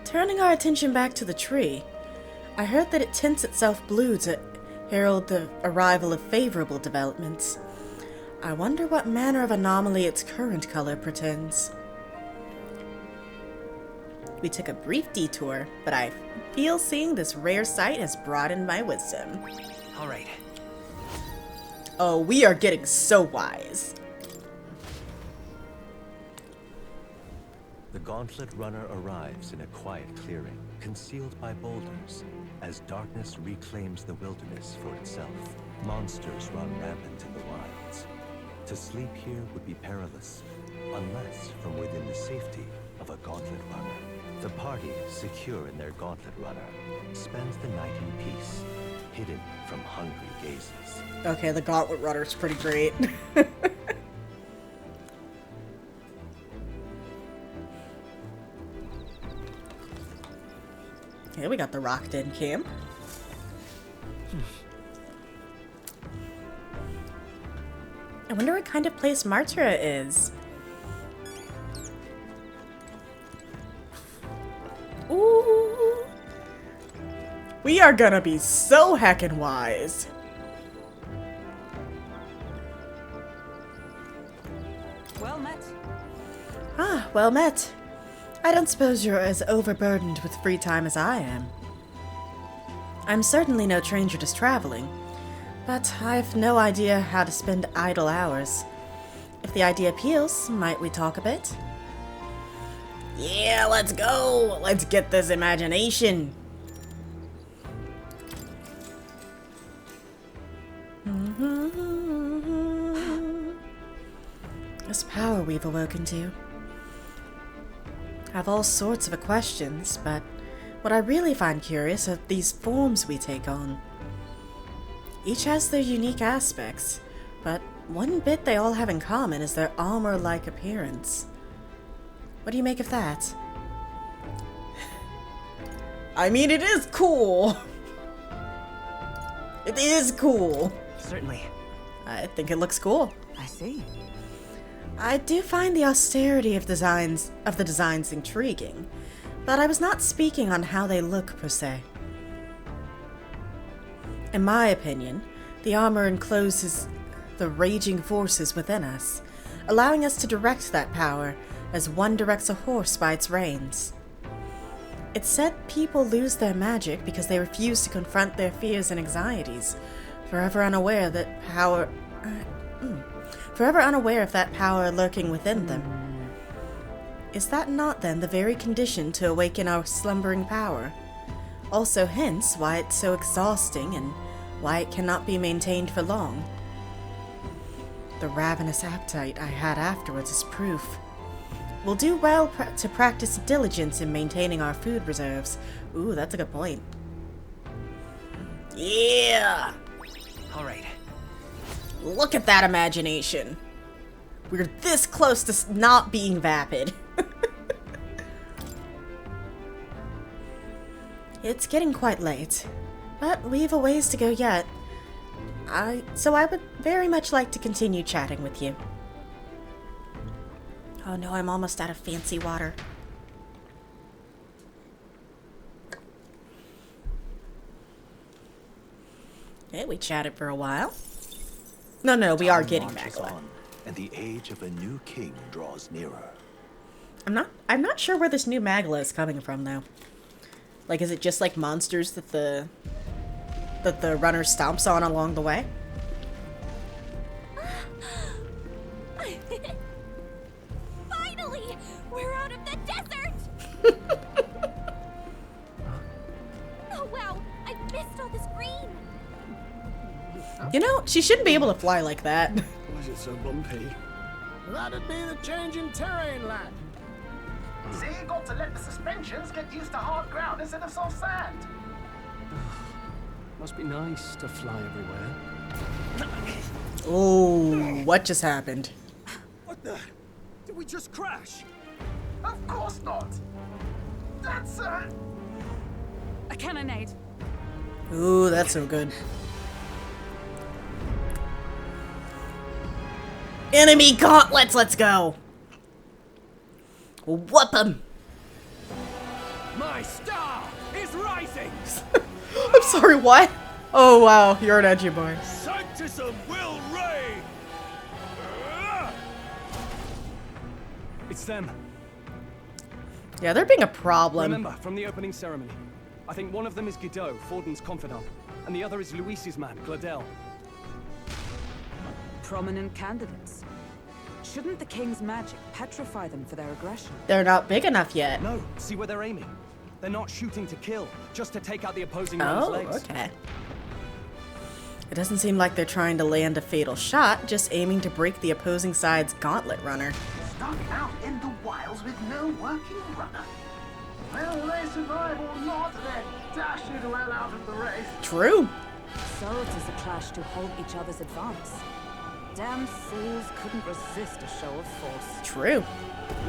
turning our attention back to the tree, I heard that it tints itself blue to herald the arrival of favorable developments. I wonder what manner of anomaly its current color portends. We took a brief detour, but I feel seeing this rare sight has broadened my wisdom. All right. Oh, we are getting so wise. The Gauntlet Runner arrives in a quiet clearing, concealed by boulders, as darkness reclaims the wilderness for itself. Monsters run rampant in the wilds. To sleep here would be perilous, unless from within the safety of a Gauntlet Runner. The party, secure in their gauntlet runner, spends the night in peace, hidden from hungry gazes. Okay, the gauntlet runner's pretty great. Okay, we got the Rockden camp. I wonder what kind of place Martyra is. Ooh. We are gonna be so heckin' wise. Well met. Ah, well met. I don't suppose you're as overburdened with free time as I am. I'm certainly no stranger to traveling, but I've no idea how to spend idle hours. If the idea appeals, might we talk a bit? Yeah, let's go! Let's get this imagination! This power we've awoken to. I have all sorts of questions, but what I really find curious are these forms we take on. Each has their unique aspects, but one bit they all have in common is their armor-like appearance. What do you make of that? I mean, it is cool! It is cool! Certainly. I think it looks cool. I see. I do find the austerity of the designs intriguing, but I was not speaking on how they look per se. In my opinion, the armor encloses the raging forces within us, allowing us to direct that power as one directs a horse by its reins. It's said people lose their magic because they refuse to confront their fears and anxieties, forever unaware of that power lurking within them. Is that not then the very condition to awaken our slumbering power? Also hence why it's so exhausting and why it cannot be maintained for long. The ravenous appetite I had afterwards is proof. We'll do well to practice diligence in maintaining our food reserves. Ooh, that's a good point. Yeah! Alright. Look at that imagination. We're this close to not being vapid. It's getting quite late, but we've a ways to go yet. So I would very much like to continue chatting with you. Oh no, I'm almost out of fancy water. Okay, we chatted for a while. No, we are getting Magla. And the age of a new king draws nearer. I'm not sure where this new Magla is coming from though. Like, is it just like monsters that the runner stomps on along the way? Finally! We're out of the desert! Oh wow, I missed all this green! You know, she shouldn't be able to fly like that. Why is it so bumpy? That'd be the change in terrain, lad. See, you got to let the suspensions get used to hard ground instead of soft sand. Must be nice to fly everywhere. Oh, what just happened? What the? Did we just crash? Of course not. That's a cannonade. Ooh, that's so good. Enemy gauntlets, let's go! Whoop 'em! My star is rising! I'm sorry, what? Oh wow, you're an edgy boy. Sanctism will reign! It's them. Yeah, they're being a problem. Remember, from the opening ceremony, I think one of them is Guido, Forden's confidant, and the other is Luis's man, Gladel. Prominent candidates. Shouldn't the king's magic petrify them for their aggression? They're not big enough yet. No, see where they're aiming. They're not shooting to kill, just to take out the opposing runner's legs. Oh, okay. It doesn't seem like they're trying to land a fatal shot, just aiming to break the opposing side's gauntlet runner. stuck out in the wilds with no working runner. Will they survive or not, then dash it well out of the race. True. So it is a clash to halt each other's advance. Damn fools couldn't resist a show of force. True.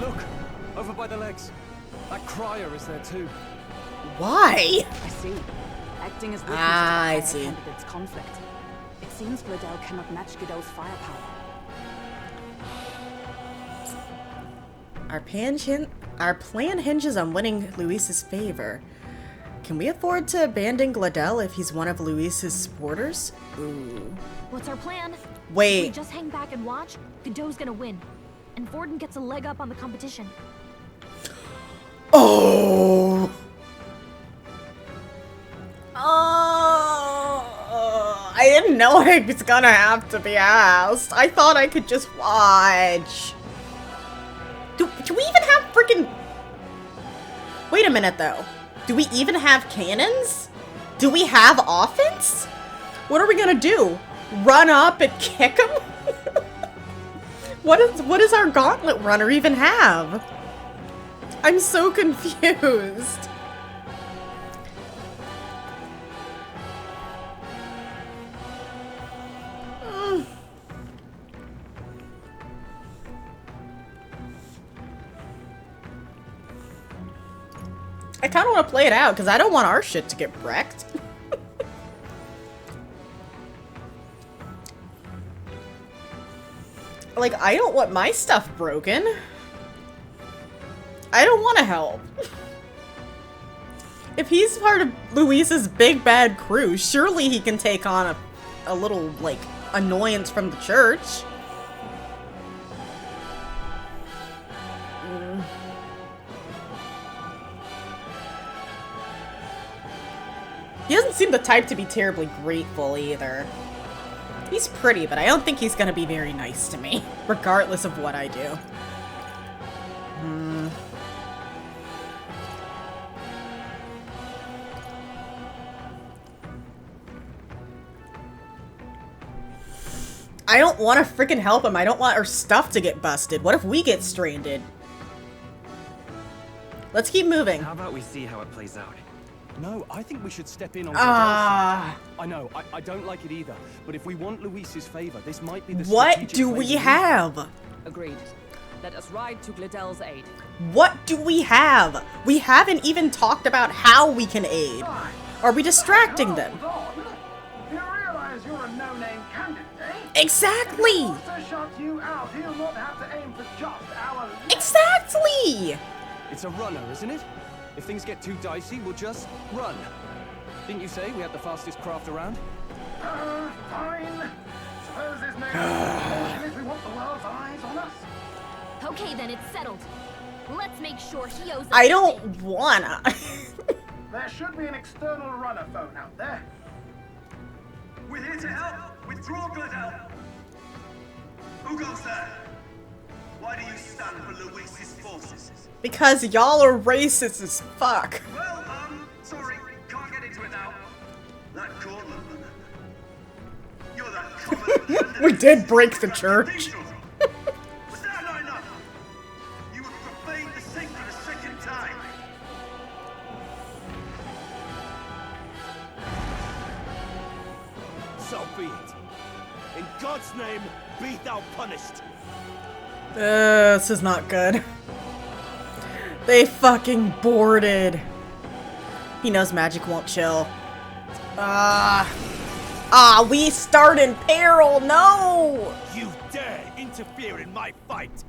Look, over by the legs. That crier is there too. Why? I see. Acting as witness I to see. the candidate's conflict. It seems Gladel cannot match Godot's firepower. Our plan hinges on winning Luis's favor. Can we afford to abandon Gladel if he's one of Luis's supporters? Ooh. What's our plan? Wait. If we just hang back and watch, Godot's gonna win. And Vorden gets a leg up on the competition. Oh! Oh! I didn't know I was gonna have to be asked. I thought I could just watch. Do we even have freaking... Wait a minute, though. Do we even have cannons? Do we have offense? What are we gonna do? Run up and kick him? What does our gauntlet runner even have? I'm so confused. I kind of want to play it out because I don't want our shit to get wrecked. Like, I don't want my stuff broken. I don't want to help. If he's part of Luis's big bad crew, surely he can take on a little, like, annoyance from the church. He doesn't seem the type to be terribly grateful either. He's pretty, but I don't think he's gonna be very nice to me, regardless of what I do. I don't want to freaking help him. I don't want our stuff to get busted. What if we get stranded? Let's keep moving. How about we see how it plays out? No, I think we should step in on Ah. I know, I don't like it either. But if we want Luis's favor, this might be the What strategic do way we to have? Agreed. Let us ride to Gladel's aid. What do we have? We haven't even talked about how we can aid. Are we distracting them? You realize you're a no-name candidate, eh? Exactly! If he wants to shut you out, he'll not have to aim for just our left. Exactly! It's a runner, isn't it? If things get too dicey, we'll just run. Didn't you say we had the fastest craft around? Fine. Suppose there's no reason if we want the world's eyes on us. Okay, then it's settled. Let's make sure he owes us. I don't wanna. There should be an external runner phone out there. We're here to help. Withdraw, Gladel. Who goes there? Why do you stand for Luis's forces? Because y'all are racist as fuck. Well, sorry, can't get into it now. That Cortland, you're that common. We did break the church. Was that not enough? You would profane the sacred a second time. So be it. In God's name, be thou punished. This is not good. They fucking boarded. He knows magic won't chill. We start in peril, no! You dare interfere in my fight.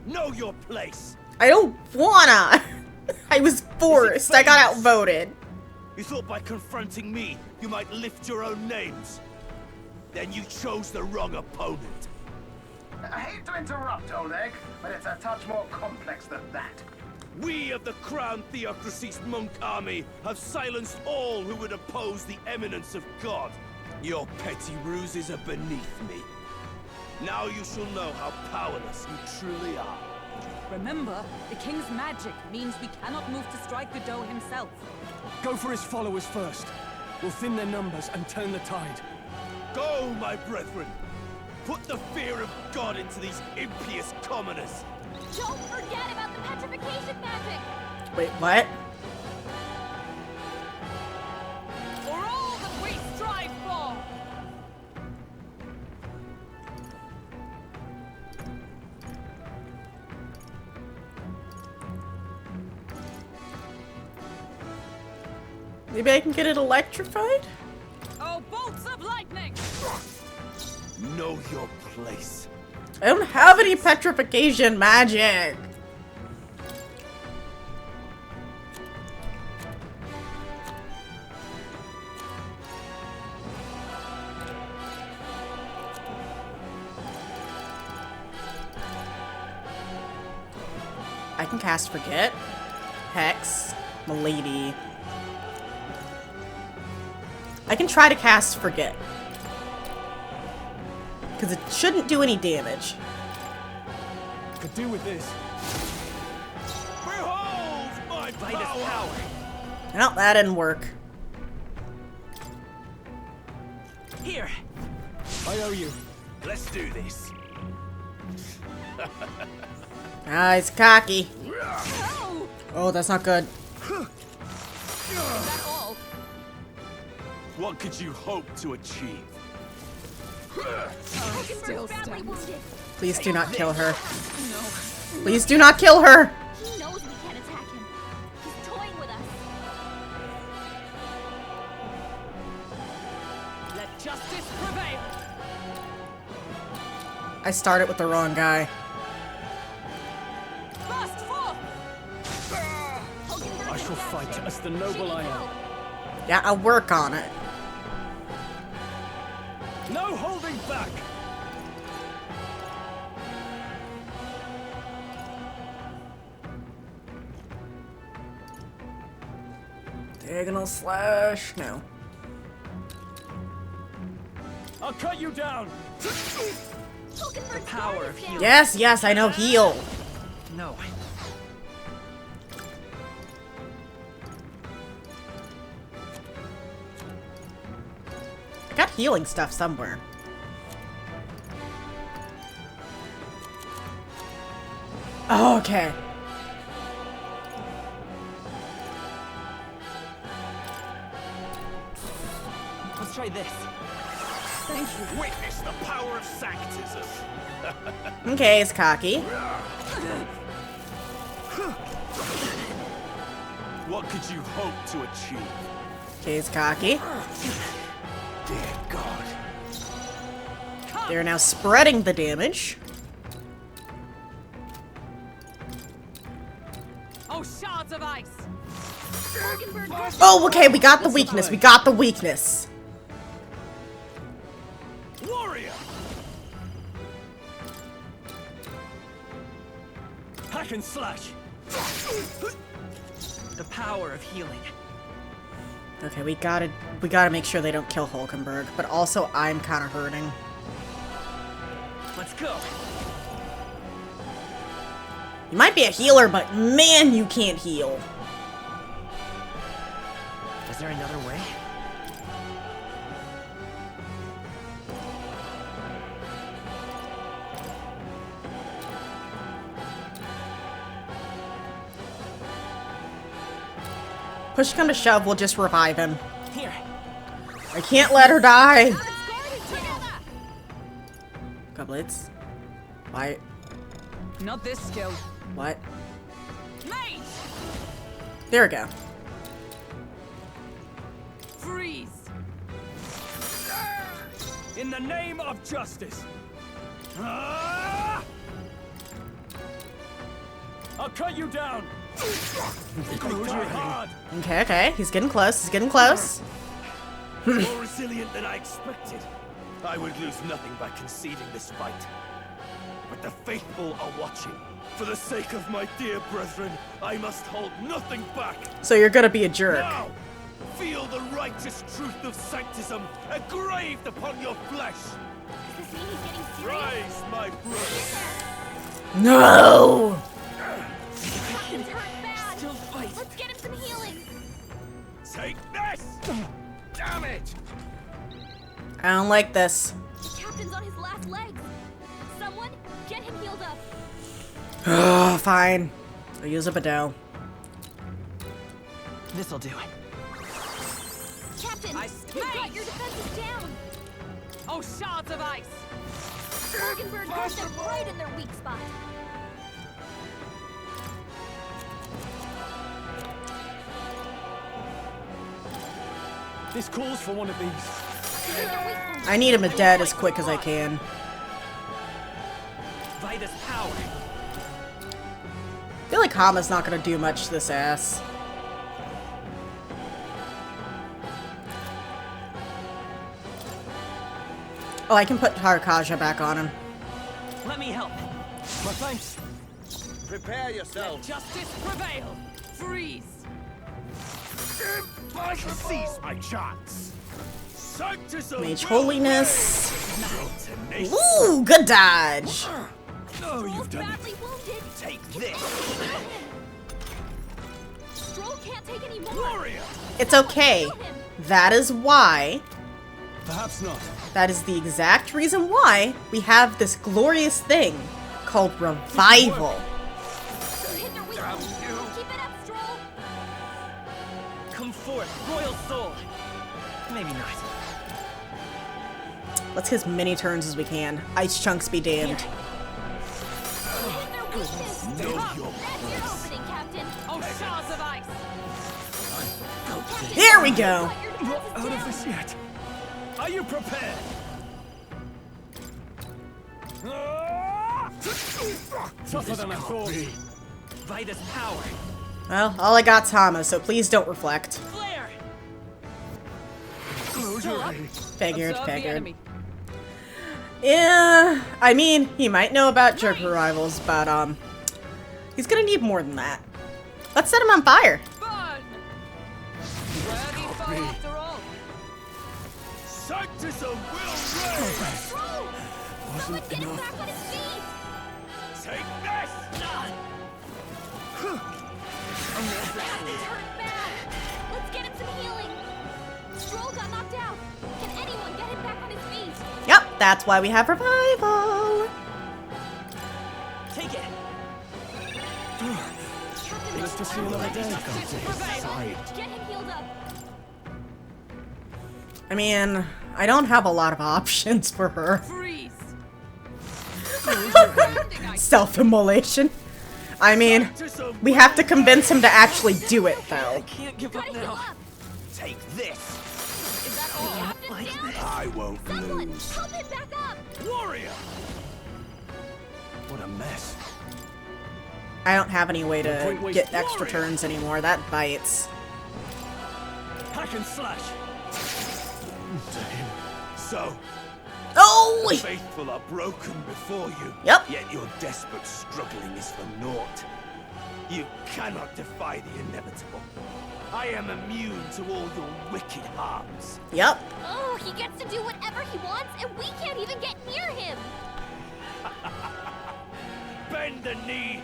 Know your place. I don't wanna. I was forced. I got outvoted. You thought by confronting me, you might lift your own names. Then you chose the wrong opponent. I hate to interrupt, Old Egg, but it's a touch more complex than that. We of the Crown Theocracy's monk army have silenced all who would oppose the eminence of God. Your petty ruses are beneath me. Now you shall know how powerless you truly are. Remember, the king's magic means we cannot move to strike Godot himself. Go for his followers first. We'll thin their numbers and turn the tide. Go, my brethren! Put the fear of God into these impious commoners! Don't forget about the petrification magic! Wait, what? Maybe I can get it electrified? Oh, bolts of lightning! Know your place. I don't have any petrification magic. I can cast Forget, Hex, Milady. I can try to cast Forget. Because it shouldn't do any damage. Could do with this. Behold my power! Well, that didn't work. Here. I owe you. Let's do this. Ah, he's cocky. Oh, that's not good. What could you hope to achieve? Still stands. Please do not kill her. Please do not kill her. He knows we can't attack him. He's toying with us. Let justice prevail. I started with the wrong guy. Burst forth. I shall fight as the noble I am. Yeah, I'll work on it. No holding back! Diagonal slash. No. I'll cut you down! The power of healing. Yes, yes, I know heal. No. I got healing stuff somewhere. Oh, okay. Let's try this. Thank you. Witness the power of sanctism. Okay, it's cocky. What could you hope to achieve? Okay, it's cocky. Dear God. They're now spreading the damage. Oh, shards of ice. Oh, okay, we got the weakness. We got the weakness. Warrior. Hack and slash. The power of healing. Okay, we gotta make sure they don't kill Hulkenberg, but also I'm kind of hurting. Let's go. You might be a healer, but man, you can't heal. Is there another way? Push come to shove, we'll just revive him. Here. I can't let her die. Goblets. Why? Not this skill. What? Mage! There we go. Freeze! In the name of justice. I'll cut you down. Hard. Okay, okay. He's getting close. He's getting close. More resilient than I expected. I would lose nothing by conceding this fight. But the faithful are watching. For the sake of my dear brethren, I must hold nothing back. So you're gonna be a jerk. Now, feel the righteous truth of sanctism engraved upon your flesh. Does this mean he's getting serious? Rise, my brothers. No! Captain's hurt bad. Still fight. Let's get him some healing. Take this! Damn it! I don't like this. The captain's on his last legs. Someone get him healed up. Oh, fine. I'll use a Badell. This'll do. Captain, you've got your defenses down. Oh, shards of ice. Hulkenberg has them right in their weak spot. This calls for one of these. I need him dead as quick as I can. Vitus power. I feel like Hama's not gonna do much to this ass. Oh, I can put Tarkaja back on him. Let me help. My thanks. Prepare yourself. Justice prevail. Freeze. I seize my chance. Sanctus of Mage will Holiness. reign. Ooh, good dodge. Oh, you've done it. Take this. Stroll can't take any more. Gloria. It's okay. That is why. Perhaps not. That is the exact reason why we have this glorious thing called revival. Come forth, royal soul. Maybe not. Let's hit as many turns as we can. Ice chunks be damned. Oh, shards of ice. There we go. Not out of this yet. Are you prepared? Tougher than I thought. Vitus power. Well, all I got's Hama, so please don't reflect. Flare. Figured, Observe the figured. enemy. Yeah, I mean, he might know about jerk rivals, but he's gonna need more than that. Let's set him on fire. Burn. Worthy foe after all. Sanctus of will reign. Someone get him back on his feet! Take this. Captain's hurt bad. Let's get him some healing. Stroll got knocked out. Can anyone get him back on his feet? Yep, that's why we have revival. Take it. Let's just see another day. Get him healed up. I mean, I don't have a lot of options for her. Freeze. Self-immolation. I mean, we have to convince him to actually do it, though. Can't give up now. Take this. Is that all Captain's down? I won't Someone, lose. help him back up! Warrior. What a mess. I don't have any way to get extra turns anymore. That bites. Hack and slash. So, oh! the faithful are broken before you. Yep. Yet your desperate struggling is for naught. You cannot defy the inevitable. I am immune to all your wicked harms. Yep. Oh, he gets to do whatever he wants, and we can't even get near him! Bend the knee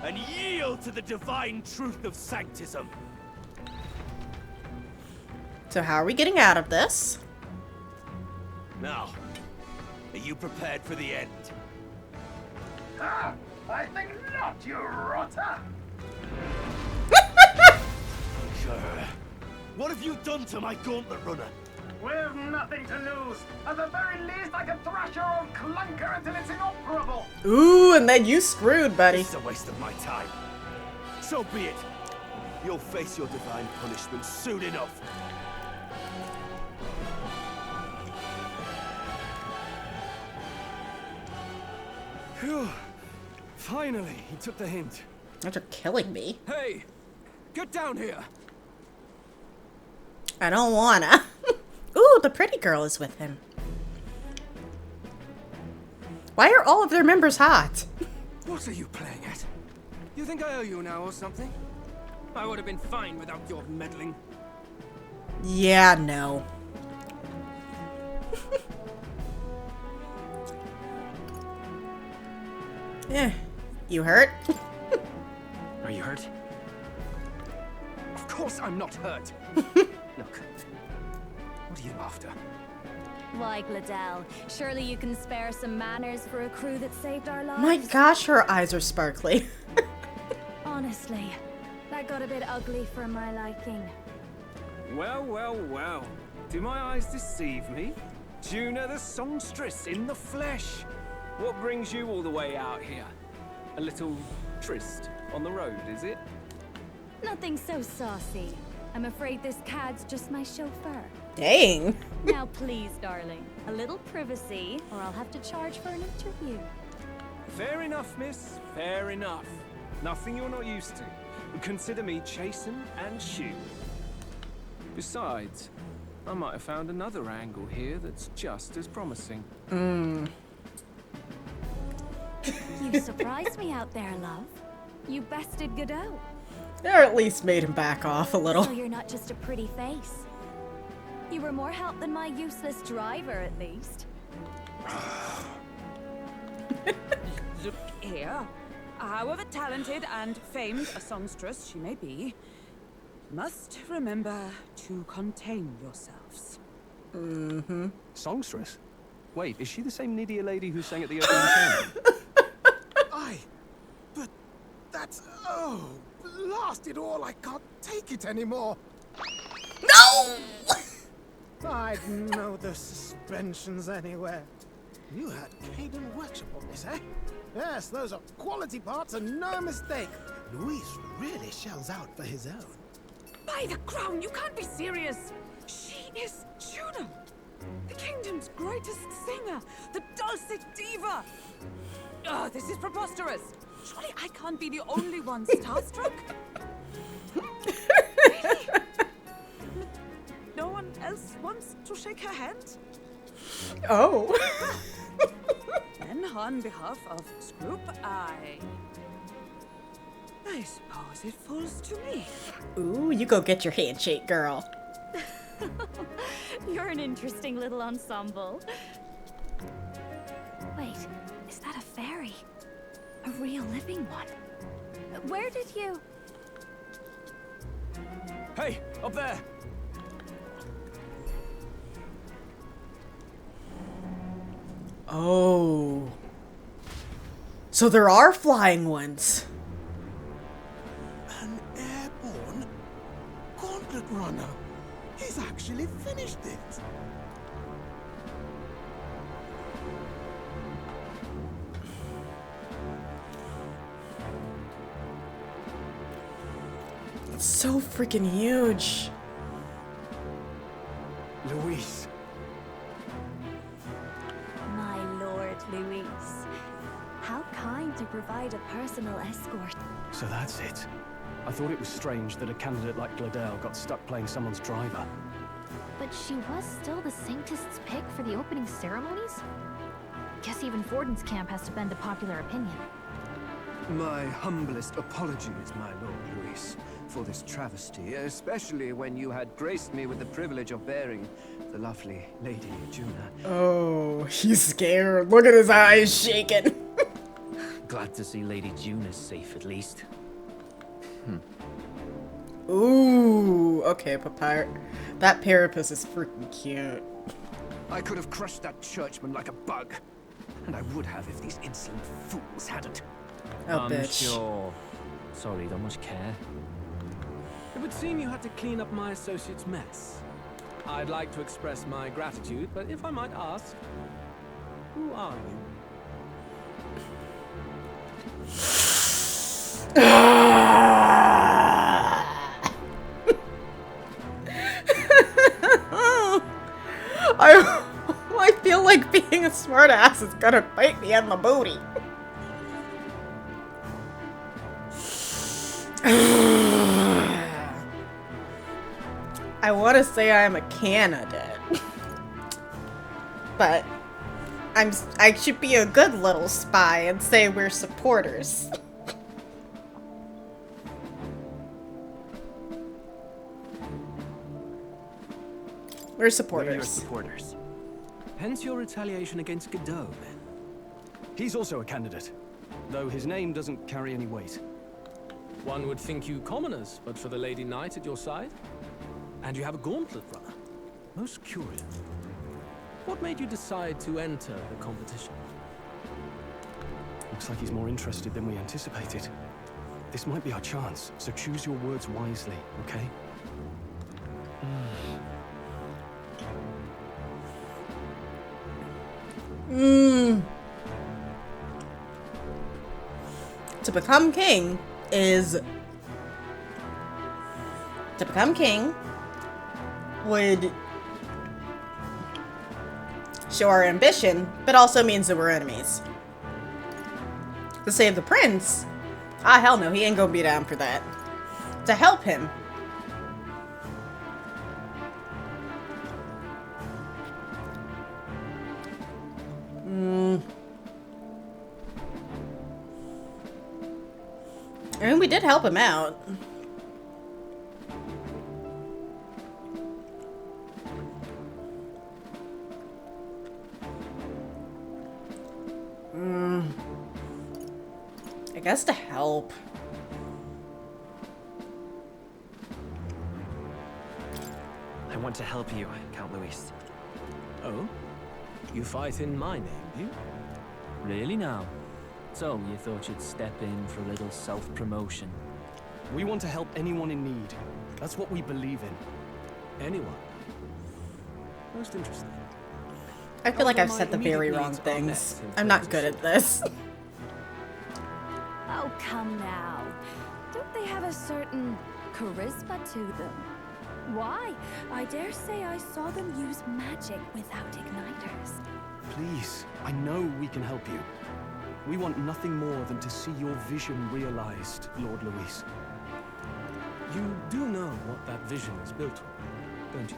and yield to the divine truth of sanctism. So how are we getting out of this? Now, are you prepared for the end? Ah, I think not, you rotter! Sure. What have you done to my gauntlet runner? We've nothing to lose. At the very least, I can thrash your old clunker until it's inoperable. Ooh, and then you screwed, buddy. It's a waste of my time. So be it. You'll face your divine punishment soon enough. Phew. Finally, he took the hint. After killing me. Hey, get down here. I don't wanna. Ooh, the pretty girl is with him. Why are all of their members hot? What are you playing at? You think I owe you now or something? I would have been fine without your meddling. Yeah, no. Eh, you hurt? Are you hurt? Of course I'm not hurt. Look, what are you after? Why, Gladell, surely you can spare some manners for a crew that saved our lives? My gosh, her eyes are sparkly. Honestly, that got a bit ugly for my liking. Well, well, well. Do my eyes deceive me? Juna the songstress in the flesh. What brings you all the way out here? A little tryst on the road, is it? Nothing so saucy. I'm afraid this cad's just my chauffeur. Dang. Now please, darling, a little privacy, or I'll have to charge for an interview. Fair enough, miss. Fair enough. Nothing you're not used to. Consider me chastened and shooed. Besides, I might have found another angle here that's just as promising. You surprised me out there, love. You bested Godot. Or at least made him back off a little. So you're not just a pretty face. You were more help than my useless driver, at least. Look here. However talented and famed a songstress she may be, must remember to contain yourselves. Songstress? Wait, is she the same Nydia lady who sang at the opening ceremony? Aye, but that's... oh, blast it all, I can't take it anymore. No! I'd know the suspensions anywhere. You had Caden Workshop on this, eh? Yes, those are quality parts and no mistake. Luis really shells out for his own. By the crown, you can't be serious! She is Juno! The kingdom's greatest singer! The dulcet diva! Oh, this is preposterous! Surely I can't be the only one starstruck? Really? No one else wants to shake her hand? Oh. Then, on behalf of Scroop, I suppose it falls to me. Ooh, you go get your handshake, girl. You're an interesting little ensemble. Wait, is that a fairy? A real living one? Where did you... Hey, up there! Oh. So there are flying ones. An airborne gauntlet runner. He's actually finished it. It's so freaking huge. Luis. My Lord Luis. How kind to provide a personal escort. So that's it. I thought it was strange that a candidate like Gladel got stuck playing someone's driver. But she was still the Sanctist's pick for the opening ceremonies? Guess even Forden's camp has to bend to popular opinion. My humblest apologies, my Lord Luis, for this travesty, especially when you had graced me with the privilege of bearing the lovely Lady Juna. Oh, he's scared. Look at his eyes shaking. Glad to see Lady Juna safe, at least. Ooh, okay, Papyrus. That Parapus is freaking cute. I could have crushed that churchman like a bug. And I would have if these insolent fools hadn't. Oh, I'm bitch. sure. Sorry, don't much care. It would seem you had to clean up my associate's mess. I'd like to express my gratitude, but if I might ask, who are you? I feel like being a smartass is gonna bite me in the booty. I want to say I'm a candidate, but I should be a good little spy and say we're supporters. We're supporters. We're your supporters. Hence your retaliation against Godot, then. He's also a candidate, though his name doesn't carry any weight. One would think you commoners, but for the Lady Knight at your side. And you have a gauntlet runner. Most curious. What made you decide to enter the competition? Looks like he's more interested than we anticipated. This might be our chance, so choose your words wisely, okay? To become king is to become king would show our ambition, but also means that we're enemies. To save the prince? Ah, hell no, he ain't gonna be down for that. To help him. I mean, we did help him out. I guess to help. I want to help you, Count Luis. Oh? You fight in my name, do you? Really now? So, you thought you'd step in for a little self-promotion? We want to help anyone in need. That's what we believe in. Anyone? Most interesting. I feel like I've said the very wrong things. I'm not good at this. Oh, come now. Don't they have a certain charisma to them? Why? I dare say I saw them use magic without igniters. Please, I know we can help you. We want nothing more than to see your vision realized, Lord Luis. You do know what that vision is built on, don't you?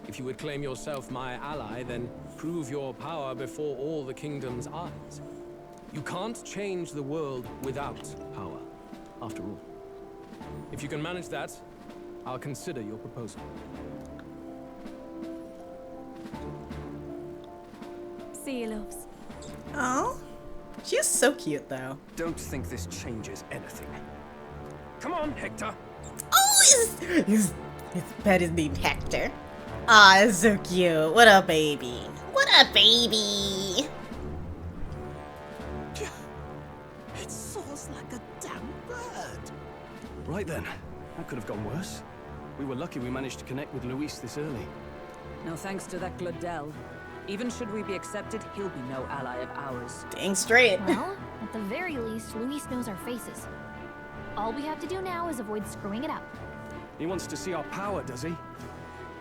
If you would claim yourself my ally, then prove your power before all the kingdom's eyes. You can't change the world without power, after all. If you can manage that, I'll consider your proposal. See you, loves. Oh, she's so cute, though. Don't think this changes anything. Come on, Hector. Oh, his pet is named Hector. Ah, it's so cute. What a baby. What a baby. It soars like a damn bird. Right then, that could have gone worse. We were lucky we managed to connect with Luis this early. No thanks to that Glodell. Even should we be accepted, he'll be no ally of ours. Dang straight. Well, at the very least, Luis knows our faces. All we have to do now is avoid screwing it up. He wants to see our power, does he?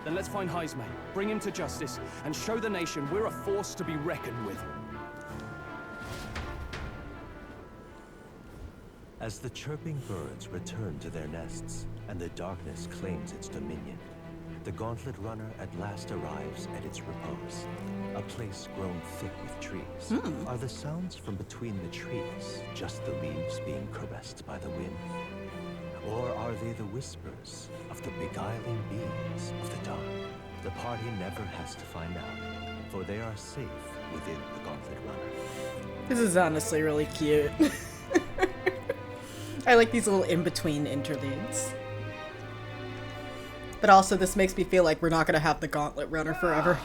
Then let's find Heisme, bring him to justice, and show the nation we're a force to be reckoned with. As the chirping birds return to their nests, and the darkness claims its dominion, the Gauntlet Runner at last arrives at its repose. A place grown thick with trees. Are the sounds from between the trees just the leaves being caressed by the wind? Or are they the whispers of the beguiling beings of the dark? The party never has to find out, for they are safe within the Gauntlet Runner. This is honestly really cute. I like these little in-between interludes. But also, this makes me feel like we're not gonna have the Gauntlet Runner forever.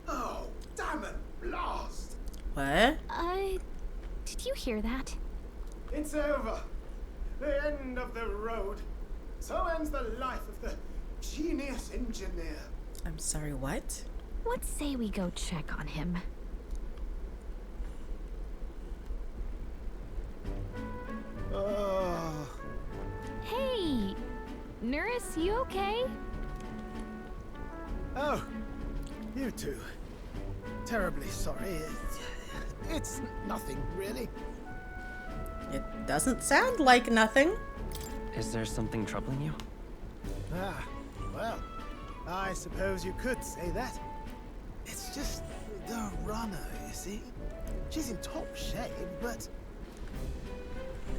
Oh, damn it, blast! What? Did you hear that? It's over. The end of the road. So ends the life of the genius engineer. I'm sorry, what? Let's say we go check on him. Oh. Hey! Nurse, you okay? Oh, you two. Terribly sorry. It's nothing, really. It doesn't sound like nothing. Is there something troubling you? Ah, well, I suppose you could say that. It's just the runner, you see. She's in top shape, but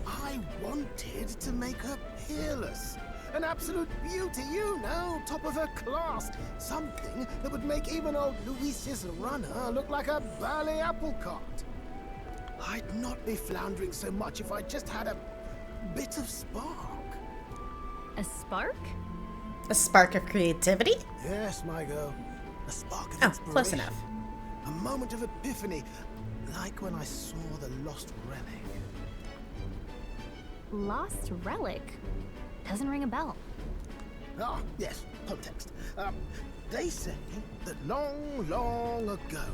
I wanted to make her peerless. An absolute beauty, you know, top of her class. Something that would make even old Luis's runner look like a bally apple cart. I'd not be floundering so much if I just had a bit of spark. A spark? A spark of creativity? Yes, my girl. A spark of Oh, inspiration. close enough. A moment of epiphany, like when I saw the lost relic. Lost relic? Doesn't ring a bell. Ah, yes, context. They say that long, long ago,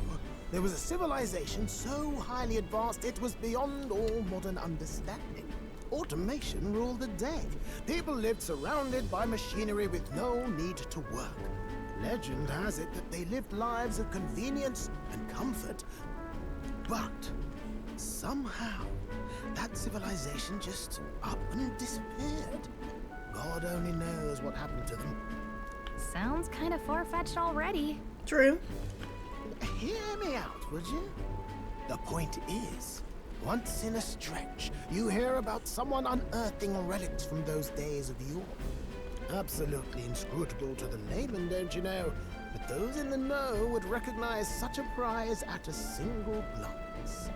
there was a civilization so highly advanced it was beyond all modern understanding. automation ruled the day. People lived surrounded by machinery with no need to work. Legend has it that they lived lives of convenience and comfort. But somehow, that civilization just up and disappeared. God only knows what happened to them. Sounds kind of far-fetched already. True. Hear me out, would you? The point is, once in a stretch, you hear about someone unearthing relics from those days of yore. Absolutely inscrutable to the layman, don't you know? But those in the know would recognize such a prize at a single glance.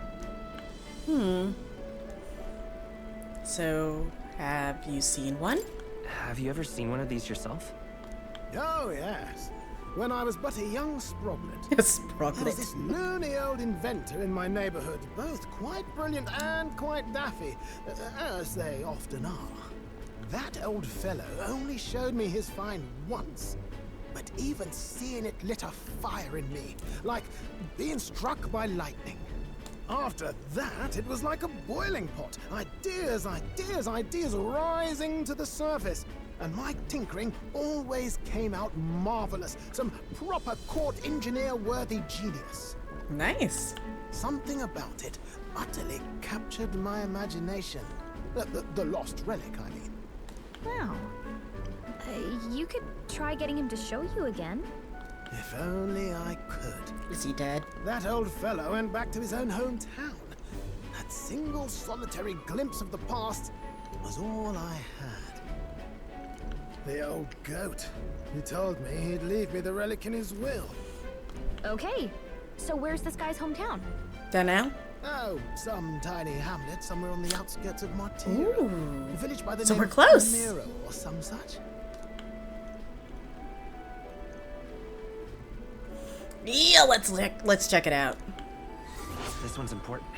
So, have you seen one? Have you ever seen one of these yourself? Oh, yes. When I was but a young sproglet. There Sproglet. was this loony old inventor in my neighborhood, both quite brilliant and quite daffy, as they often are. That old fellow only showed me his find once, but even seeing it lit a fire in me, like being struck by lightning. After that, it was like a boiling pot. Ideas, ideas, ideas rising to the surface. And my tinkering always came out marvelous. Some proper court engineer-worthy genius. Nice. Something about it utterly captured my imagination. The lost relic, I mean. Wow. You could try getting him to show you again. If only I could. Is he dead? That old fellow went back to his own hometown. That single solitary glimpse of the past was all I had. The old goat. He told me he'd leave me the relic in his will. Okay, so where's this guy's hometown? Dunno. Oh, some tiny hamlet somewhere on the outskirts of Martyra. Ooh. A village by the So name we're of close. Nero or some such. Yeah, let's check it out. This one's important.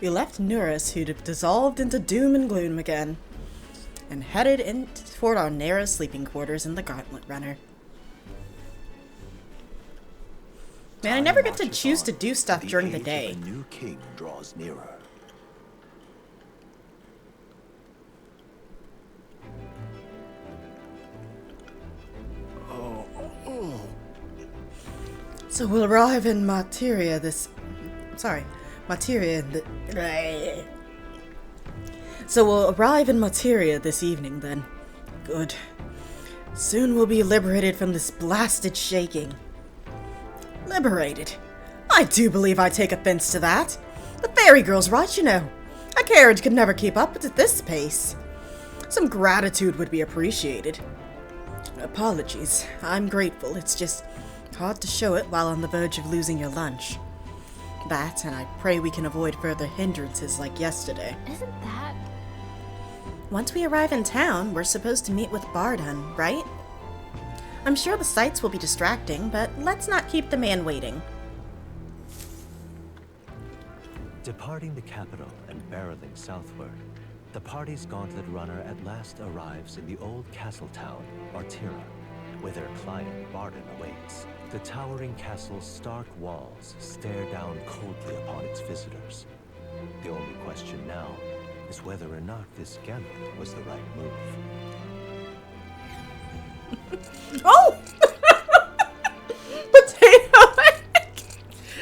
We left Nuris, who'd dissolved into doom and gloom again, and headed in toward our narrow sleeping quarters in the Gauntlet Runner. Man, I never get to choose to do stuff during the day. The new king draws nearer. So we'll arrive in Materia this... So we'll arrive in Materia this evening, then. Good. Soon we'll be liberated from this blasted shaking. Liberated? I do believe I take offense to that. The fairy girl's right, you know. A carriage could never keep up at this pace. Some gratitude would be appreciated. Apologies. I'm grateful. It's just hard to show it while on the verge of losing your lunch. That, and I pray we can avoid further hindrances like yesterday. Isn't that... Once we arrive in town, we're supposed to meet with Bardun, right? I'm sure the sights will be distracting, but let's not keep the man waiting. Departing the capital and barreling southward, the party's Gauntlet Runner at last arrives in the old castle town, Martyra, where their client Bardun awaits. The towering castle's stark walls stare down coldly upon its visitors. The only question now is whether or not this gamble was the right move. Oh! Potato egg!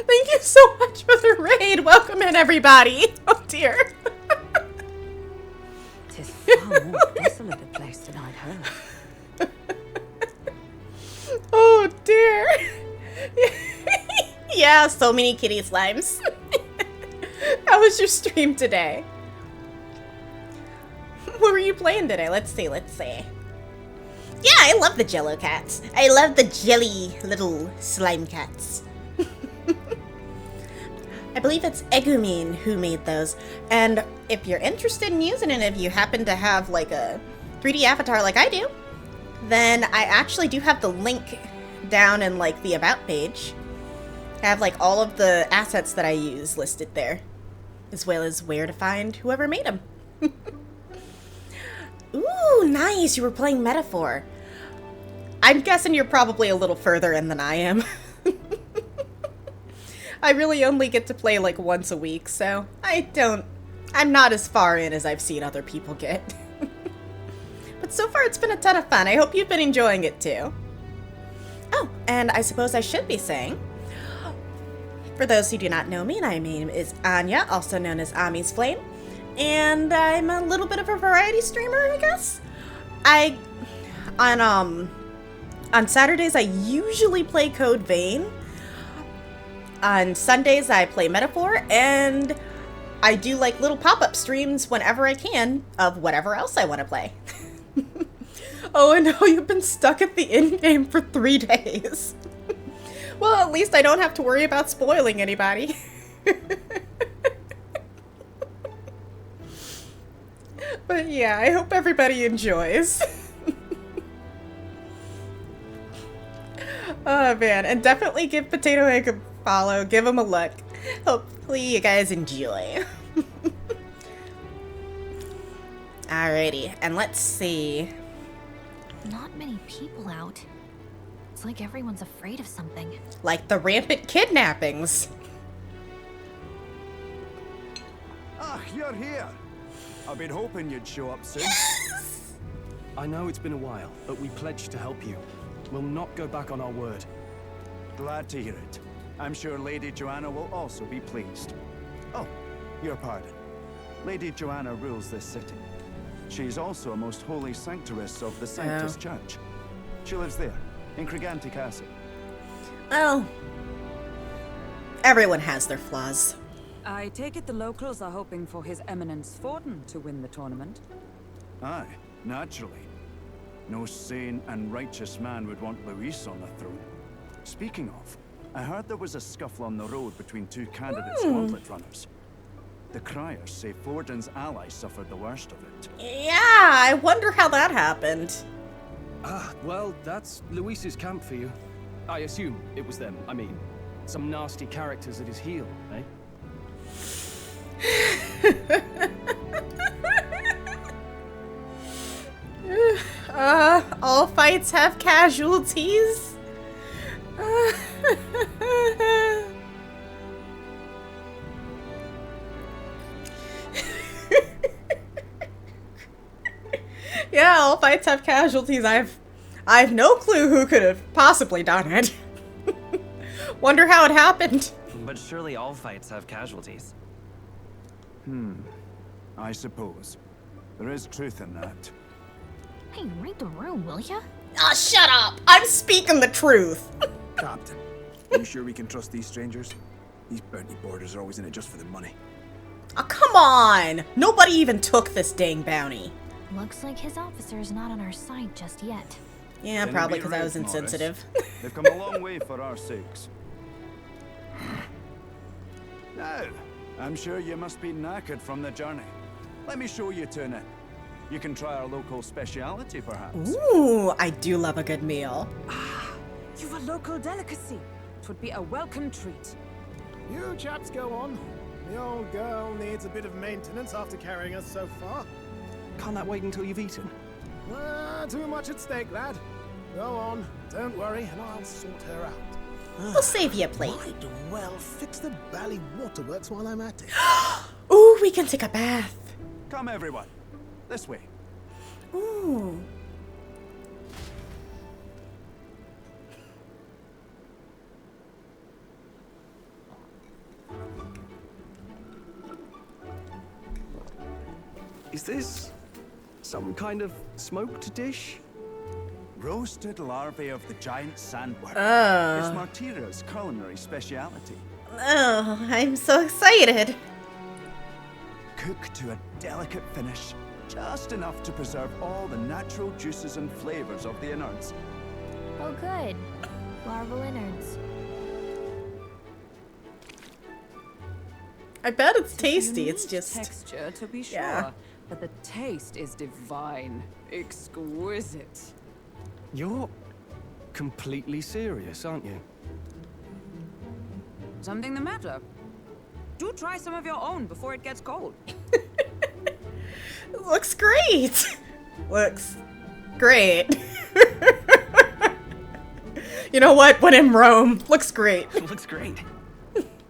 Thank you so much for the raid. Welcome in, everybody. Oh, dear. Tis far more desolate a place than I'd heard. Oh, dear. Yeah, so many kitty slimes. How was your stream today? What were you playing today? Let's see. Yeah, I love the Jello cats. I love the jelly little slime cats. I believe it's Egumin who made those. And if you're interested in using it, if you happen to have like a 3D avatar like I do, then I actually do have the link down in like the about page. I have like all of the assets that I use listed there, as well as where to find whoever made them. Ooh, nice. You were playing Metaphor. I'm guessing you're probably a little further in than I am. I really only get to play like once a week, so I'm not as far in as I've seen other people get. But so far it's been a ton of fun. I hope you've been enjoying it too. Oh, and I suppose I should be saying, for those who do not know me, my name is Anya, also known as Ami's Flame, and I'm a little bit of a variety streamer, I guess. On Saturdays I usually play Code Vein. On Sundays I play Metaphor, and I do like little pop-up streams whenever I can of whatever else I want to play. Oh, and now you've been stuck at the end game for 3 days. Well, at least I don't have to worry about spoiling anybody. But yeah, I hope everybody enjoys. Oh man, and definitely give Potato Egg a follow, give him a look. Hopefully you guys enjoy. Alrighty, and let's see. Not many people out. It's like everyone's afraid of something. Like the rampant kidnappings. Ah, you're here. I've been hoping you'd show up soon. I know it's been a while, but we pledged to help you. We'll not go back on our word. Glad to hear it. I'm sure Lady Joanna will also be pleased. Oh, your pardon. Lady Joanna rules this city. She's also a most holy sanctuaress of the Sanctus Church. She lives there, in Criganti Castle. Well, everyone has their flaws. I take it the locals are hoping for His Eminence Forden to win the tournament? Aye, naturally. No sane and righteous man would want Luis on the throne. Speaking of, I heard there was a scuffle on the road between 2 candidates gauntlet runners. The criers say Forden's allies suffered the worst of it. Yeah, I wonder how that happened. Ah, well, that's Luis's camp for you. I assume it was them. I mean, some nasty characters at his heel, eh? All fights have casualties. Yeah, all fights have casualties. I've no clue who could have possibly done it. Wonder how it happened. But surely all fights have casualties. I suppose. There is truth in that. Hey, read the room, will ya? Ah, shut up! I'm speaking the truth. Captain, are you sure we can trust these strangers? These bounty boarders are always in it just for the money. Oh, come on! Nobody even took this dang bounty. Looks like his officer's not on our side just yet. Yeah, Didn't probably be because I was right, insensitive. They've come a long way for our sakes. Now, I'm sure you must be knackered from the journey. Let me show you to an inn. You can try our local speciality, perhaps. Ooh, I do love a good meal. You've a local delicacy. It would be a welcome treat. You chaps go on. The old girl needs a bit of maintenance after carrying us so far. Can't that wait until you've eaten? Too much at stake, lad. Go on, don't worry, and I'll sort her out. We'll save you a plate. Might well fix the Bally Waterworks while I'm at it. Ooh, we can take a bath. Come, everyone. This way. Ooh. Is this some kind of smoked dish? Roasted larvae of the giant sandworm. It's Martira's culinary speciality. Oh, I'm so excited. Cooked to a delicate finish, just enough to preserve all the natural juices and flavors of the innards. Oh, good. Larval innards. I bet it's tasty. It's just texture, to be sure, yeah. but the taste is divine, exquisite. You're completely serious, aren't you? Something the matter? Do try some of your own before it gets cold. Looks great. Looks great. You know what? When in Rome, looks great. Looks great.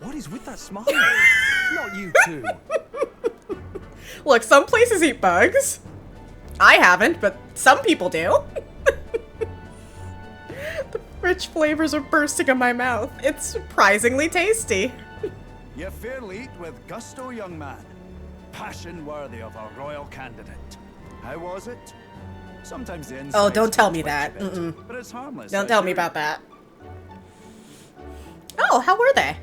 What is with that smile? Not you two. Look, some places eat bugs. I haven't, but some people do. The rich flavors are bursting in my mouth. It's surprisingly tasty. You fairly eat with gusto, young man. Passion worthy of a royal candidate. How was it? Sometimes the inside. Oh, don't tell me that. Mm-mm. But it's harmless. Don't tell me about that. Oh, how were they?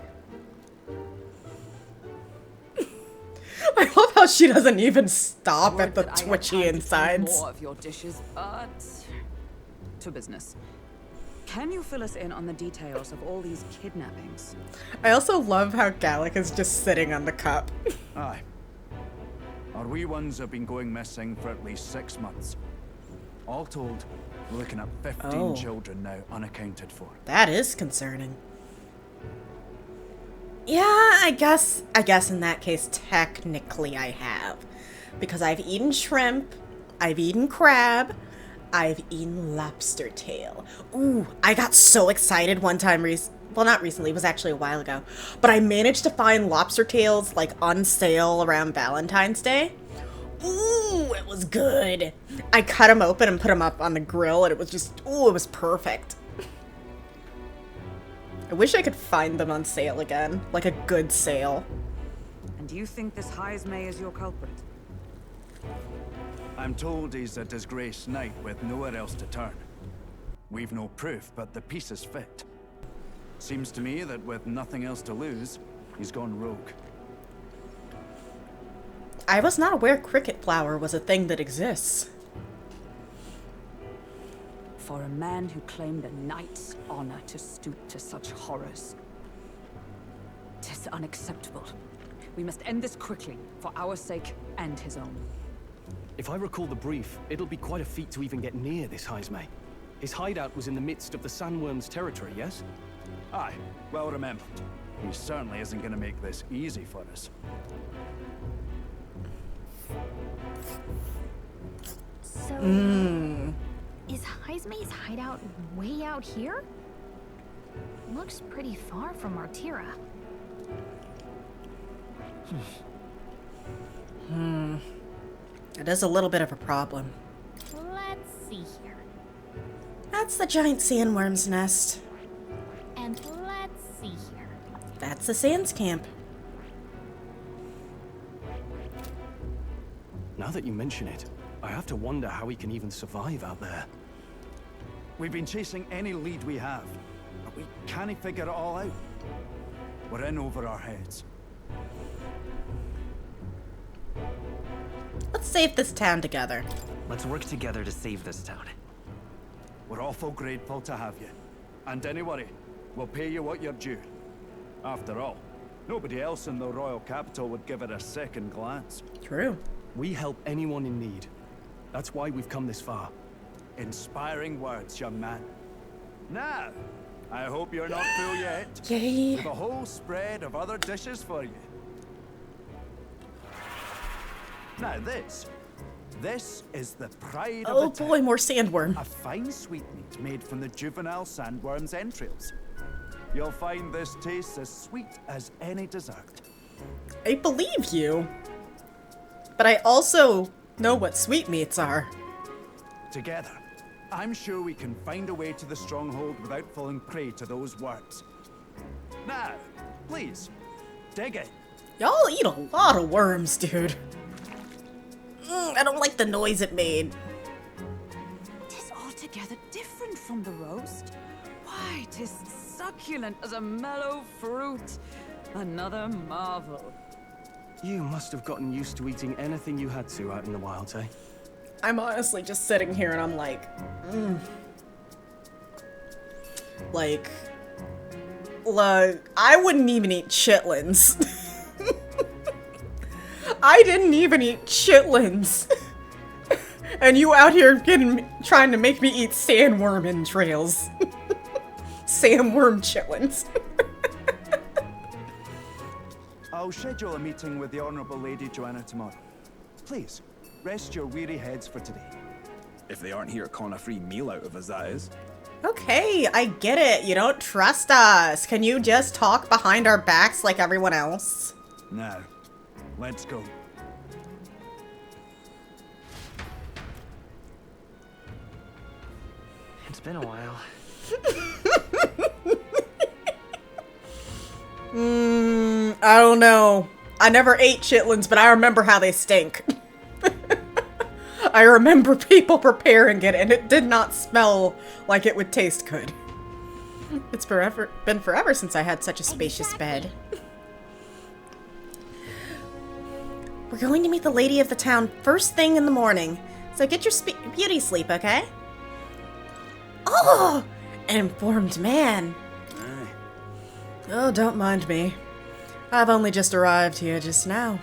I love how she doesn't even stop at the twitchy insides. More of your dishes, but to business. Can you fill us in on the details of all these kidnappings? I also love how Gallic is just sitting on the cup. Aye. Our wee ones have been going missing for at least 6 months. All told, we're looking at 15 children now unaccounted for. That is concerning. Yeah, I guess in that case, technically I have. Because I've eaten shrimp, I've eaten crab, I've eaten lobster tail. Ooh, I got so excited one time well, not recently, it was actually a while ago. But I managed to find lobster tails, like, on sale around Valentine's Day. Ooh, it was good. I cut them open and put them up on the grill, and it was just, ooh, it was perfect. I wish I could find them on sale again, like a good sale. And do you think this Heismay is your culprit? I'm told he's a disgraced knight with nowhere else to turn. We've no proof, but the pieces fit. Seems to me that with nothing else to lose, he's gone rogue. I was not aware cricket flour was a thing that exists. For a man who claimed a knight's honor to stoop to such horrors. 'Tis unacceptable. We must end this quickly, for our sake and his own. If I recall the brief, it'll be quite a feat to even get near this Heismay. His hideout was in the midst of the Sandworms' territory, yes? Aye, well remembered. He certainly isn't going to make this easy for us. So, is Heismay's hideout way out here? Looks pretty far from Artira. It is a little bit of a problem. Let's see here. That's the giant sandworm's nest. And let's see here. That's the Sands camp. Now that you mention it, I have to wonder how he can even survive out there. We've been chasing any lead we have, but we can't figure it all out. We're in over our heads. Let's save this town together. Let's work together to save this town. We're awful grateful to have you. And don't worry, we'll pay you what you're due. After all, nobody else in the royal capital would give it a second glance. True. We help anyone in need. That's why we've come this far. Inspiring words, young man. Now, I hope you're not full yet. Yay. We've a whole spread of other dishes for you. Now this is the pride of Oh the boy, town. more sandworm. A fine sweetmeat made from the juvenile sandworm's entrails. You'll find this tastes as sweet as any dessert. I believe you. But I also know what sweetmeats are. Together, I'm sure we can find a way to the stronghold without falling prey to those words. Now, please, dig in. Y'all eat a lot of worms, dude. I don't like the noise it made. Tis altogether different from the roast. Why, tis succulent as a mellow fruit. Another marvel. You must have gotten used to eating anything you had to out in the wilds, eh? I'm honestly just sitting here and I'm like, Like, look, I wouldn't even eat chitlins. I didn't even eat chitlins. And you out here trying to make me eat sandworm entrails. Sandworm chitlins. I'll schedule a meeting with the Honourable Lady Joanna tomorrow. Please, rest your weary heads for today. If they aren't here calling a free meal out of us, that is. Okay, I get it. You don't trust us. Can you just talk behind our backs like everyone else? Now, let's go. It's been a while. I don't know. I never ate chitlins, but I remember how they stink. I remember people preparing it, and it did not smell like it would taste good. It's been forever since I had such a spacious bed. We're going to meet the lady of the town first thing in the morning, so get your beauty sleep, okay? Oh, an informed man. Oh, don't mind me. I've only just arrived here just now.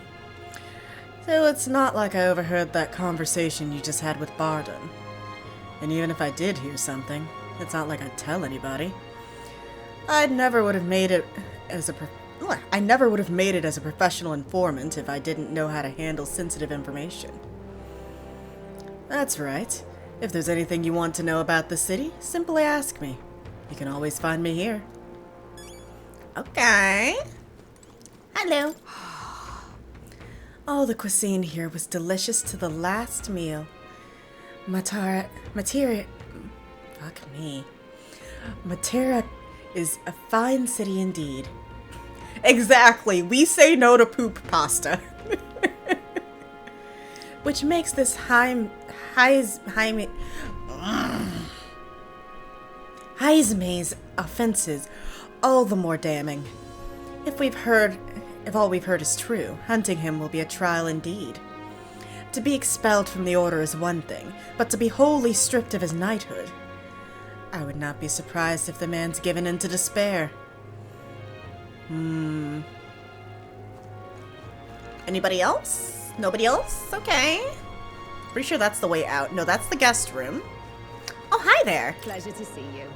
So it's not like I overheard that conversation you just had with Bardon. And even if I did hear something, it's not like I'd tell anybody. I never would have made it as a professional informant if I didn't know how to handle sensitive information. That's right. If there's anything you want to know about the city, simply ask me. You can always find me here. Okay. Hello. Oh, the cuisine here was delicious to the last meal. Matera is a fine city indeed. Exactly, we say no to poop pasta. Which makes this Heisme's offenses all the more damning. If all we've heard is true, hunting him will be a trial indeed. To be expelled from the Order is one thing, but to be wholly stripped of his knighthood, I would not be surprised if the man's given in to despair. Anybody else? Nobody else? Okay. Pretty sure that's the way out. No, that's the guest room. Oh, hi there. Pleasure to see you.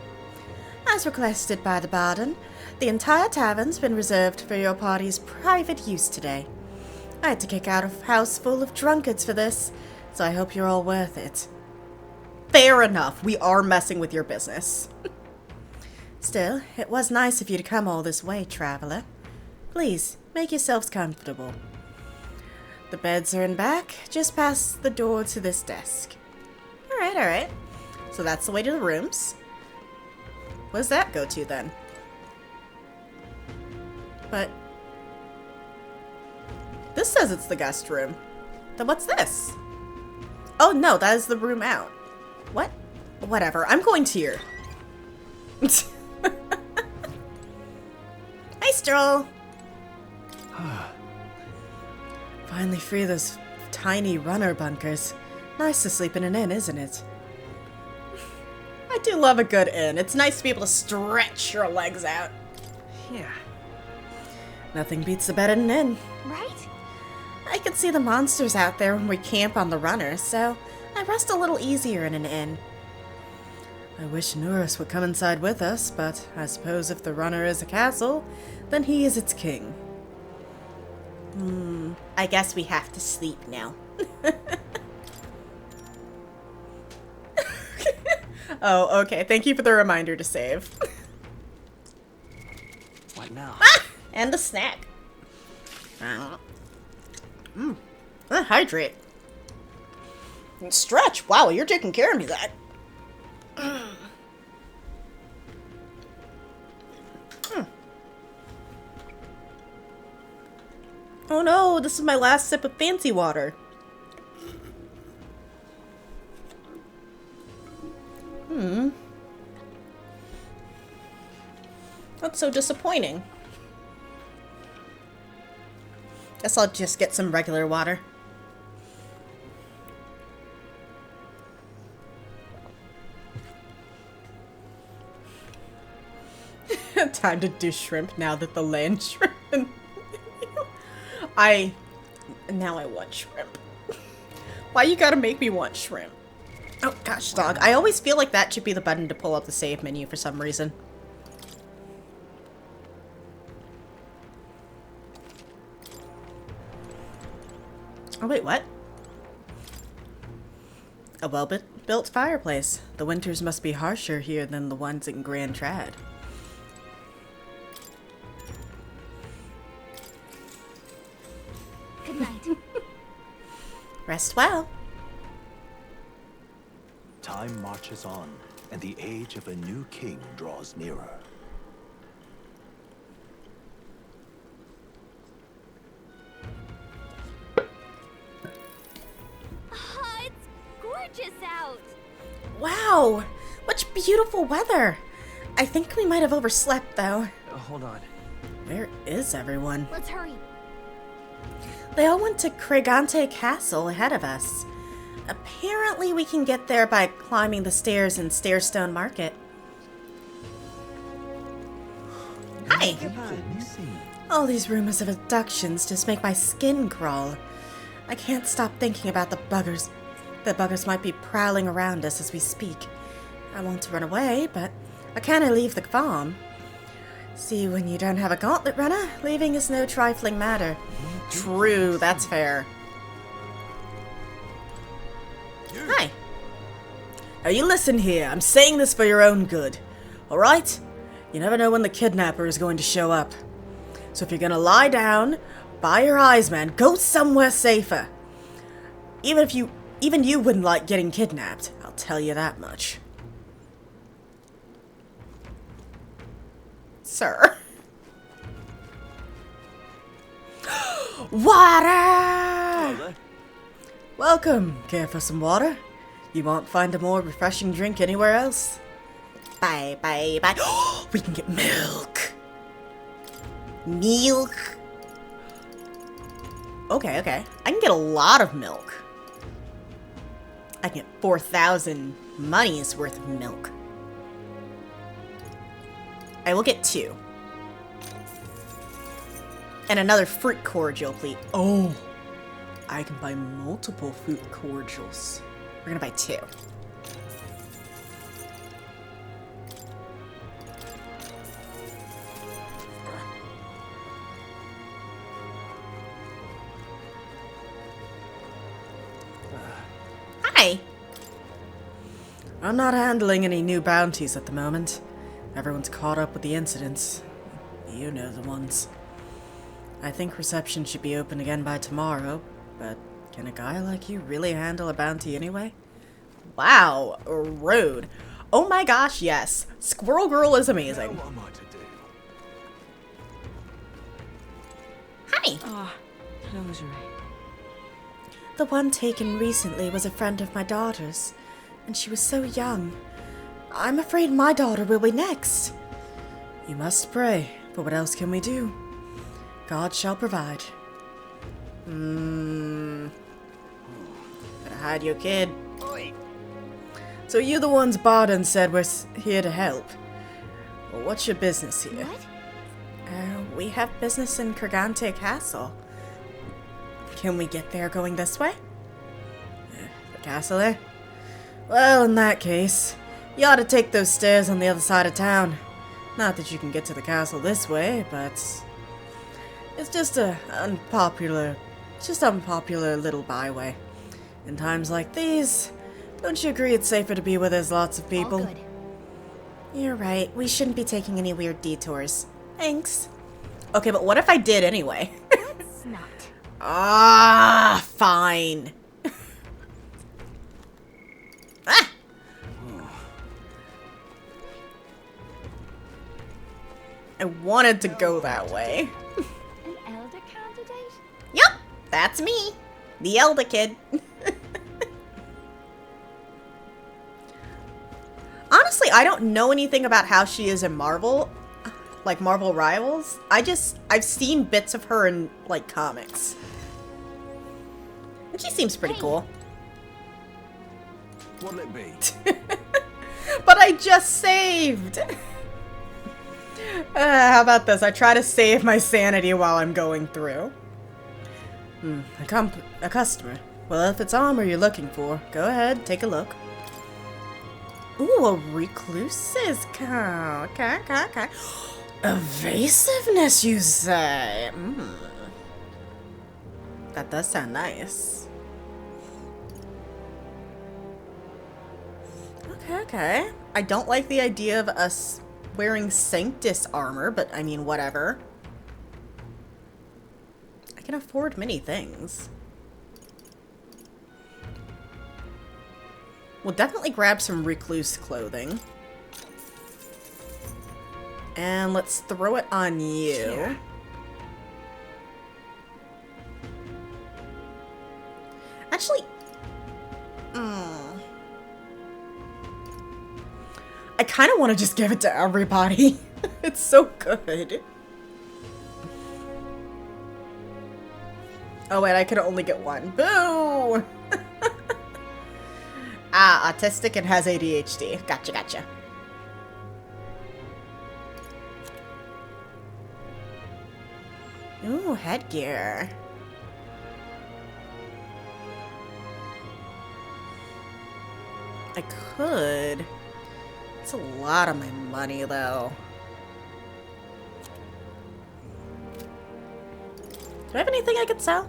As requested by the Bardon, the entire tavern's been reserved for your party's private use today. I had to kick out a house full of drunkards for this, so I hope you're all worth it. Fair enough, we are messing with your business. Still, it was nice of you to come all this way, traveler. Please, make yourselves comfortable. The beds are in back, just past the door to this desk. Alright. So that's the way to the rooms. What does that go to then? But this says it's the guest room. Then what's this? Oh no, that is the room out. What? Whatever, I'm going to here. Hi, Stroll. Finally free of those tiny runner bunkers. Nice to sleep in an inn, isn't it? I do love a good inn. It's nice to be able to stretch your legs out. Yeah. Nothing beats the bed in an inn. Right? I can see the monsters out there when we camp on the runners, so I rest a little easier in an inn. I wish Norris would come inside with us, but I suppose if the runner is a castle, then he is its king. I guess we have to sleep now. Oh, okay. Thank you for the reminder to save. What now? Ah! And a snack. Hydrate. And stretch. Wow, you're taking care of me, that. Oh no, this is my last sip of fancy water. That's so disappointing. Guess I'll just get some regular water. Time to do shrimp now that the land shrimp. Now I want shrimp. Why you gotta make me want shrimp? Oh gosh, dog. I always feel like that should be the button to pull up the save menu for some reason. Oh wait, what? A well-built fireplace. The winters must be harsher here than the ones in Grand Trad. Good night. Rest well. Time marches on, and the age of a new king draws nearer. It's gorgeous out. Wow! What beautiful weather! I think we might have overslept, though. Hold on. Where is everyone? Let's hurry. They all went to Crigante Castle ahead of us. Apparently we can get there by climbing the stairs in Stairstone Market. Hi! All these rumors of abductions just make my skin crawl. I can't stop thinking about the buggers. The buggers might be prowling around us as we speak. I want to run away, but I can't leave the farm. See, when you don't have a gauntlet runner, leaving is no trifling matter. True, that's fair. Hi. Now you listen here, I'm saying this for your own good. Alright? You never know when the kidnapper is going to show up. So if you're gonna lie down, by your eyes, man, go somewhere safer. Even you wouldn't like getting kidnapped, I'll tell you that much. Sir. Water! Welcome. Care for some water? You won't find a more refreshing drink anywhere else. Bye, bye, bye. We can get milk. Milk. Okay, okay. I can get a lot of milk. I can get 4,000 money's worth of milk. I will get 2. And another fruit cordial, please. Oh, I can buy multiple fruit cordials. We're gonna buy 2. Hi! I'm not handling any new bounties at the moment. Everyone's caught up with the incidents. You know the ones. I think reception should be open again by tomorrow, but can a guy like you really handle a bounty anyway? Wow, rude. Oh my gosh, yes. Squirrel Girl is amazing. Hi! Ah, Rosary. The one taken recently was a friend of my daughter's, and she was so young. I'm afraid my daughter will be next. You must pray, but what else can we do? God shall provide. Better hide your kid. So you the ones Barden said we're here to help. Well, what's your business here? What? We have business in Crigante Castle. Can we get there going this way? The castle there? Well, in that case, you ought to take those stairs on the other side of town. Not that you can get to the castle this way, but it's just unpopular little byway. In times like these, don't you agree it's safer to be where there's lots of people? All good. You're right. We shouldn't be taking any weird detours. Thanks. Okay, but what if I did anyway? Let's not. Ah, fine. Ah! I wanted to go that way. An elder candidate? Yup, that's me. The elder kid. Honestly, I don't know anything about how she is in Marvel, like Marvel Rivals. I've seen bits of her in, like, comics. And she seems pretty cool. What'll it be? But I just saved! How about this? I try to save my sanity while I'm going through. A customer. Well, if it's armor you're looking for, go ahead, take a look. Ooh, a recluse's cow. Okay. Evasiveness, you say? That does sound nice. Okay. I don't like the idea of us wearing Sanctus armor, but I mean, whatever. I can afford many things. We'll definitely grab some recluse clothing. And let's throw it on you. Yeah. Actually, I kind of want to just give it to everybody. It's so good. Oh wait, I could only get one. Boo! Ah, autistic and has ADHD. Gotcha, gotcha. Ooh, headgear. I could. It's a lot of my money, though. Do I have anything I could sell?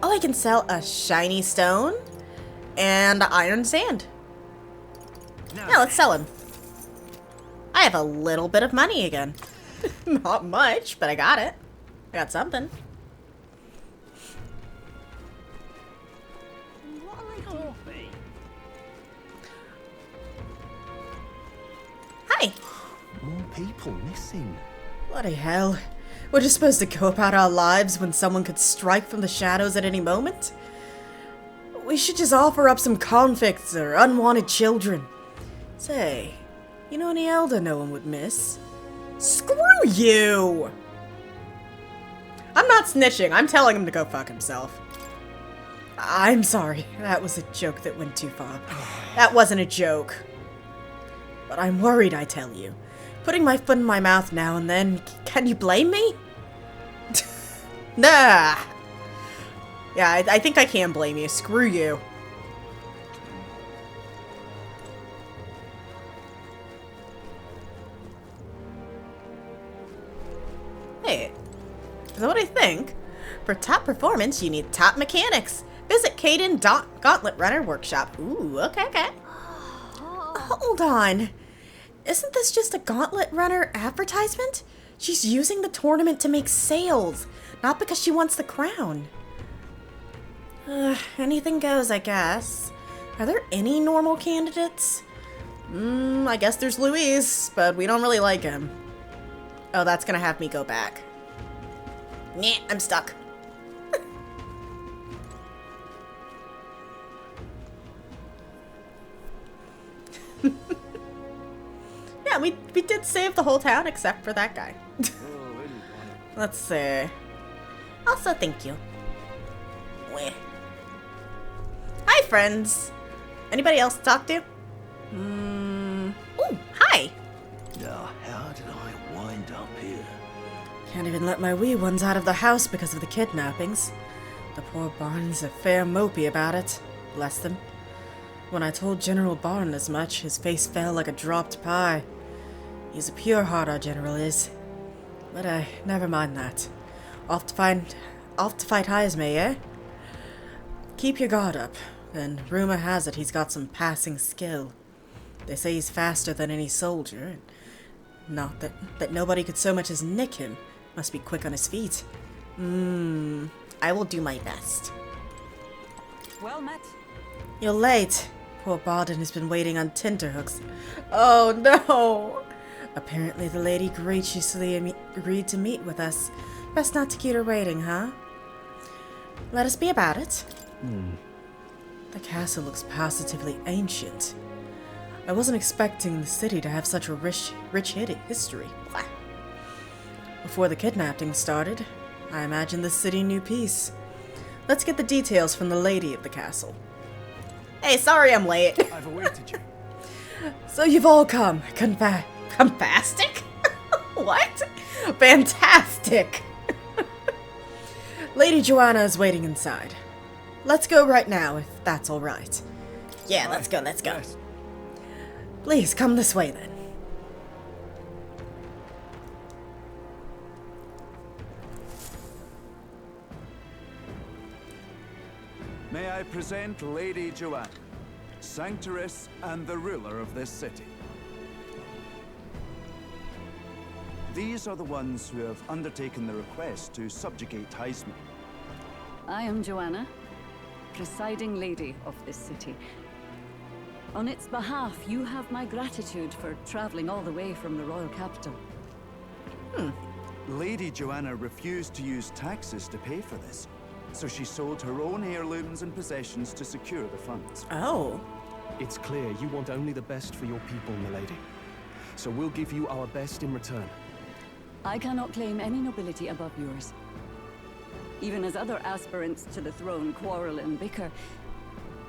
Oh, I can sell a shiny stone and iron sand. Yeah, let's sell him. I have a little bit of money again. Not much, but I got it. I got something. Hi. More people missing. Bloody hell. We're just supposed to go about our lives when someone could strike from the shadows at any moment? We should just offer up some convicts or unwanted children. Say, you know any elder no one would miss? Screw you! I'm not snitching. I'm telling him to go fuck himself. I'm sorry. That was a joke that went too far. That wasn't a joke. But I'm worried, I tell you. Putting my foot in my mouth now and then, can you blame me? Nah. Yeah, I think I can blame you. Screw you. Hey, is that what I think? For top performance, you need top mechanics. Visit Caden Gauntlet Runner Workshop. Ooh, okay, okay. Hold on. Isn't this just a Gauntlet Runner advertisement? She's using the tournament to make sales, not because she wants the crown. Anything goes, I guess. Are there any normal candidates? I guess there's Luis, but we don't really like him. Oh, that's gonna have me go back. Nah, I'm stuck. Yeah, we did save the whole town except for that guy. Let's see. Also, thank you. Weh. Hi, friends. Anybody else to talk to? Oh, hi. Now, how did I wind up here? Can't even let my wee ones out of the house because of the kidnappings. The poor Barnes are fair mopey about it. Bless them. When I told General Barn as much, his face fell like a dropped pie. He's a pure heart, our general is. But never mind that. Off to fight Heismay, eh? Keep your guard up, and rumor has it he's got some passing skill. They say he's faster than any soldier, and not that nobody could so much as nick him. Must be quick on his feet. I will do my best. Well met. You're late. Poor Barden has been waiting on tenterhooks. Oh no! Apparently the lady graciously agreed to meet with us. Best not to keep her waiting, huh? Let us be about it. The castle looks positively ancient. I wasn't expecting the city to have such a rich history. Blah. Before the kidnapping started, I imagined the city knew peace. Let's get the details from the lady of the castle. Hey, sorry I'm late. I've awaited you. So you've all come. Fantastic? What? Fantastic! Lady Joanna is waiting inside. Let's go right now, if that's alright. Yeah, let's go. Yes. Please, come this way then. May I present Lady Joanna? Sanctoress and the ruler of this city. These are the ones who have undertaken the request to subjugate Heisman. I am Joanna, presiding lady of this city. On its behalf, you have my gratitude for traveling all the way from the royal capital. Lady Joanna refused to use taxes to pay for this, so she sold her own heirlooms and possessions to secure the funds. Oh. It's clear you want only the best for your people, milady. So we'll give you our best in return. I cannot claim any nobility above yours. Even as other aspirants to the throne quarrel and bicker,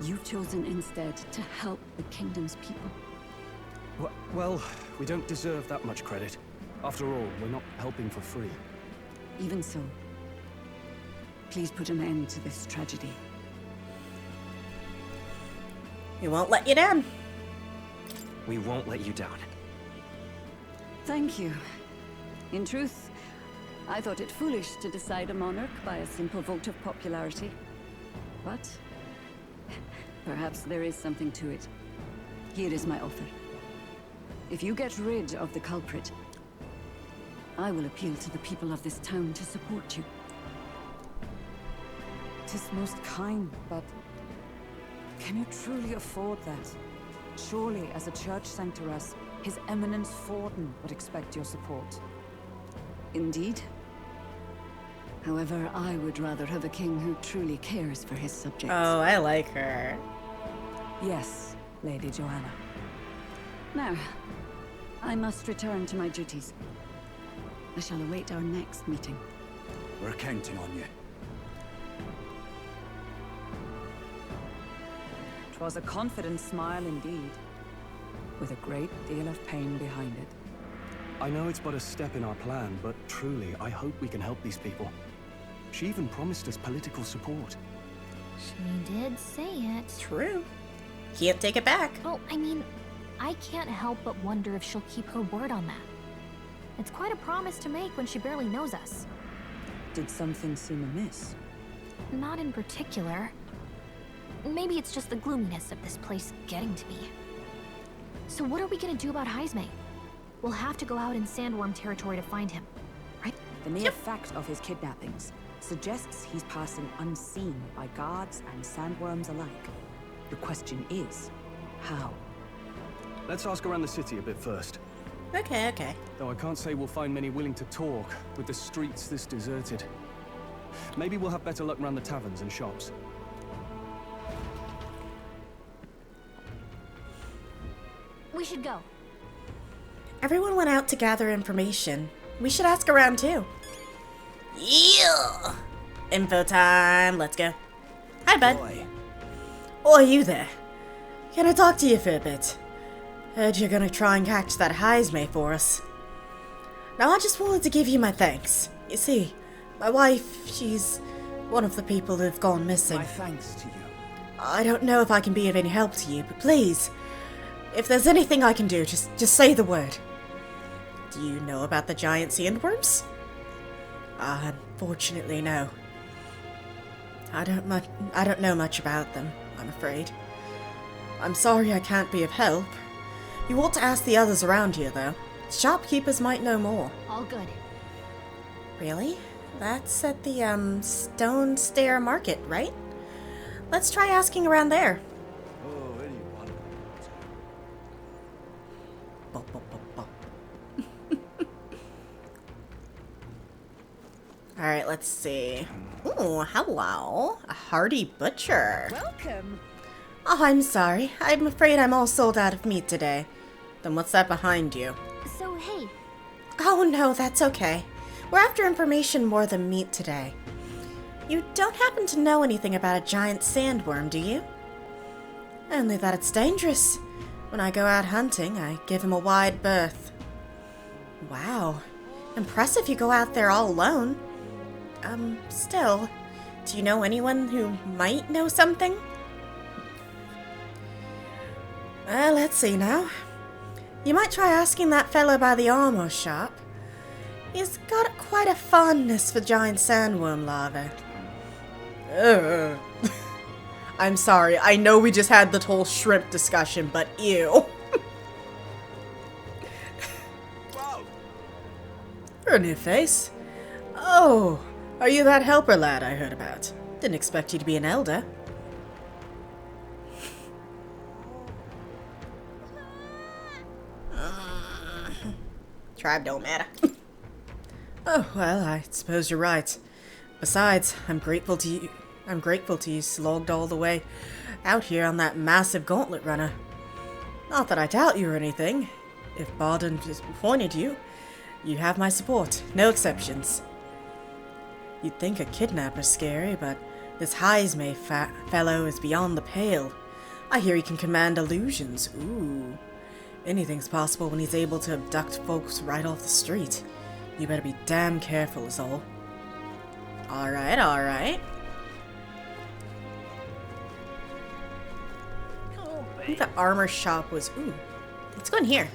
you've chosen instead to help the kingdom's people. Well, we don't deserve that much credit. After all, we're not helping for free. Even so, please put an end to this tragedy. We won't let you down. We won't let you down. Thank you. In truth, I thought it foolish to decide a monarch by a simple vote of popularity. But perhaps there is something to it. Here is my offer. If you get rid of the culprit, I will appeal to the people of this town to support you. 'Tis most kind, but can you truly afford that? Surely, as a church sanctoress, His Eminence Forden would expect your support. Indeed. However, I would rather have a king who truly cares for his subjects. Oh, I like her. Yes, Lady Joanna. Now, I must return to my duties. I shall await our next meeting. We're counting on you. 'Twas a confident smile indeed, with a great deal of pain behind it. I know it's but a step in our plan, but truly, I hope we can help these people. She even promised us political support. She did say it. True. Can't take it back. Well, I mean, I can't help but wonder if she'll keep her word on that. It's quite a promise to make when she barely knows us. Did something seem amiss? Not in particular. Maybe it's just the gloominess of this place getting to me. So what are we gonna do about Heisme? We'll have to go out in Sandworm territory to find him, right? The mere fact of his kidnappings suggests he's passing unseen by guards and sandworms alike. The question is, how? Let's ask around the city a bit first. Okay, okay. Though I can't say we'll find many willing to talk with the streets this deserted. Maybe we'll have better luck around the taverns and shops. We should go. Everyone went out to gather information. We should ask around too. Yeah! Info time, let's go. Hi, bud. Oi, you there. Can I talk to you for a bit? Heard you're gonna try and catch that Heisme for us. Now, I just wanted to give you my thanks. You see, my wife, she's one of the people who've gone missing. My thanks to you. I don't know if I can be of any help to you, but please, if there's anything I can do, just say the word. Do you know about the giant sandworms? Unfortunately, no. I don't know much about them, I'm afraid. I'm sorry I can't be of help. You ought to ask the others around here, though. Shopkeepers might know more. All good. Really? That's at the, Stone Stair Market, right? Let's try asking around there. Alright, let's see. Ooh, hello. A hearty butcher. Welcome. Oh, I'm sorry. I'm afraid I'm all sold out of meat today. Then what's that behind you? So, hey. Oh, no, that's okay. We're after information more than meat today. You don't happen to know anything about a giant sandworm, do you? Only that it's dangerous. When I go out hunting, I give him a wide berth. Wow. Impressive you go out there all alone. Still, do you know anyone who might know something? Well, let's see now. You might try asking that fellow by the armor shop. He's got quite a fondness for giant sandworm larvae. I'm sorry. I know we just had the whole shrimp discussion, but ew. You're a new face. Oh, are you that helper lad I heard about? Didn't expect you to be an elder. Tribe don't matter. Oh, well, I suppose you're right. Besides, I'm grateful to you slogged all the way out here on that massive gauntlet runner. Not that I doubt you or anything. If Bardin disappointed you, you have my support. No exceptions. You'd think a kidnapper's scary, but this Heisme fellow is beyond the pale. I hear he can command illusions. Ooh. Anything's possible when he's able to abduct folks right off the street. You better be damn careful is all. Alright, alright. I think the armor shop was... Ooh. Let's go in here.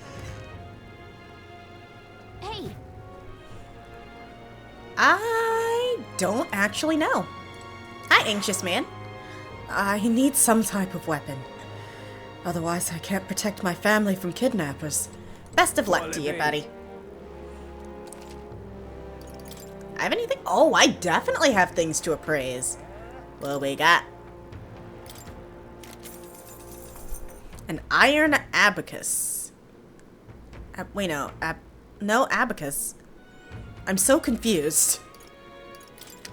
Hey! I don't actually know. Hi, anxious man. I need some type of weapon. Otherwise, I can't protect my family from kidnappers. Best of luck to you, buddy. I have anything? Oh, I definitely have things to appraise. What we got? An iron abacus. Wait, no. No, abacus. I'm so confused.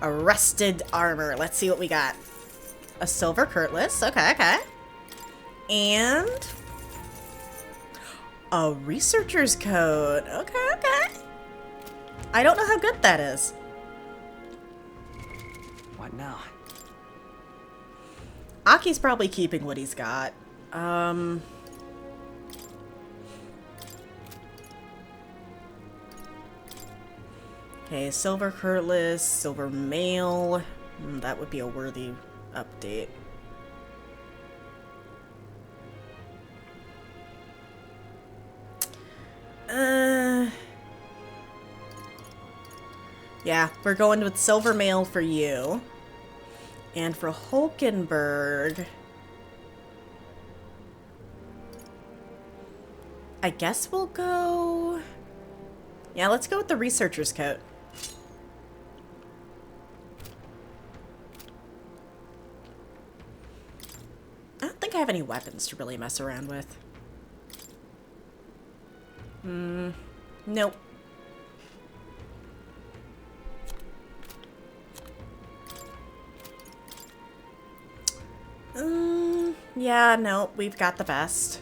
A rusted armor. Let's see what we got. A silver cutlass. Okay, okay. And a researcher's coat. Okay, okay. I don't know how good that is. What now? Aki's probably keeping what he's got. Okay, silver cutlass, silver mail. That would be a worthy update. Yeah, we're going with silver mail for you. And for Hulkenberg, I guess we'll go... Yeah, let's go with the researcher's coat. I don't think I have any weapons to really mess around with. Nope. Yeah, no, we've got the best.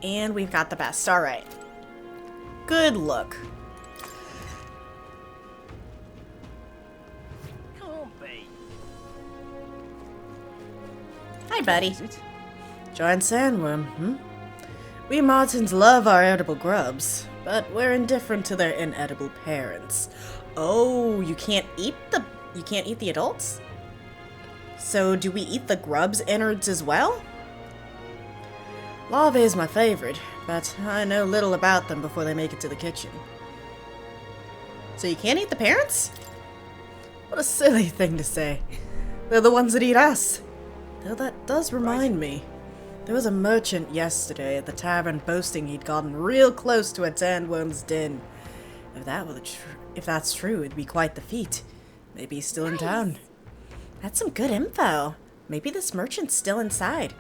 And we've got the best. All right. Good look. Hi, buddy. Giant sandworm, We Martins love our edible grubs, but we're indifferent to their inedible parents. Oh, you can't eat the adults? So do we eat the grubs' innards as well? Larvae is my favorite, but I know little about them before they make it to the kitchen. So you can't eat the parents? What a silly thing to say. They're the ones that eat us. Though that does remind me. There was a merchant yesterday at the tavern boasting he'd gotten real close to a sandworm's den. If that's true, it'd be quite the feat. Maybe he's still in town. That's some good info. Maybe this merchant's still inside.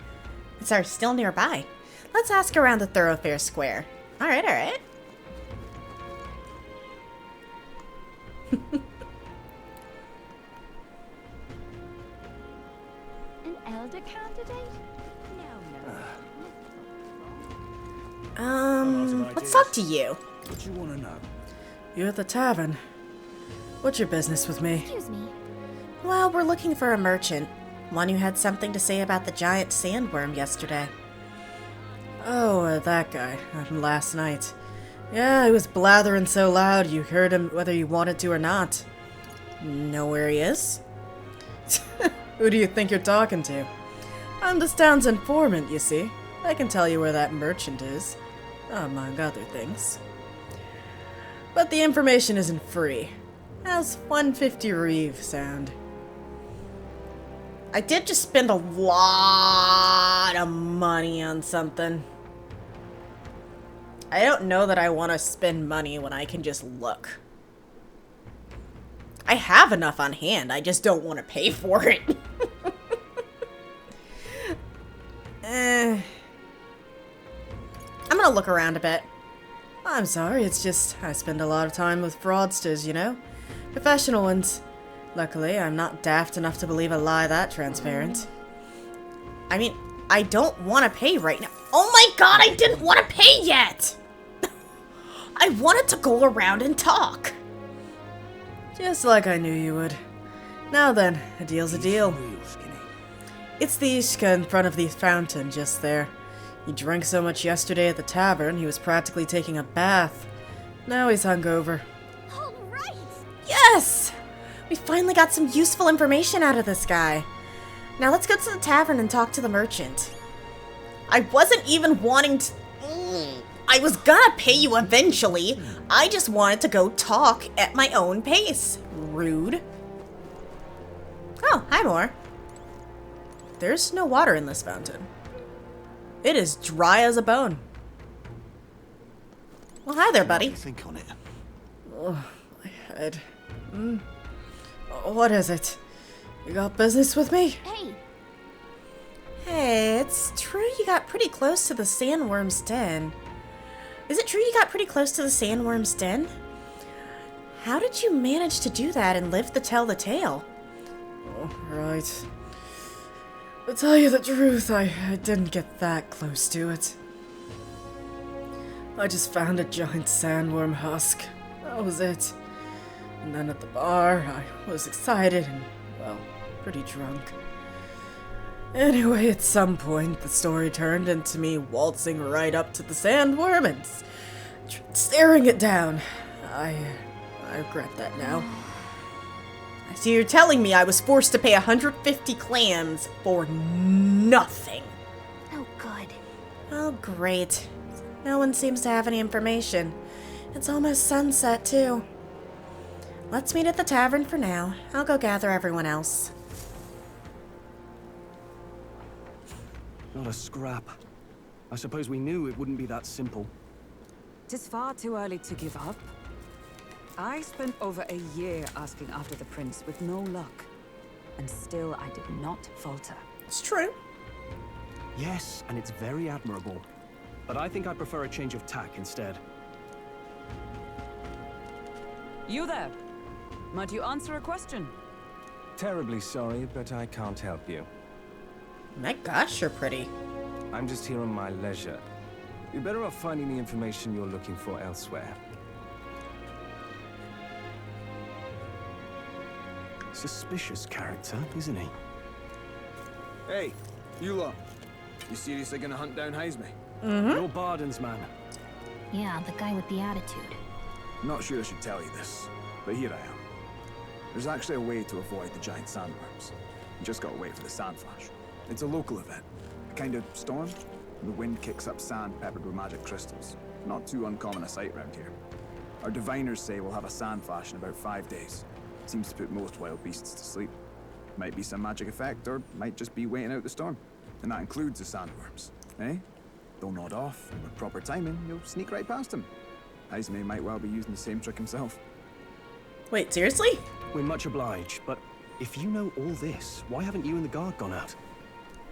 Sorry, still nearby. Let's ask around the thoroughfare square. Alright, alright. An elder candidate? Let's talk to you. What you want to know? You're at the tavern. What's your business with me? Excuse me. Well, we're looking for a merchant. One who had something to say about the giant sandworm yesterday. Oh, that guy. Last night. Yeah, he was blathering so loud you heard him whether you wanted to or not. Know where he is? Who do you think you're talking to? I'm this town's informant, you see. I can tell you where that merchant is, among other things. But the information isn't free. How's 150 Reeve sound? I did just spend a lot of money on something. I don't know that I want to spend money when I can just look. I have enough on hand, I just don't want to pay for it. I'm gonna look around a bit. I'm sorry, it's just I spend a lot of time with fraudsters, you know? Professional ones. Luckily, I'm not daft enough to believe a lie that transparent. I mean, I don't want to pay right now. Oh my god, I didn't want to pay yet! I wanted to go around and talk. Just like I knew you would. Now then, a deal's a deal. It's the Ishka in front of the fountain just there. He drank so much yesterday at the tavern, he was practically taking a bath. Now he's hungover. All right. Yes! We finally got some useful information out of this guy. Now let's go to the tavern and talk to the merchant. I wasn't even wanting to... I was gonna pay you eventually. I just wanted to go talk at my own pace. Rude. Oh, hi, Moore. There's no water in this fountain. It is dry as a bone. Well, hi there, buddy. Think on it. Oh, my head. What is it? You got business with me? Hey. Hey, it's true you got pretty close to the sandworm's den. Is it true you got pretty close to the sandworm's den? How did you manage to do that and live to tell the tale? Oh, right. To tell you the truth, I didn't get that close to it. I just found a giant sandworm husk. That was it. And then at the bar, I was excited and, well, pretty drunk. Anyway, at some point, the story turned into me waltzing right up to the sandworm and staring it down. I regret that now. So you're telling me I was forced to pay 150 clams for nothing? Oh, good. Oh, great. No one seems to have any information. It's almost sunset, too. Let's meet at the tavern for now. I'll go gather everyone else. Not a scrap. I suppose we knew it wouldn't be that simple. 'Tis far too early to give up. I spent over a year asking after the prince with no luck. And still I did not falter. It's true. Yes, and it's very admirable. But I think I prefer a change of tack instead. You there! Might you answer a question? Terribly sorry, but I can't help you. My gosh, you're pretty. I'm just here on my leisure. You're better off finding the information you're looking for elsewhere. Suspicious character, isn't he? Hey, you lot. You seriously gonna hunt down Heisme? You're Barden's man. Yeah, the guy with the attitude. I'm not sure I should tell you this, but here I am. There's actually a way to avoid the giant sandworms. You just gotta wait for the sand flash. It's a local event. A kind of storm. The wind kicks up sand peppered with magic crystals. Not too uncommon a sight round here. Our diviners say we'll have a sand flash in about 5 days. Seems to put most wild beasts to sleep. Might be some magic effect, or might just be waiting out the storm. And that includes the sandworms, eh? They'll nod off, and with proper timing, you'll sneak right past them. Heisme might well be using the same trick himself. Wait, seriously? We're much obliged, but if you know all this, why haven't you and the guard gone out?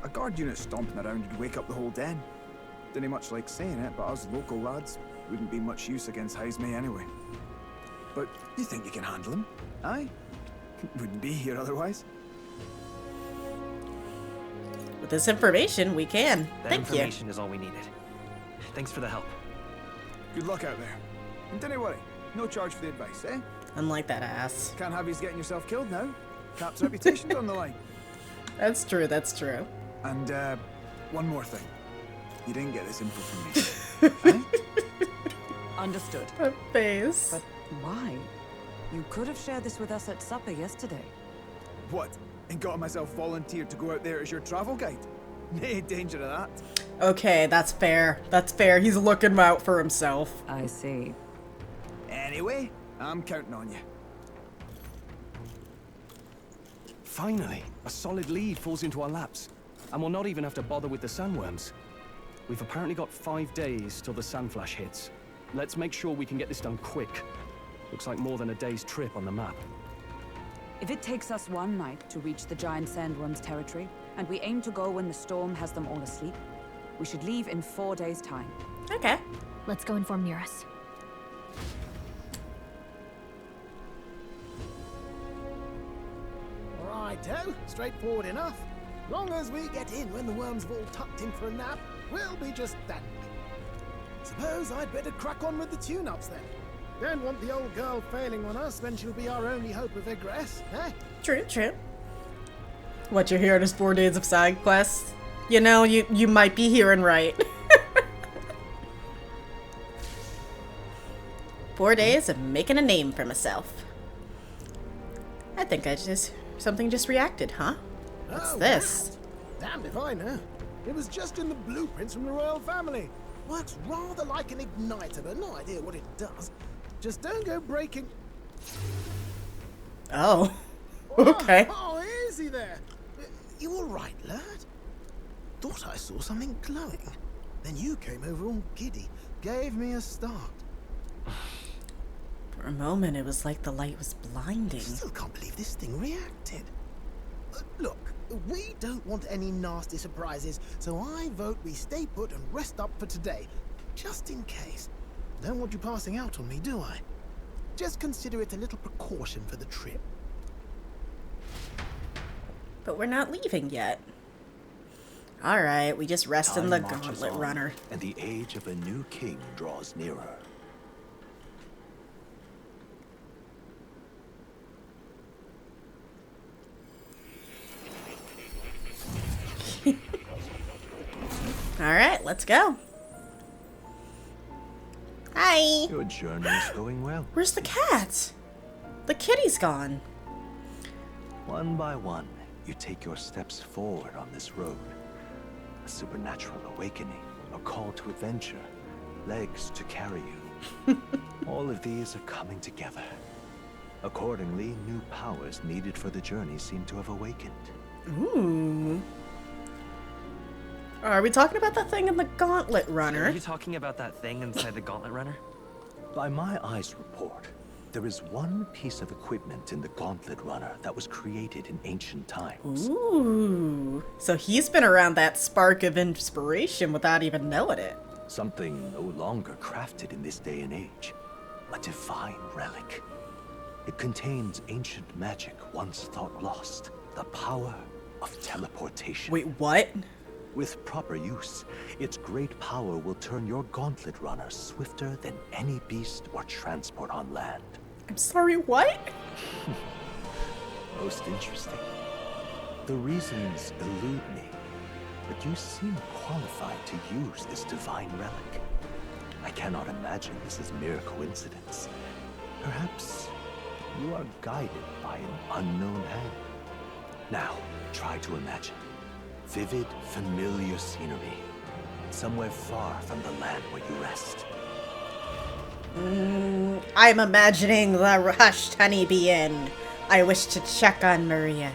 A guard unit stomping around would wake up the whole den. Didn't much like saying it, but us local lads wouldn't be much use against Heisme anyway. But you think you can handle him? Aye? Wouldn't be here otherwise. With this information, we can. That Thank you. information is all we needed. Thanks for the help. Good luck out there. And don't worry, no charge for the advice, eh? Unlike that ass. Can't have you getting yourself killed now. Cap's reputation's on the line. That's true, that's true. And, one more thing. You didn't get this info from me. Understood. Her face. But why? You could have shared this with us at supper yesterday. What? And got myself volunteered to go out there as your travel guide? Nay danger of that. Okay, that's fair. That's fair. He's looking out for himself. I see. Anyway, I'm counting on you. Finally, a solid lead falls into our laps, and we'll not even have to bother with the sandworms. We've apparently got 5 days till the sandflash hits. Let's make sure we can get this done quick. Looks like more than a day's trip on the map. If it takes us one night to reach the giant sandworm's territory, and we aim to go when the storm has them all asleep, we should leave in 4 days' time. Okay. Let's go inform Nearest. Righto, straightforward enough. Long as we get in when the worms have all tucked in for a nap, we'll be just dandy. Suppose I'd better crack on with the tune-ups then. Don't want the old girl failing on us when she'll be our only hope of egress, eh? True, true. What, you're hearing is 4 days of side quests? You know, you might be hearing right. 4 days of making a name for myself. I think something just reacted, huh? What's this? That? Damned if I know. It was just in the blueprints from the royal family. Works rather like an igniter, but no idea what it does. Just don't go breaking... Oh. Okay. Oh, easy there. You all right, lad? Thought I saw something glowing. Then you came over all giddy, gave me a start. For a moment, it was like the light was blinding. Still can't believe this thing reacted. Look, we don't want any nasty surprises, so I vote we stay put and rest up for today, just in case. Don't want you passing out on me, do I? Just consider it a little precaution for the trip. But we're not leaving yet. Alright, we just rest in the Time marches Gauntlet on, Runner. And the age of a new king draws nearer. Alright, let's go. Hi. Your journey is going well. Where's the cat? The kitty's gone. One by one, you take your steps forward on this road. A supernatural awakening, a call to adventure, legs to carry you. All of these are coming together. Accordingly, new powers needed for the journey seem to have awakened. Ooh. Are we talking about that thing in the Gauntlet Runner? Are you talking about that thing inside the Gauntlet Runner? By my eyes report, there is one piece of equipment in the Gauntlet Runner that was created in ancient times. Ooh. So he's been around that spark of inspiration without even knowing it. Something no longer crafted in this day and age. A divine relic. It contains ancient magic once thought lost. The power of teleportation. Wait, what? With proper use, its great power will turn your Gauntlet Runner swifter than any beast or transport on land. I'm sorry, what? Most interesting. The reasons elude me, but you seem qualified to use this divine relic. I cannot imagine this is mere coincidence. Perhaps you are guided by an unknown hand. Now, try to imagine. Vivid, familiar scenery. Somewhere far from the land where you rest. I'm imagining the hushed honeybee inn. I wish to check on Maria.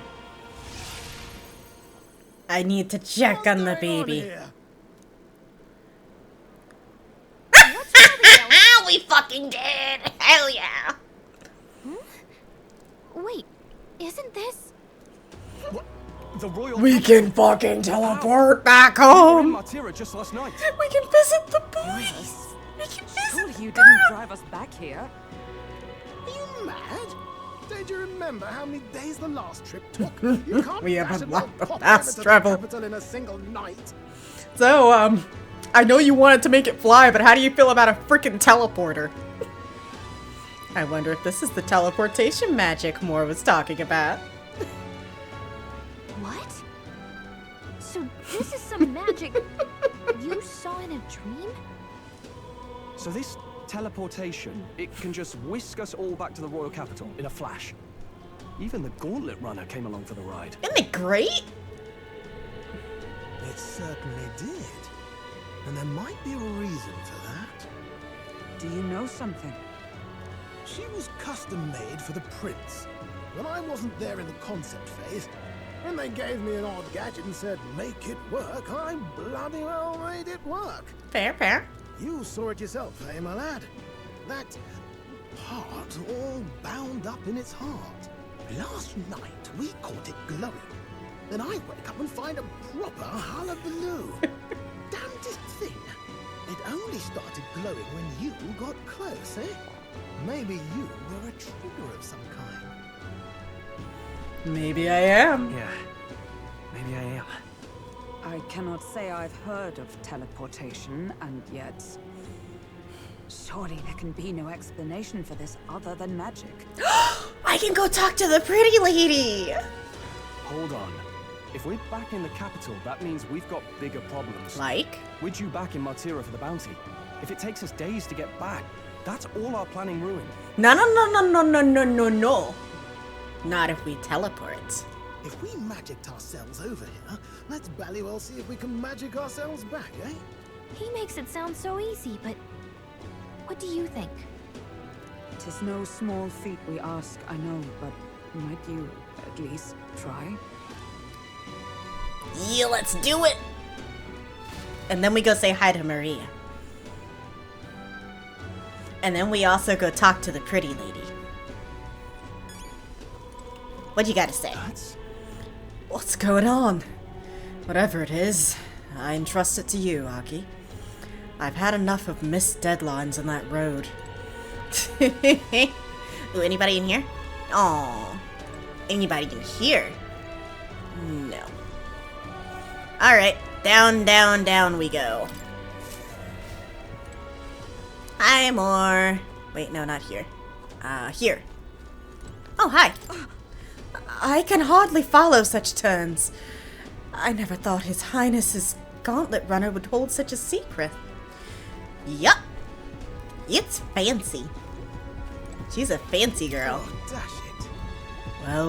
I need to check on the baby. We fucking did! Hell yeah! Wait, isn't this... The royal We can fucking teleport back home! Martira just last night. We can visit the boys! We can Surely visit you them! didn't drive us back here. Are you mad? Don't you remember how many days the last trip took? You can't We have dash a it lot all of pop fast over to the travel. capital in a single night. So, I know you wanted to make it fly, but how do you feel about a freaking teleporter? I wonder if this is the teleportation magic Moore was talking about. What? So this is some magic you saw in a dream? So this teleportation, it can just whisk us all back to the royal capital in a flash. Even the Gauntlet Runner came along for the ride. Isn't it great? It certainly did. And there might be a reason for that. Do you know something? She was custom made for the prince. but I wasn't there in the concept phase. When they gave me an odd gadget and said, make it work, I bloody well made it work. Fair, fair. You saw it yourself, eh, my lad? That part all bound up in its heart. Last night, we caught it glowing. Then I wake up and find a proper hullabaloo. Damnedest thing. It only started glowing when you got close, eh? Maybe you were a trigger of some kind. Maybe I am. Yeah, maybe I am. I cannot say I've heard of teleportation, and yet... surely there can be no explanation for this other than magic. I can go talk to the pretty lady! Hold on. If we're back in the capital, that means we've got bigger problems. Like? We're due back in Martira for the bounty. If it takes us days to get back, that's all our planning ruined. No. Not if we teleport. If we magicked ourselves over here, let's bally well see if we can magic ourselves back, eh? He makes it sound so easy, but what do you think? 'Tis no small feat we ask, I know, but might you at least try? Yeah, let's do it! And then we go say hi to Maria. And then we also go talk to the pretty lady. What you gotta say? What's going on? Whatever it is, I entrust it to you, Aki. I've had enough of missed deadlines on that road. Ooh, anybody in here? Aw. Anybody in here? No. Alright, down we go. Hi, Moore. Wait, no, not here. Here. Oh, hi. I can hardly follow such turns. I never thought His Highness's Gauntlet Runner would hold such a secret. Yup. It's fancy. She's a fancy girl. Oh, dash it.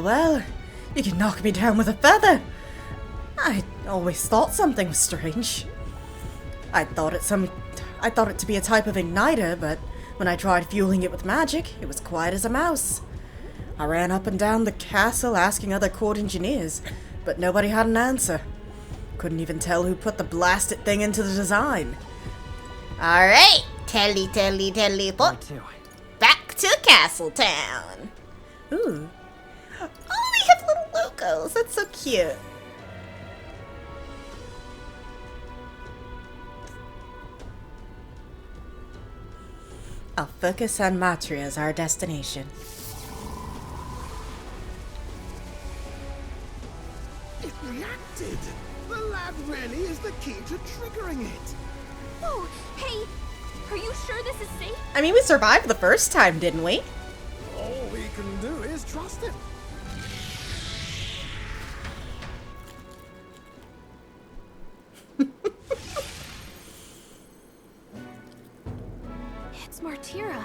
Well, you can knock me down with a feather. I always thought something was strange. I thought it to be a type of igniter, but when I tried fueling it with magic, it was quiet as a mouse. I ran up and down the castle asking other court engineers, but nobody had an answer. Couldn't even tell who put the blasted thing into the design. Alright, teleport. Back to Castletown. Ooh. Oh, they have little logos. That's so cute. I'll focus on Matria as our destination. It reacted! The lad really is the key to triggering it! Oh, hey! Are you sure this is safe? I mean, we survived the first time, didn't we? All we can do is trust him. It's Martira.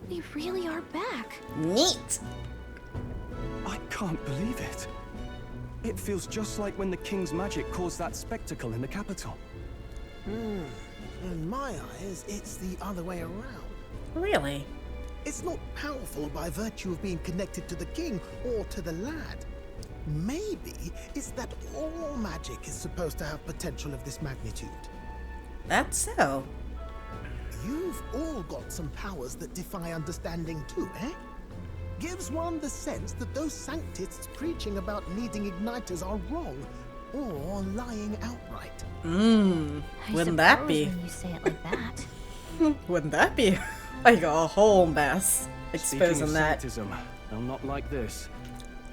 We really are back. Neat. I can't believe it. It feels just like when the king's magic caused that spectacle in the capital. In my eyes, it's the other way around. Really? It's not powerful by virtue of being connected to the king or to the lad. Maybe it's that all magic is supposed to have potential of this magnitude. That's so. You've all got some powers that defy understanding too, eh? Gives one the sense that those sanctists preaching about needing igniters are wrong, or lying outright. Wouldn't that be? When you say it like that. Wouldn't that be like a whole mess? Exposing that. Sanctism, well, not like this.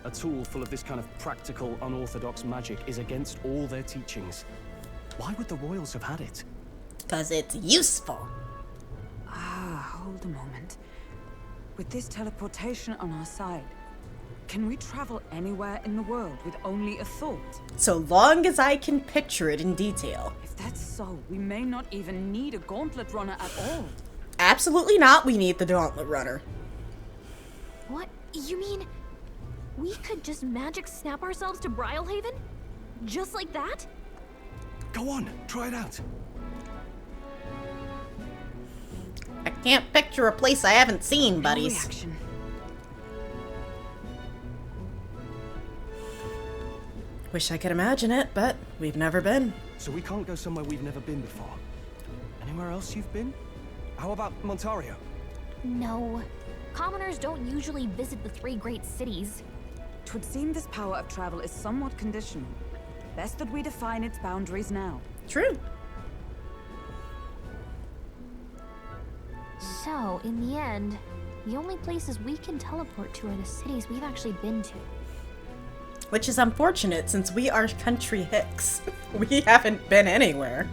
A tool full of this kind of practical, unorthodox magic is against all their teachings. Why would the royals have had it? Because it's useful. Hold a moment. With this teleportation on our side, can we travel anywhere in the world with only a thought? So long as I can picture it in detail. If that's so, we may not even need a Gauntlet Runner at all. Absolutely not. We need the Gauntlet Runner. What? You mean we could just magic snap ourselves to Brylehaven? Just like that? Go on, try it out. I can't picture a place I haven't seen, buddies. Wish I could imagine it, but we've never been. So we can't go somewhere we've never been before. Anywhere else you've been? How about Montario? No. Commoners don't usually visit the 3 great cities. 'Twould seem this power of travel is somewhat conditional. Best that we define its boundaries now. True. So, in the end, the only places we can teleport to are the cities we've actually been to. Which is unfortunate since we are country hicks. We haven't been anywhere.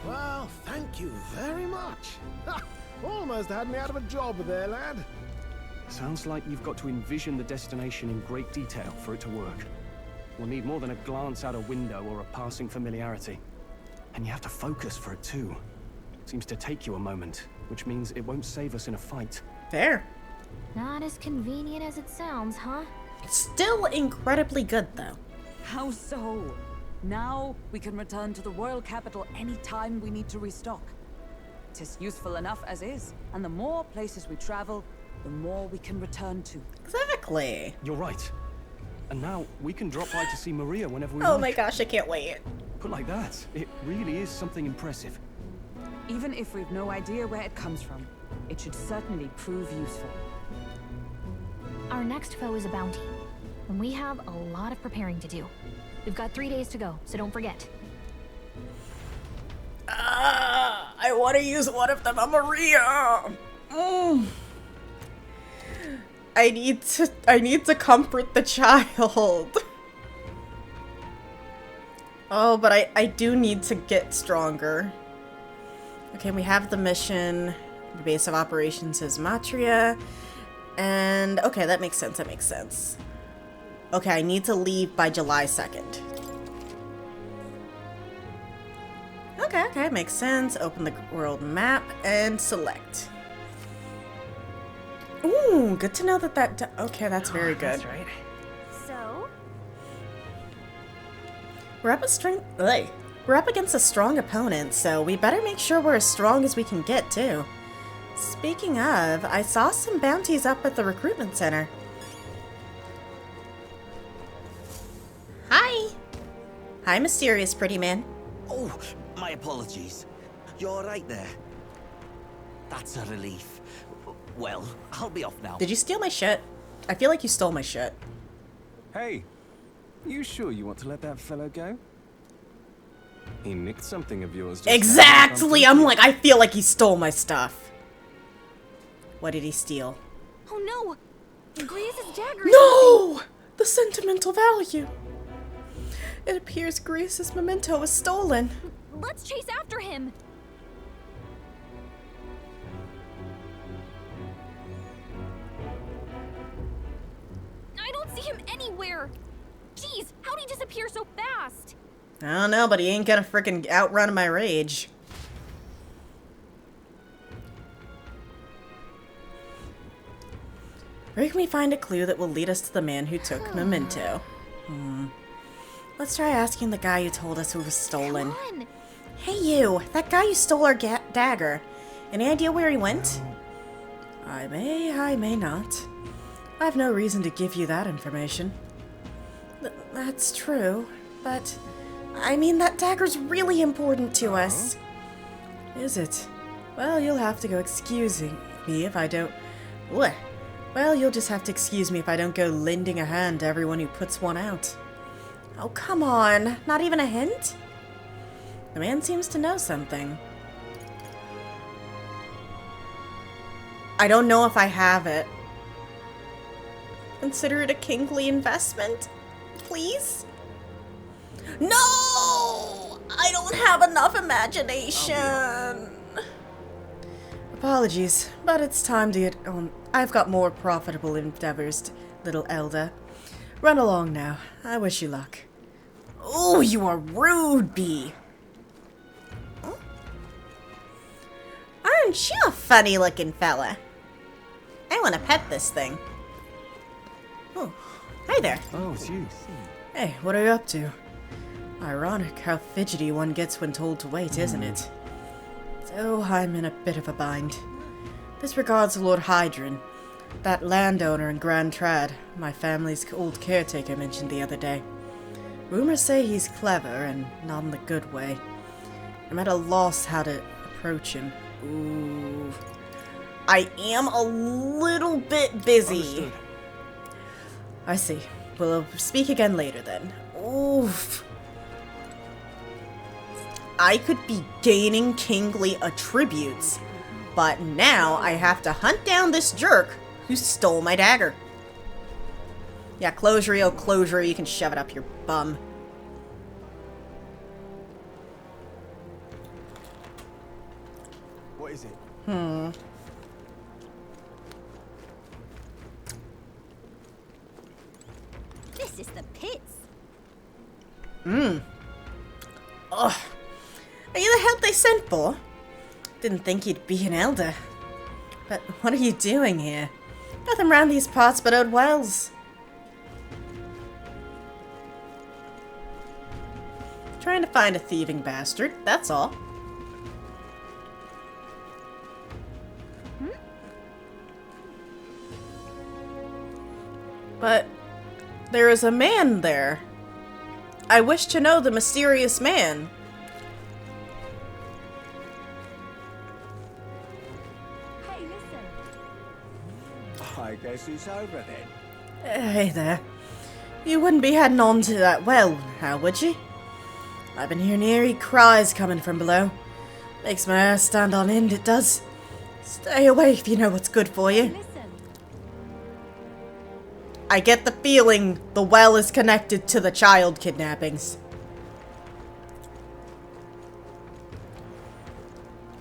Well, thank you very much. Ha! Almost had me out of a job there, lad. Sounds like you've got to envision the destination in great detail for it to work. We'll need more than a glance out a window or a passing familiarity. And you have to focus for it too. Seems to take you a moment, which means it won't save us in a fight. Fair. Not as convenient as it sounds, huh? Still incredibly good, though. How so? Now we can return to the royal capital any time we need to restock. 'Tis useful enough as is, and the more places we travel, the more we can return to. Exactly. You're right. And now we can drop by to see Maria whenever we Oh like. my gosh, I can't wait. Put like that, it really is something impressive. Even if we've no idea where it comes from, it should certainly prove useful. Our next foe is a bounty, and we have a lot of preparing to do. We've got 3 days to go, so don't forget. I want to use one of them on Maria. I need to comfort the child. Oh, but I do need to get stronger. Okay, we have the mission. The base of operations is Matria. And okay, that makes sense. That makes sense. Okay, I need to leave by July 2nd. Okay, makes sense. Open the world map and select. Ooh, good to know that okay, that's very good. That's right. So? We're up against a strong opponent, so we better make sure we're as strong as we can get, too. Speaking of, I saw some bounties up at the recruitment center. Hi! Hi, mysterious pretty man. Oh, my apologies. You're right there. That's a relief. Well, I'll be off now. Did you steal my shit? I feel like you stole my shit. Hey, you sure you want to let that fellow go? He nicked something of yours. Just Exactly! I'm like, I feel like he stole my stuff. What did he steal? Oh no! Grease's dagger! No! The sentimental value. It appears Grease's memento was stolen. Let's chase after him! I don't see him anywhere! Jeez, how'd he disappear so fast? I don't know, but he ain't gonna frickin' outrun my rage. Where can we find a clue that will lead us to the man who took Memento? Let's try asking the guy who told us it was stolen. Come on. Hey you, that guy who stole our dagger. Any idea where he went? I may not. I have no reason to give you that information. That's true, but I mean that dagger's really important to us. Is it? Well, you'll have to go excusing me if I don't... Blech. Well, you'll just have to excuse me if I don't go lending a hand to everyone who puts one out. Oh, come on. Not even a hint? The man seems to know something. I don't know if I have it. Consider it a kingly investment, please? No! I don't have enough imagination. Apologies, but it's time to get on. I've got more profitable endeavors, little Elda. Run along now. I wish you luck. Oh, you are rude, Bee. Aren't you a funny-looking fella? I want to pet this thing. Oh, hi there. Oh, it's you. Hey, what are you up to? Ironic how fidgety one gets when told to wait, isn't it? So I'm in a bit of a bind. This regards Lord Hydron, that landowner in Grand Trad my family's old caretaker mentioned the other day. Rumors say he's clever, and not in the good way. I'm at a loss how to approach him. Ooh. I am a little bit busy. Understood. I see. We'll speak again later then. Oof. I could be gaining kingly attributes, but now I have to hunt down this jerk who stole my dagger. Yeah, closure, you can shove it up your bum. What is it? This is the pits. Ugh. Are you the help they sent for? Didn't think you'd be an elder. But what are you doing here? Nothing round these parts but old wells. Trying to find a thieving bastard, that's all. But there is a man there. I wish to know the mysterious man. Hey, listen. I guess it's over then. Hey there. You wouldn't be heading on to that well, how would you? I've been hearing eerie cries coming from below. Makes my hair stand on end, it does. Stay away if you know what's good for you. Listen. I get the feeling the well is connected to the child kidnappings.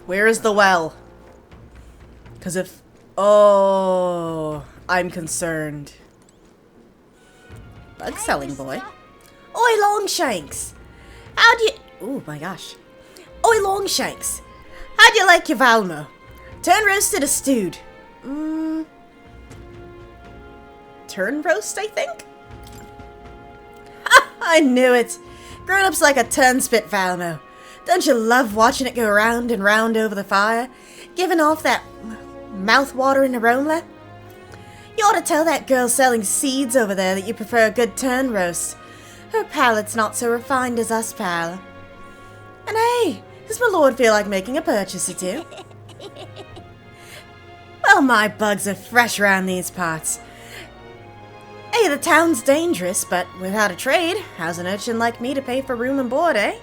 Where is the well? Because if... Oh, I'm concerned. Bug selling boy. Oi, Longshanks! How do you... Oh my gosh. Oi, Longshanks! How do you like your Valmo? Turn roasted or stewed? Turn roast, I think? Ha! I knew it! Grown-ups like a turn-spit Valmo. Don't you love watching it go round and round over the fire? Giving off that mouth-watering aroma? You ought to tell that girl selling seeds over there that you prefer a good turn roast. Her palate's not so refined as us, pal. And hey, does my lord feel like making a purchase or two? Well, my bugs are fresh around these parts. Hey, the town's dangerous, but without a trade, how's an urchin like me to pay for room and board, eh?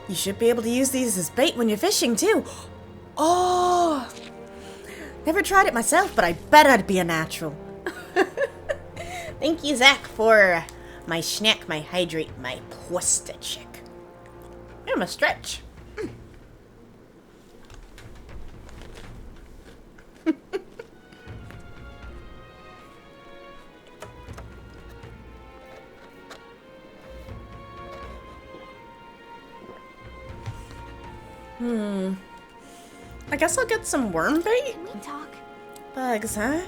You should be able to use these as bait when you're fishing, too. Oh! Never tried it myself, but I bet I'd be a natural. Thank you, Zach, for my snack, my hydrate, my pasta check. I'm a stretch. I guess I'll get some worm bait? Can we talk? Bugs, huh?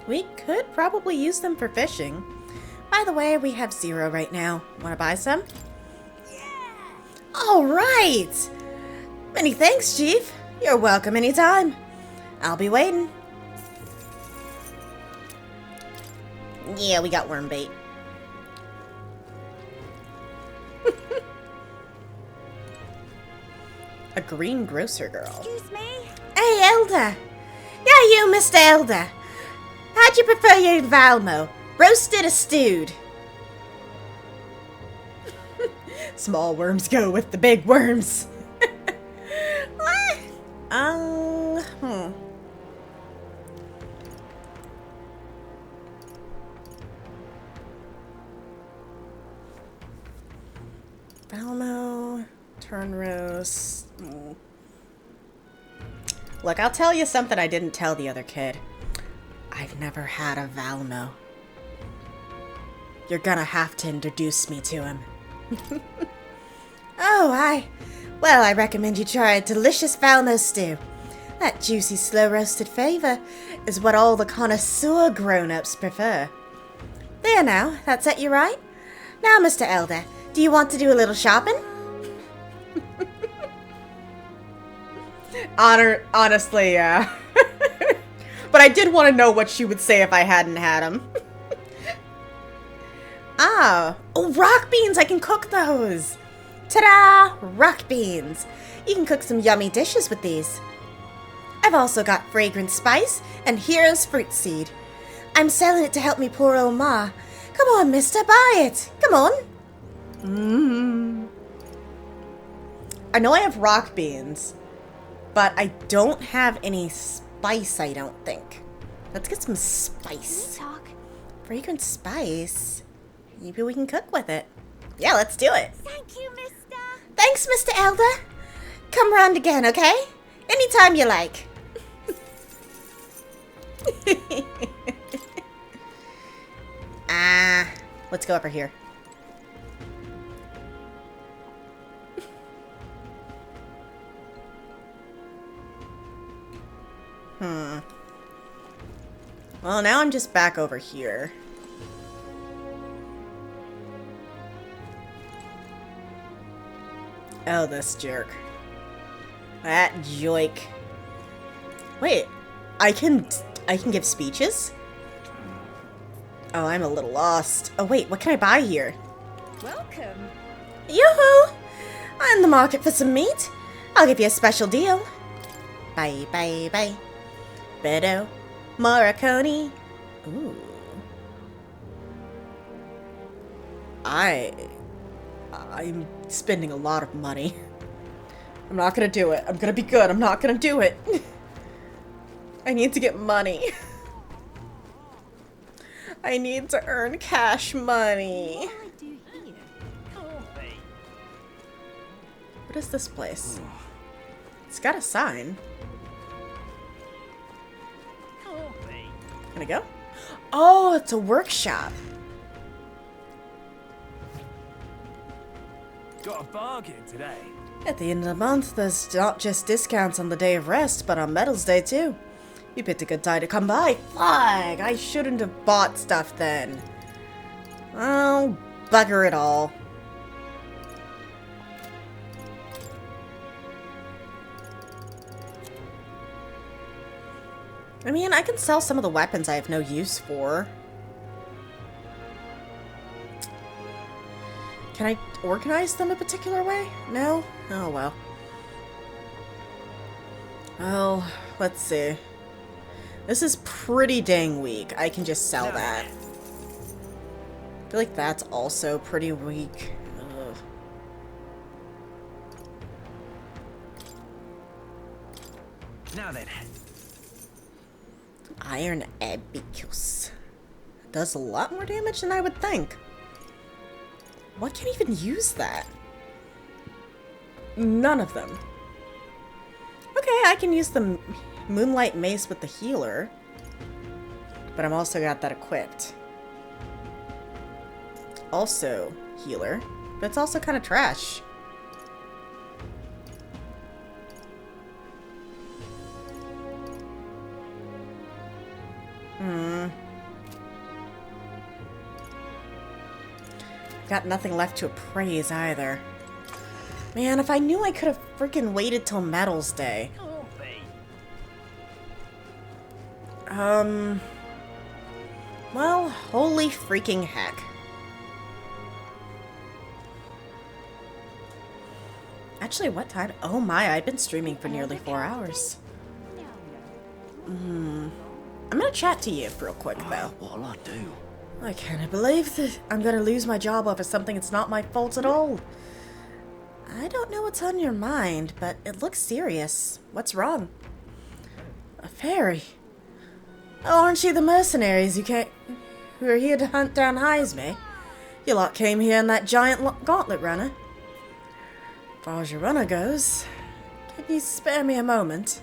We could probably use them for fishing. By the way, we have 0 right now. Wanna buy some? Yeah! Alright! Many thanks, Chief. You're welcome anytime. I'll be waiting. Yeah, we got worm bait. A green grocer girl. Excuse me? Hey, Elder! Yeah, you, Mr. Elder! How'd you prefer your Valmo? Roasted or stewed? Small worms go with the big worms. What? Valmo, turn roast. Look, I'll tell you something I didn't tell the other kid. I've never had a Valmo. You're gonna have to introduce me to him. Oh, well, I recommend you try a delicious Valmo stew. That juicy, slow-roasted flavor is what all the connoisseur grown-ups prefer. There now, that set you right? Now, Mr. Elder, do you want to do a little shopping? Honestly, yeah. But I did want to know what she would say if I hadn't had him. Ah, oh, rock beans, I can cook those. Ta-da! Rock beans. You can cook some yummy dishes with these. I've also got fragrant spice and hero's fruit seed. I'm selling it to help me poor old ma. Come on, mister, buy it. Come on. I know I have rock beans, but I don't have any spice, I don't think. Let's get some spice. Fragrant spice. Maybe we can cook with it. Yeah, let's do it. Thank you, mister. Thanks, Mr. Elder. Come round again, okay? Anytime you like. Let's go over here. Well, now I'm just back over here. Oh, this jerk. That joik. Wait, I can give speeches? Oh, I'm a little lost. Oh, wait, what can I buy here? Welcome. Yoo-hoo! I'm in the market for some meat. I'll give you a special deal. Bye, bye, bye. Beto Morricone. Ooh. I'm spending a lot of money. I'm not gonna do it. I'm gonna be good. I'm not gonna do it. I need to get money. I need to earn cash money. What is this place? It's got a sign. Can I go? Oh, it's a workshop. Got a bargain today. At the end of the month, there's not just discounts on the day of rest, but on Metals Day too. You picked a good time to come by. Flag! I shouldn't have bought stuff then. Oh, bugger it all. I mean, I can sell some of the weapons I have no use for. Can I organize them a particular way? No? Oh, well. Well, let's see. This is pretty dang weak. I can just sell that. I feel like that's also pretty weak. Ugh. Now then. Iron Abacus. Does a lot more damage than I would think. What can even use that? None of them. Okay, I can use the Moonlight Mace with the healer. But I'm also got that equipped. Also healer. But it's also kind of trash. Got nothing left to appraise either. Man, if I knew I could have freaking waited till Metals Day. Well, holy freaking heck. Actually, what time? Oh my, I've been streaming for nearly 4 hours. I'm gonna chat to you real quick, though. What'll I do? I can't believe that I'm gonna lose my job over something it's not my fault at all. I don't know what's on your mind, but it looks serious. What's wrong? A fairy? Oh, aren't you the mercenaries who are here to hunt down Heisme? You lot came here in that giant gauntlet runner. As far as your runner goes, can you spare me a moment?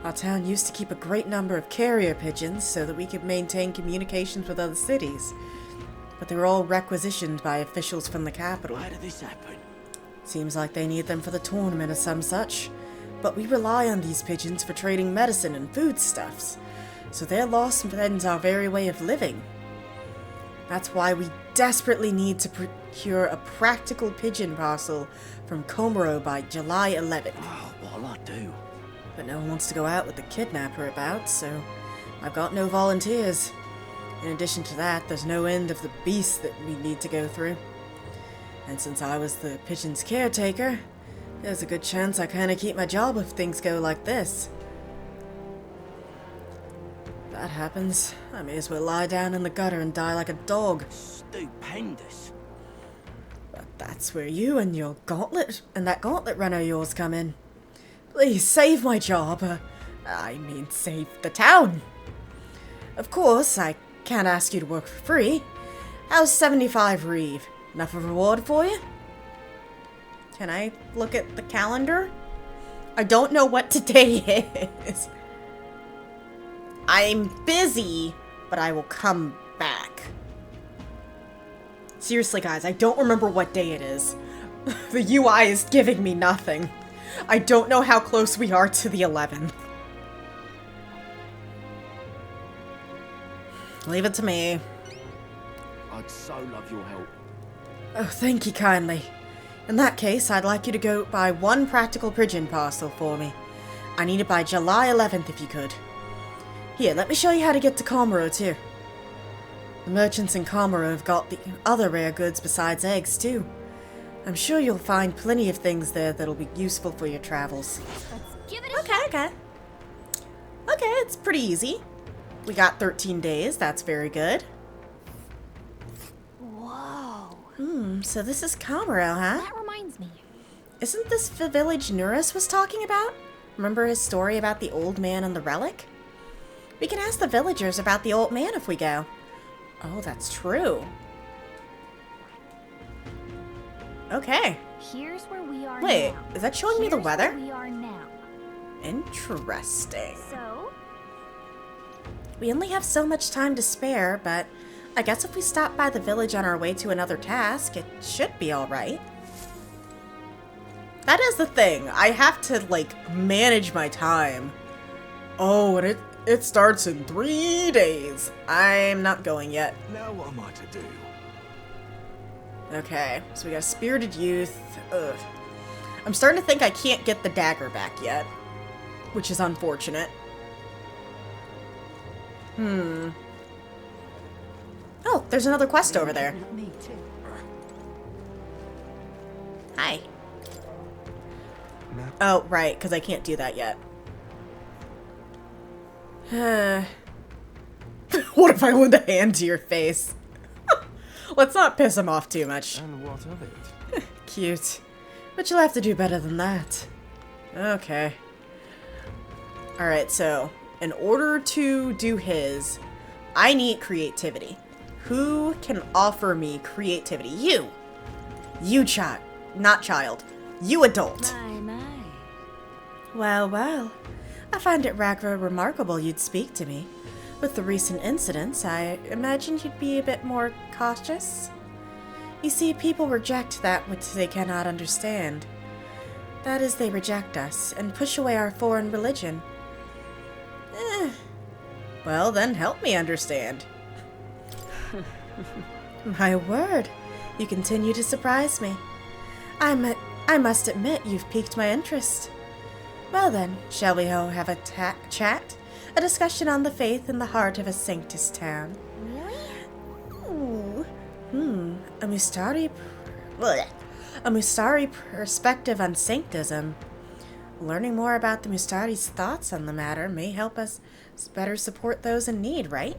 Our town used to keep a great number of carrier pigeons so that we could maintain communications with other cities. But they were all requisitioned by officials from the capital. Why did this happen? Seems like they need them for the tournament or some such. But we rely on these pigeons for trading medicine and foodstuffs. So their loss threatens our very way of living. That's why we desperately need to procure a practical pigeon parcel from Komoro by July 11th. Oh, what'll I do? But no one wants to go out with the kidnapper about, so I've got no volunteers. In addition to that, there's no end of the beasts that we need to go through. And since I was the pigeon's caretaker, there's a good chance I kinda keep my job if things go like this. If that happens, I may as well lie down in the gutter and die like a dog. Stupendous. But that's where you and your gauntlet, and that gauntlet run of yours come in. Please, save my job. I mean, save the town. Of course, I can't ask you to work for free. How's 75 Reeve? Enough of a reward for you? Can I look at the calendar? I don't know what today is. I'm busy, but I will come back. Seriously, guys, I don't remember what day it is. The UI is giving me nothing. I don't know how close we are to the 11th. Leave it to me. I'd so love your help. Oh, thank you kindly. In that case, I'd like you to go buy one practical pigeon parcel for me. I need it by July 11th if you could. Here, let me show you how to get to Comoro too. The merchants in Comoro have got the other rare goods besides eggs too. I'm sure you'll find plenty of things there that'll be useful for your travels. Okay. Okay, it's pretty easy. We got 13 days, that's very good. Whoa. So this is Comoro, huh? That reminds me. Isn't this the village Nuris was talking about? Remember his story about the old man and the relic? We can ask the villagers about the old man if we go. Oh, that's true. Okay. Here's where we are Wait, now. is that showing me the weather? Where we are now. Interesting. So? We only have so much time to spare, but I guess if we stop by the village on our way to another task, it should be alright. That is the thing. I have to, like, manage my time. Oh, and it starts in 3 days. I'm not going yet. Now what am I to do? Okay, so we got a Spirited Youth. Ugh. I'm starting to think I can't get the dagger back yet, which is unfortunate. Oh, there's another quest over there. Hi. Oh, right, because I can't do that yet. What if I lend a hand to your face? Let's not piss him off too much. And what of it? Cute. But you'll have to do better than that. Okay. Alright, so, in order to do his, I need creativity. Who can offer me creativity? You! You child. Not child. You adult. Well, well. I find it rather remarkable you'd speak to me. With the recent incidents, I imagined you'd be a bit more cautious. You see, people reject that which they cannot understand. That is, they reject us and push away our foreign religion. Well, then help me understand. My word, you continue to surprise me. I must admit you've piqued my interest. Well then, shall we have a chat? A discussion on the faith in the heart of a Sanctus town. Ooh. A Mustari perspective on Sanctism. Learning more about the Mustari's thoughts on the matter may help us better support those in need, right?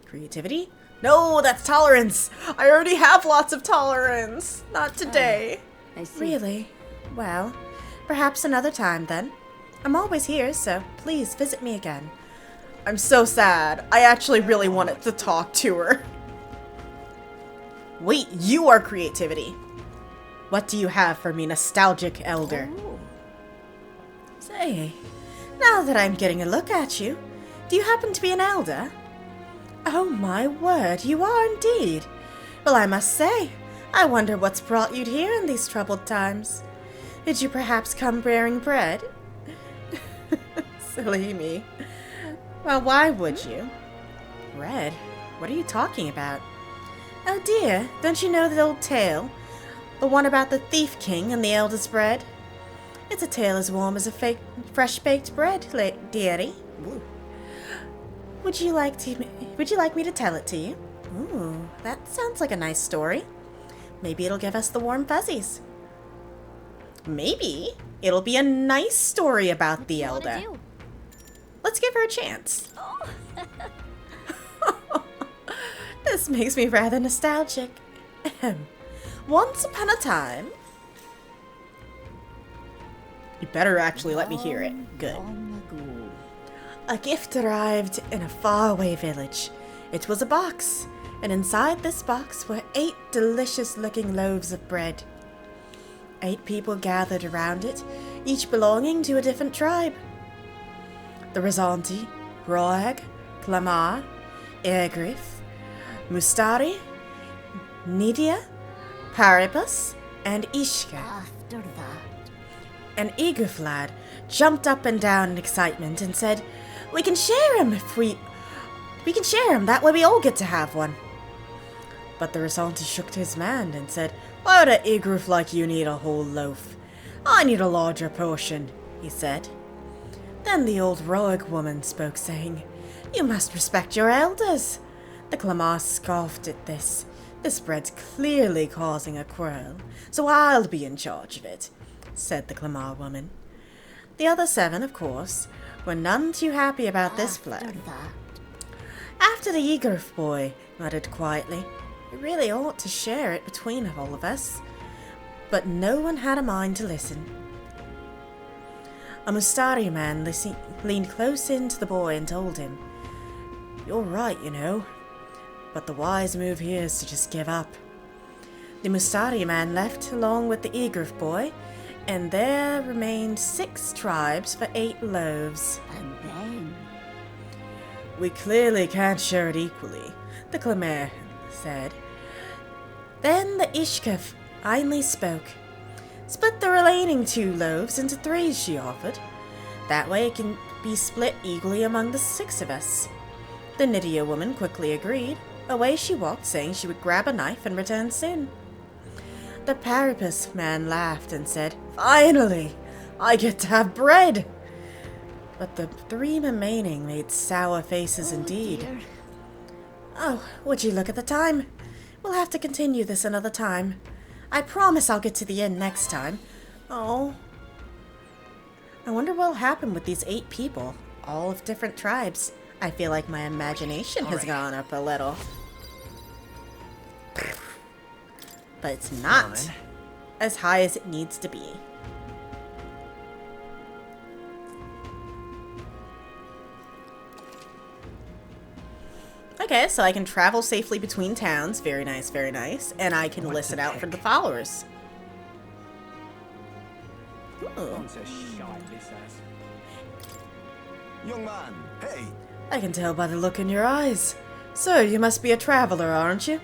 Creativity? No, that's tolerance! I already have lots of tolerance! Not today. I see. Really? Well, perhaps another time then. I'm always here, so please visit me again. I'm so sad. I actually really wanted to talk to her. Wait, you are creativity. What do you have for me, nostalgic elder? Oh. Say, now that I'm getting a look at you, do you happen to be an elder? Oh my word, you are indeed. Well, I must say, I wonder what's brought you here in these troubled times. Did you perhaps come bearing bread? Silly me. Well, why would you? Bread? What are you talking about? Oh dear, don't you know the old tale? The one about the Thief King and the elder's bread? It's a tale as warm as a fresh-baked bread, dearie. Would you like me to tell it to you? Ooh, that sounds like a nice story. Maybe it'll give us the warm fuzzies. Maybe it'll be a nice story about the Elder. Let's give her a chance. This makes me rather nostalgic. Once upon a time... You better actually let me hear it. Good. A gift arrived in a faraway village. It was a box, and inside this box were 8 delicious-looking loaves of bread. 8 people gathered around it, each belonging to a different tribe. The Razanti, Roeg, Clamar, Airgriff, Mustari, Nidia, Paribus, and Ishka. After that, An Egrif lad jumped up and down in excitement and said, "We can share him if we can share him, that way we all get to have one." But the Razanti shook his hand and said, "Why would an Egrif like you need a whole loaf? I need a larger portion," he said. Then the old Roeg woman spoke, saying, "You must respect your elders." The Clamar scoffed at this. "This bread's clearly causing a quarrel, so I'll be in charge of it," said the Clamar woman. The other 7, of course, were none too happy about this plan. After the Egrif boy muttered quietly, "We really ought to share it between all of us." But no one had a mind to listen. A Mustari man leaned close in to the boy and told him, "You're right, you know, but the wise move here is to just give up." The Mustari man left along with the Egrif boy, and there remained 6 tribes for 8 loaves. And then... "We clearly can't share it equally," the Clamar said. Then the Ishka finally spoke. "Split the remaining 2 loaves into 3, she offered. "That way it can be split equally among the 6 of us." The Nidia woman quickly agreed. Away she walked, saying she would grab a knife and return soon. The Paribus man laughed and said, "Finally, I get to have bread!" But the 3 remaining made sour faces indeed. Dear. "Oh, would you look at the time? We'll have to continue this another time. I promise I'll get to the end next time." Oh. I wonder what'll happen with these 8 people, all of different tribes. I feel like my imagination has gone up a little. But it's not as high as it needs to be. Okay, so I can travel safely between towns. Very nice, very nice. And I can listen out for the followers. Ooh. Young man, hey! I can tell by the look in your eyes. So, you must be a traveler, aren't you?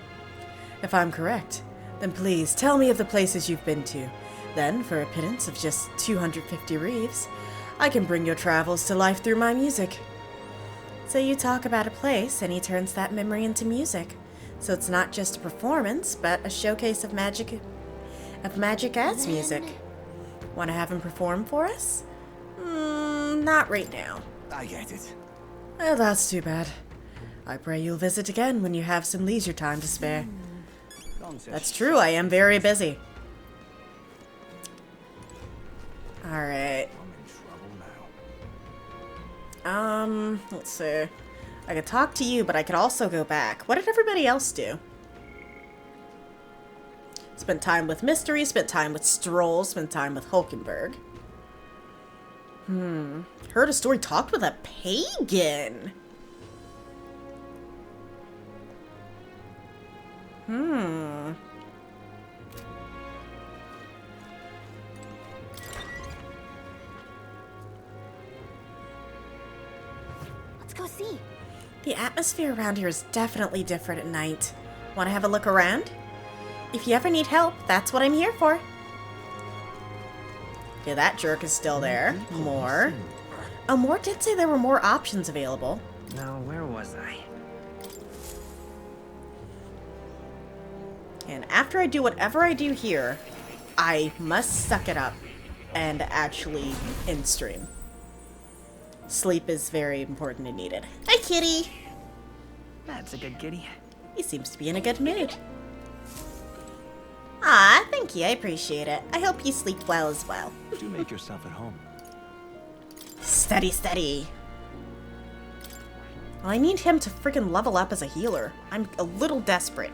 If I'm correct, then please tell me of the places you've been to. Then, for a pittance of just 250 reeves, I can bring your travels to life through my music. So you talk about a place, and he turns that memory into music. So it's not just a performance, but a showcase of magic as music. Want to have him perform for us? Not right now. I get it. Well, that's too bad. I pray you'll visit again when you have some leisure time to spare. That's true, I am very busy. Alright. Let's see. I could talk to you, but I could also go back. What did everybody else do? Spent time with Mystery, spent time with Stroll, spent time with Hulkenberg. Heard a story, talked with a pagan. Let's go see. The atmosphere around here is definitely different at night. Want to have a look around? If you ever need help, that's what I'm here for. Yeah, that jerk is still there. More. Oh, Moore did say there were more options available. Now, where was I? And after I do whatever I do here, I must suck it up and actually in stream. Sleep is very important and needed. Hi, kitty! That's a good kitty. He seems to be in a good mood. Ah, thank you. I appreciate it. I hope you sleep well as well. Do make yourself at home. Steady, steady. Well, I need him to freaking level up as a healer. I'm a little desperate.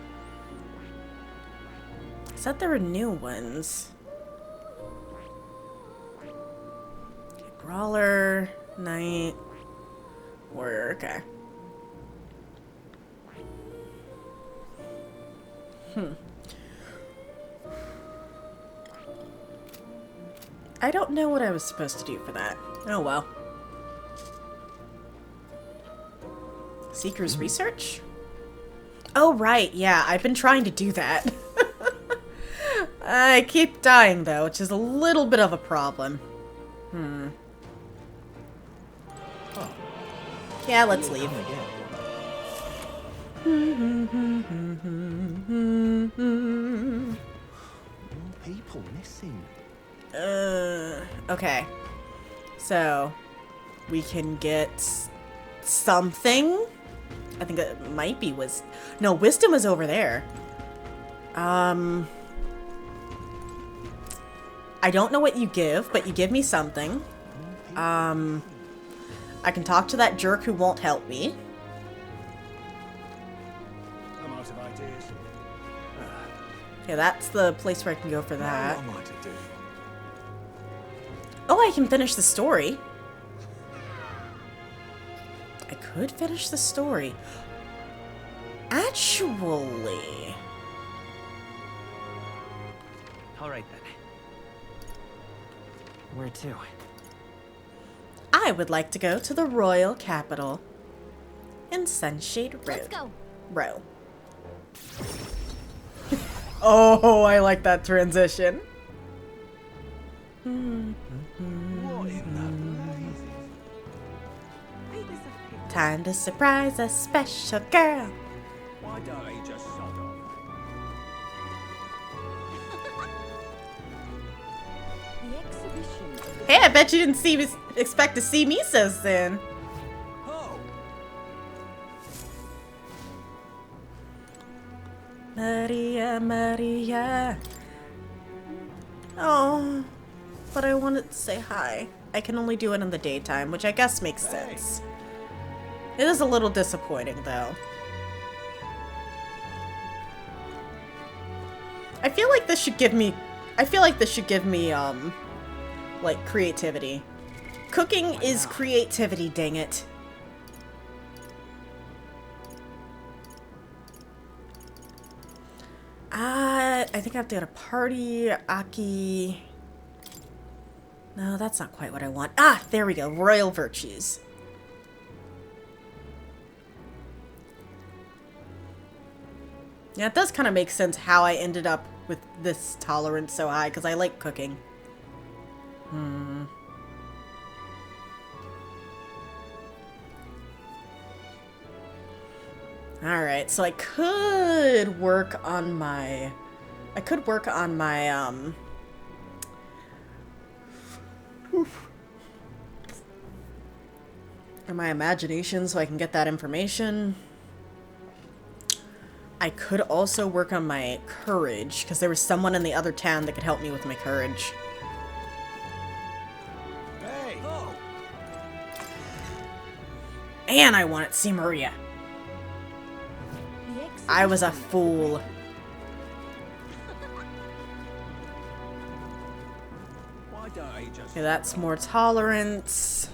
I said there were new ones. Okay, Brawler, Knight, Warrior, okay. I don't know what I was supposed to do for that. Oh well. Seeker's Research? Oh right, yeah, I've been trying to do that. I keep dying though, which is a little bit of a problem. Yeah, let's leave. People missing. Okay. So, we can get something. I think it might be Wisdom. No, Wisdom is over there. I don't know what you give, but you give me something. I can talk to that jerk who won't help me. I'm out of ideas. Okay, that's the place where I can go for that. What am I to do? Oh, I can finish the story. I could finish the story. Actually... Alright then. Where to? I would like to go to the royal capital in Sunshade Road. Let's go. Row. Oh, I like that transition. Time to surprise a special girl. Why don't he just sod off? The exhibition. Hey, I bet you didn't expect to see me so soon. Maria, Maria. Oh, but I wanted to say hi. I can only do it in the daytime, which I guess makes sense. It is a little disappointing, though. I feel like this should give me... like, creativity. Cooking is creativity, dang it. I think I have to go to party, Aki. No, that's not quite what I want. Ah, there we go. Royal virtues. Yeah, it does kind of make sense how I ended up with this tolerance so high, because I like cooking. Alright, so I could work on my... my imagination so I can get that information. I could also work on my courage, because there was someone in the other town that could help me with my courage. Hey! Oh. And I wanted to see Maria. I was a fool. Why don't he just... Okay, that's more tolerance.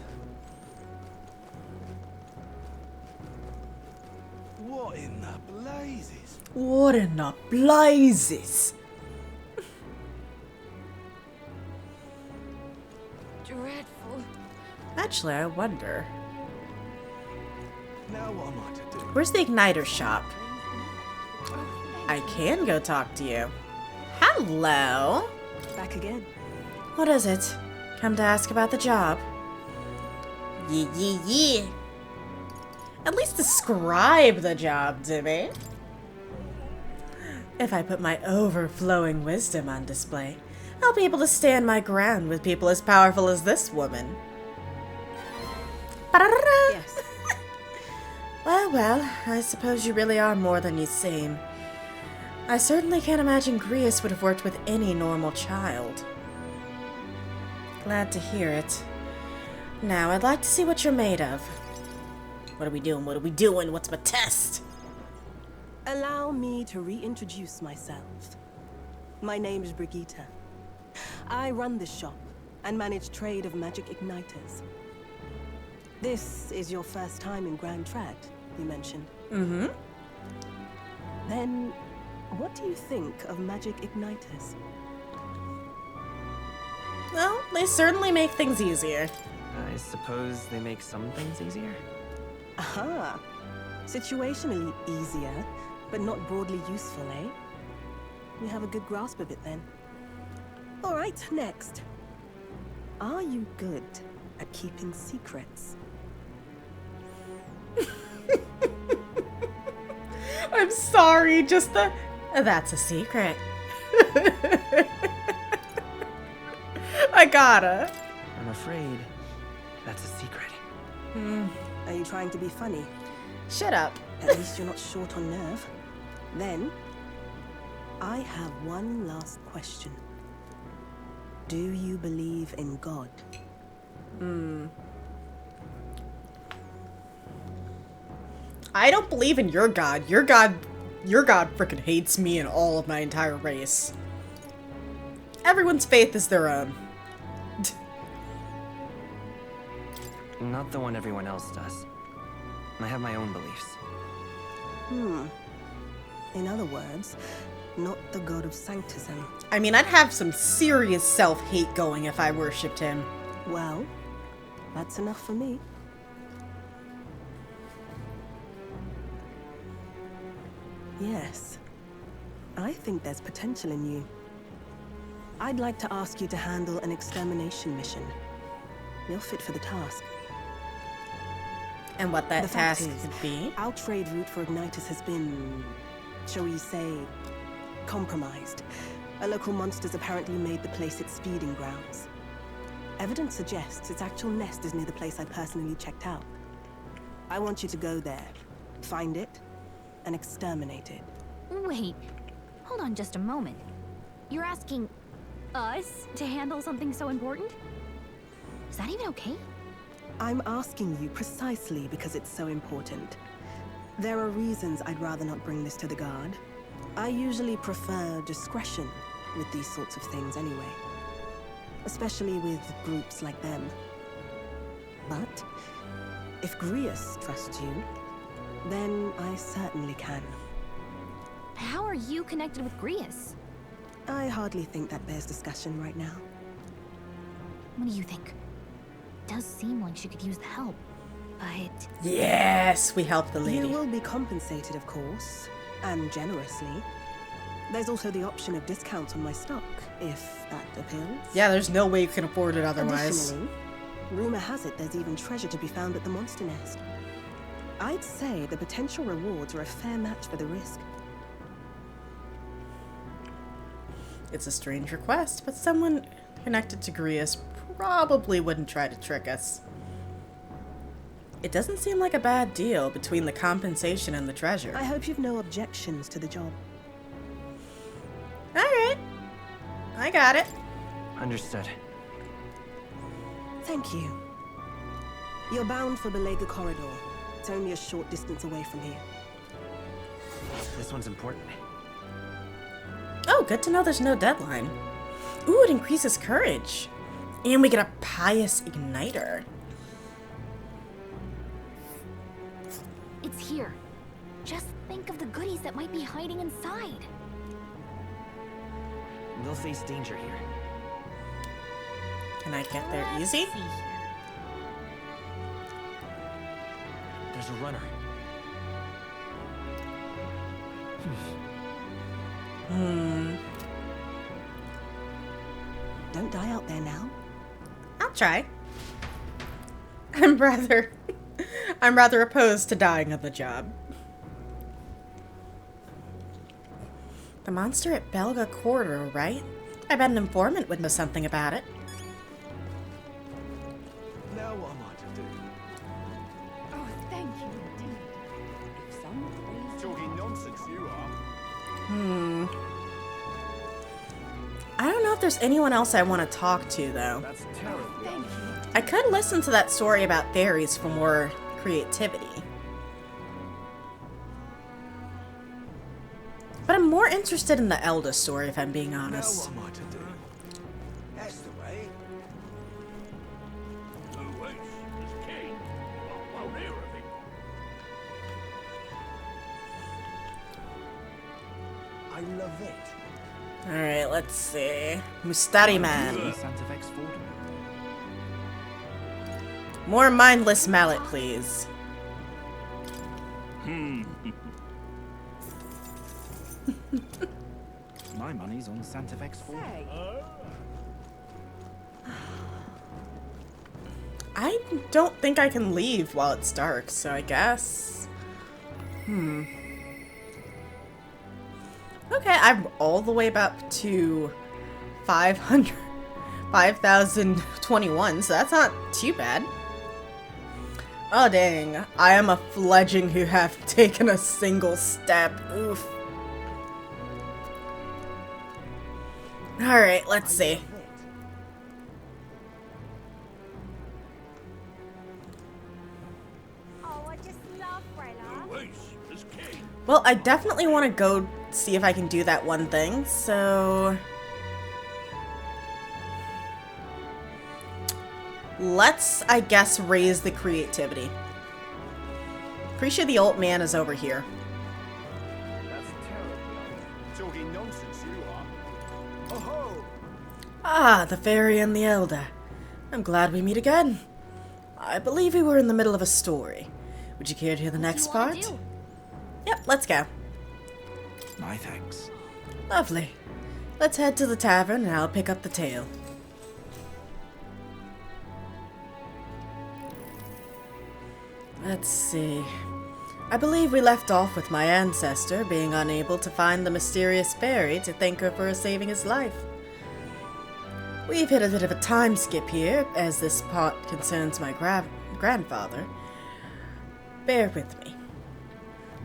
What in the blazes? What in the blazes? Dreadful. Actually, I wonder. Now what am I to do? Where's the igniter shop? I can go talk to you. Hello. Back again. What is it? Come to ask about the job? Yeah. At least describe the job to me. If I put my overflowing wisdom on display, I'll be able to stand my ground with people as powerful as this woman. Yes. Well, I suppose you really are more than you seem. I certainly can't imagine Grius would have worked with any normal child. Glad to hear it. Now, I'd like to see what you're made of. What are we doing? What are we doing? What's my test? Allow me to reintroduce myself. My name is Brigitte. I run this shop and manage trade of magic igniters. This is your first time in Grand Trad, you mentioned. Mm-hmm. Then, what do you think of magic igniters? Well, they certainly make things easier. I suppose they make some things easier? Aha! Situationally easier, but not broadly useful, eh? You have a good grasp of it then. Alright, next. Are you good at keeping secrets? I'm sorry, just the... That's a secret. I gotta. I'm afraid that's a secret. Are you trying to be funny? Shut up. At least you're not short on nerve. Then, I have one last question. Do you believe in God? I don't believe in your god. Your god freaking hates me and all of my entire race. Everyone's faith is their own. Not the one everyone else does. I have my own beliefs. In other words, not the god of sanctism. I mean, I'd have some serious self-hate going if I worshipped him. Well, that's enough for me. Yes. I think there's potential in you. I'd like to ask you to handle an extermination mission. You're fit for the task. And what that task could be? Our trade route for Ignitus has been, shall we say, compromised. A local monster's apparently made the place its feeding grounds. Evidence suggests its actual nest is near the place I personally checked out. I want you to go there, find it, and exterminate it. Wait, hold on just a moment. You're asking us to handle something so important? Is that even okay? I'm asking you precisely because it's so important. There are reasons I'd rather not bring this to the guard. I usually prefer discretion with these sorts of things anyway. Especially with groups like them. But if Grius trusts you, then I certainly can. How are you connected with Grius? I hardly think that bears discussion right now. What do you think? It does seem like she could use the help, but... Yes, we help the lady. You will be compensated, of course, and generously. There's also the option of discounts on my stock, if that appeals. Yeah, there's no way you can afford it otherwise. Additionally, rumor has it there's even treasure to be found at the monster nest. I'd say the potential rewards are a fair match for the risk. It's a strange request, but someone connected to Grius probably wouldn't try to trick us. It doesn't seem like a bad deal between the compensation and the treasure. I hope you've no objections to the job. Alright. I got it. Understood. Thank you. You're bound for Belega Corridor. It's only a short distance away from here. This one's important. Oh, good to know there's no deadline. Ooh, it increases courage. And we get a pious igniter. It's here. Just think of the goodies that might be hiding inside. They'll face danger here. Can I get there easy? There's a runner. Don't die out there now. I'll try. I'm rather opposed to dying on the job. The monster at Belga Corridor, right? I bet an informant would know something about it. Now what am I to do? I don't know if there's anyone else I want to talk to, though. That's terrible. I could listen to that story about fairies for more creativity. But I'm more interested in the Elder story, if I'm being honest. Now what am I to do? That's the way. Luis is king. Won't hear of him. I love it. Alright, let's see. Mustari Man. More mindless mallet, please. My money's on Santa Vex Ford. I don't think I can leave while it's dark, so I guess. Okay, I'm all the way up to 5,021, so that's not too bad. Oh dang, I am a fledgling who have taken a single step. Oof. Alright, let's see. Oh, I just love Brella. Well, I definitely want to go see if I can do that one thing, so... let's, I guess, raise the creativity. Pretty sure the old man is over here. That's terrible. Talking nonsense, you are. Oh-ho! Ah, the fairy and the elder. I'm glad we meet again. I believe we were in the middle of a story. Would you care to hear the next part? Yep, let's go. My thanks. Lovely. Let's head to the tavern and I'll pick up the tale. Let's see. I believe we left off with my ancestor being unable to find the mysterious fairy to thank her for saving his life. We've hit a bit of a time skip here, as this part concerns my grandfather. Bear with me.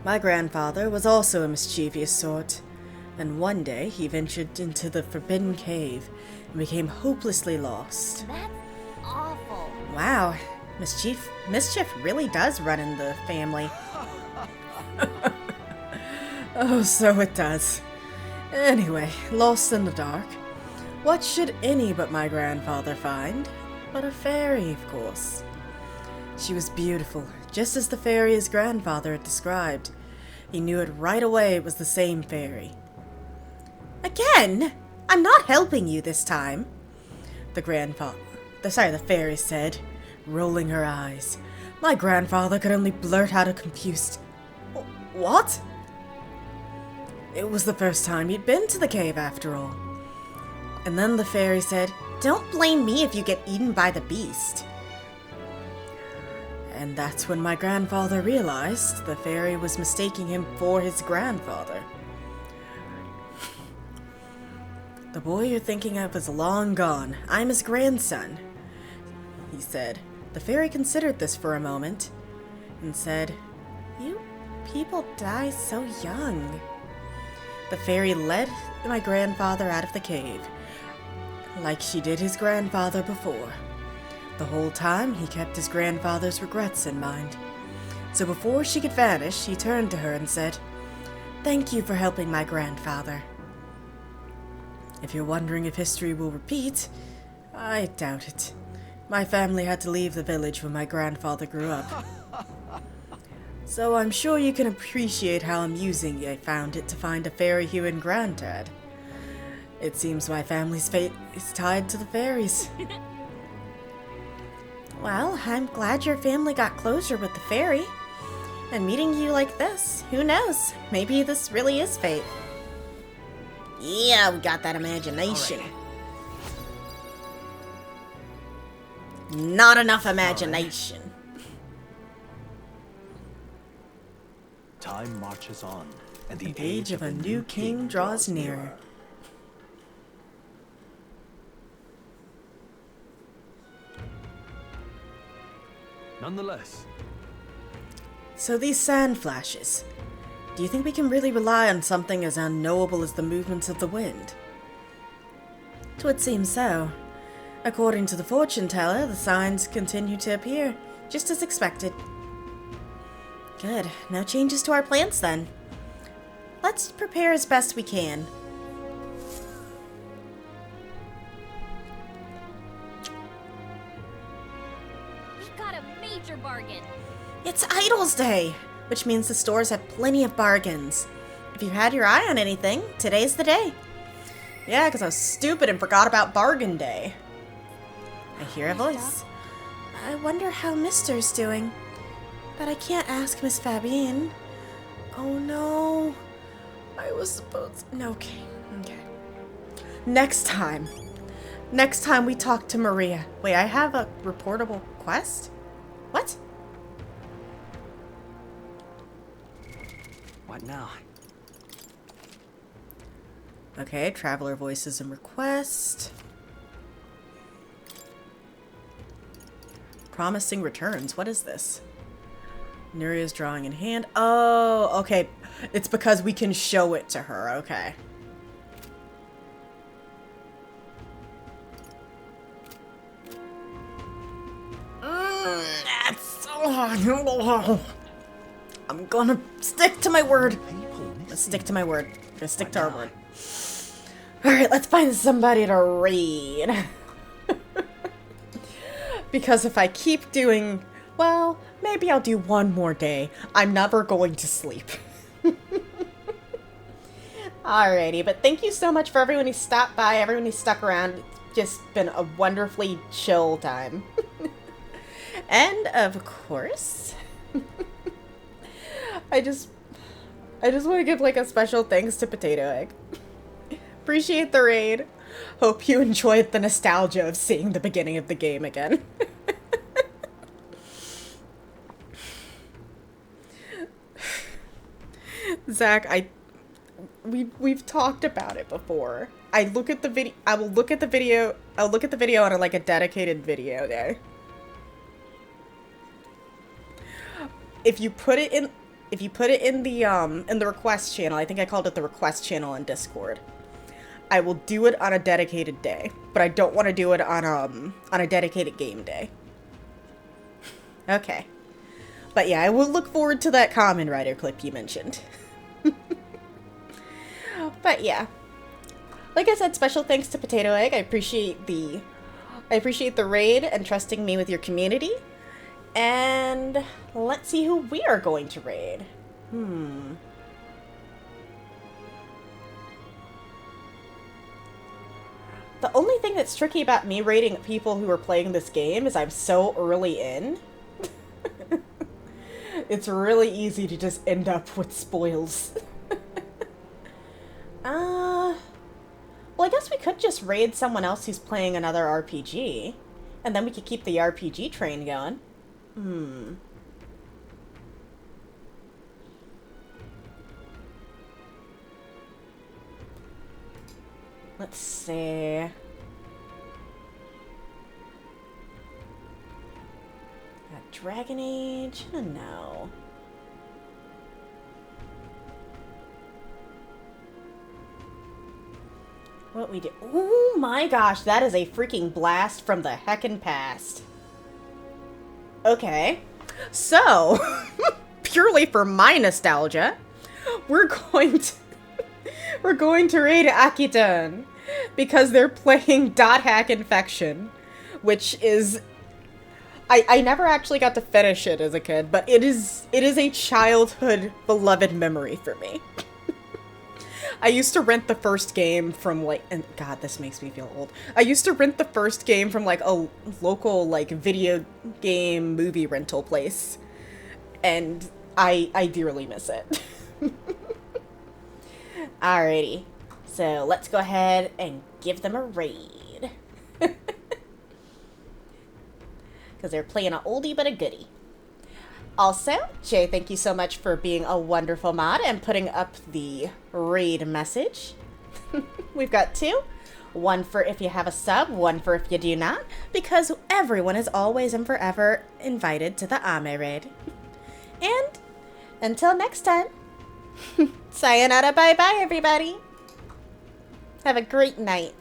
My grandfather was also a mischievous sort, and one day he ventured into the Forbidden Cave and became hopelessly lost. That's awful. Wow, mischief really does run in the family. Oh, so it does. Anyway, lost in the dark. What should any but my grandfather find? But a fairy, of course. She was beautiful, just as the fairy his grandfather had described. He knew it right away it was the same fairy. Again? I'm not helping you this time, the fairy said, rolling her eyes. My grandfather could only blurt out a confused, "What?" It was the first time he'd been to the cave, after all. And then the fairy said, "Don't blame me if you get eaten by the beast." And that's when my grandfather realized the fairy was mistaking him for his grandfather. The boy you're thinking of is long gone. I'm his grandson, he said. The fairy considered this for a moment and said, "You people die so young." The fairy led my grandfather out of the cave, like she did his grandfather before. The whole time, he kept his grandfather's regrets in mind. So before she could vanish, he turned to her and said, "Thank you for helping my grandfather." If you're wondering if history will repeat, I doubt it. My family had to leave the village when my grandfather grew up. So I'm sure you can appreciate how amusing I found it to find a fairy-human granddad. It seems my family's fate is tied to the fairies. Well, I'm glad your family got closure with the fairy. And meeting you like this, who knows? Maybe this really is fate. Yeah, we got that imagination. Not enough imagination. Time marches on, and the age of a new king draws nearer. Nonetheless. So these sand flashes. Do you think we can really rely on something as unknowable as the movements of the wind? 'Twould seem so. According to the fortune teller, the signs continue to appear, just as expected. Good. No changes to our plans then. Let's prepare as best we can. We got a major bargain. It's Idols Day, which means the stores have plenty of bargains. If you had your eye on anything, today's the day. Yeah, because I was stupid and forgot about Bargain Day. I hear a voice. I wonder how Mister's doing. But I can't ask Miss Fabienne. Oh no. I was supposed... No, okay. Next time we talk to Maria. Wait, I have a reportable quest? What? What now? Okay, traveler voices and request. Promising returns. What is this? Nuria's drawing in hand. Oh, okay. It's because we can show it to her. Okay. That's so hard. I'm gonna stick to my word. Let's stick to my word. Let's stick to our word. Alright, let's find somebody to raid. Because if I keep doing... Well, maybe I'll do one more day. I'm never going to sleep. Alrighty, but thank you so much for everyone who stopped by, everyone who stuck around. It's just been a wonderfully chill time. And, of course... I just want to give, like, a special thanks to Potato Egg. Appreciate the raid. Hope you enjoyed the nostalgia of seeing the beginning of the game again. Zach, we've talked about it before. I will look at the video on a, like, a dedicated video day. If you put it in the request channel, I think I called it the request channel on Discord. I will do it on a dedicated day, but I don't want to do it on a dedicated game day. Okay. But yeah, I will look forward to that Kamen Rider clip you mentioned. But yeah. Like I said, special thanks to Potato Egg. I appreciate the raid and trusting me with your community. And let's see who we are going to raid. The only thing that's tricky about me raiding people who are playing this game is I'm so early in. It's really easy to just end up with spoils. Well, I guess we could just raid someone else who's playing another RPG. And then we could keep the RPG train going. Let's see. Dragon Age? No. What we do? Oh my gosh, that is a freaking blast from the heckin' past. Okay, so purely for my nostalgia, we're going to raid Akiton because they're playing Dot Hack Infection, which is I never actually got to finish it as a kid, but it is a childhood beloved memory for me. I used to rent the first game from, like, and God, this makes me feel old. I used to rent the first game from, like, a local, like, video game movie rental place. And I dearly miss it. Alrighty. So, let's go ahead and give them a raid. Because they're playing an oldie but a goodie. Also, Jay, thank you so much for being a wonderful mod and putting up the raid message. We've got two. One for if you have a sub, one for if you do not, because everyone is always and forever invited to the Ame raid. And until next time, sayonara, bye-bye, everybody. Have a great night.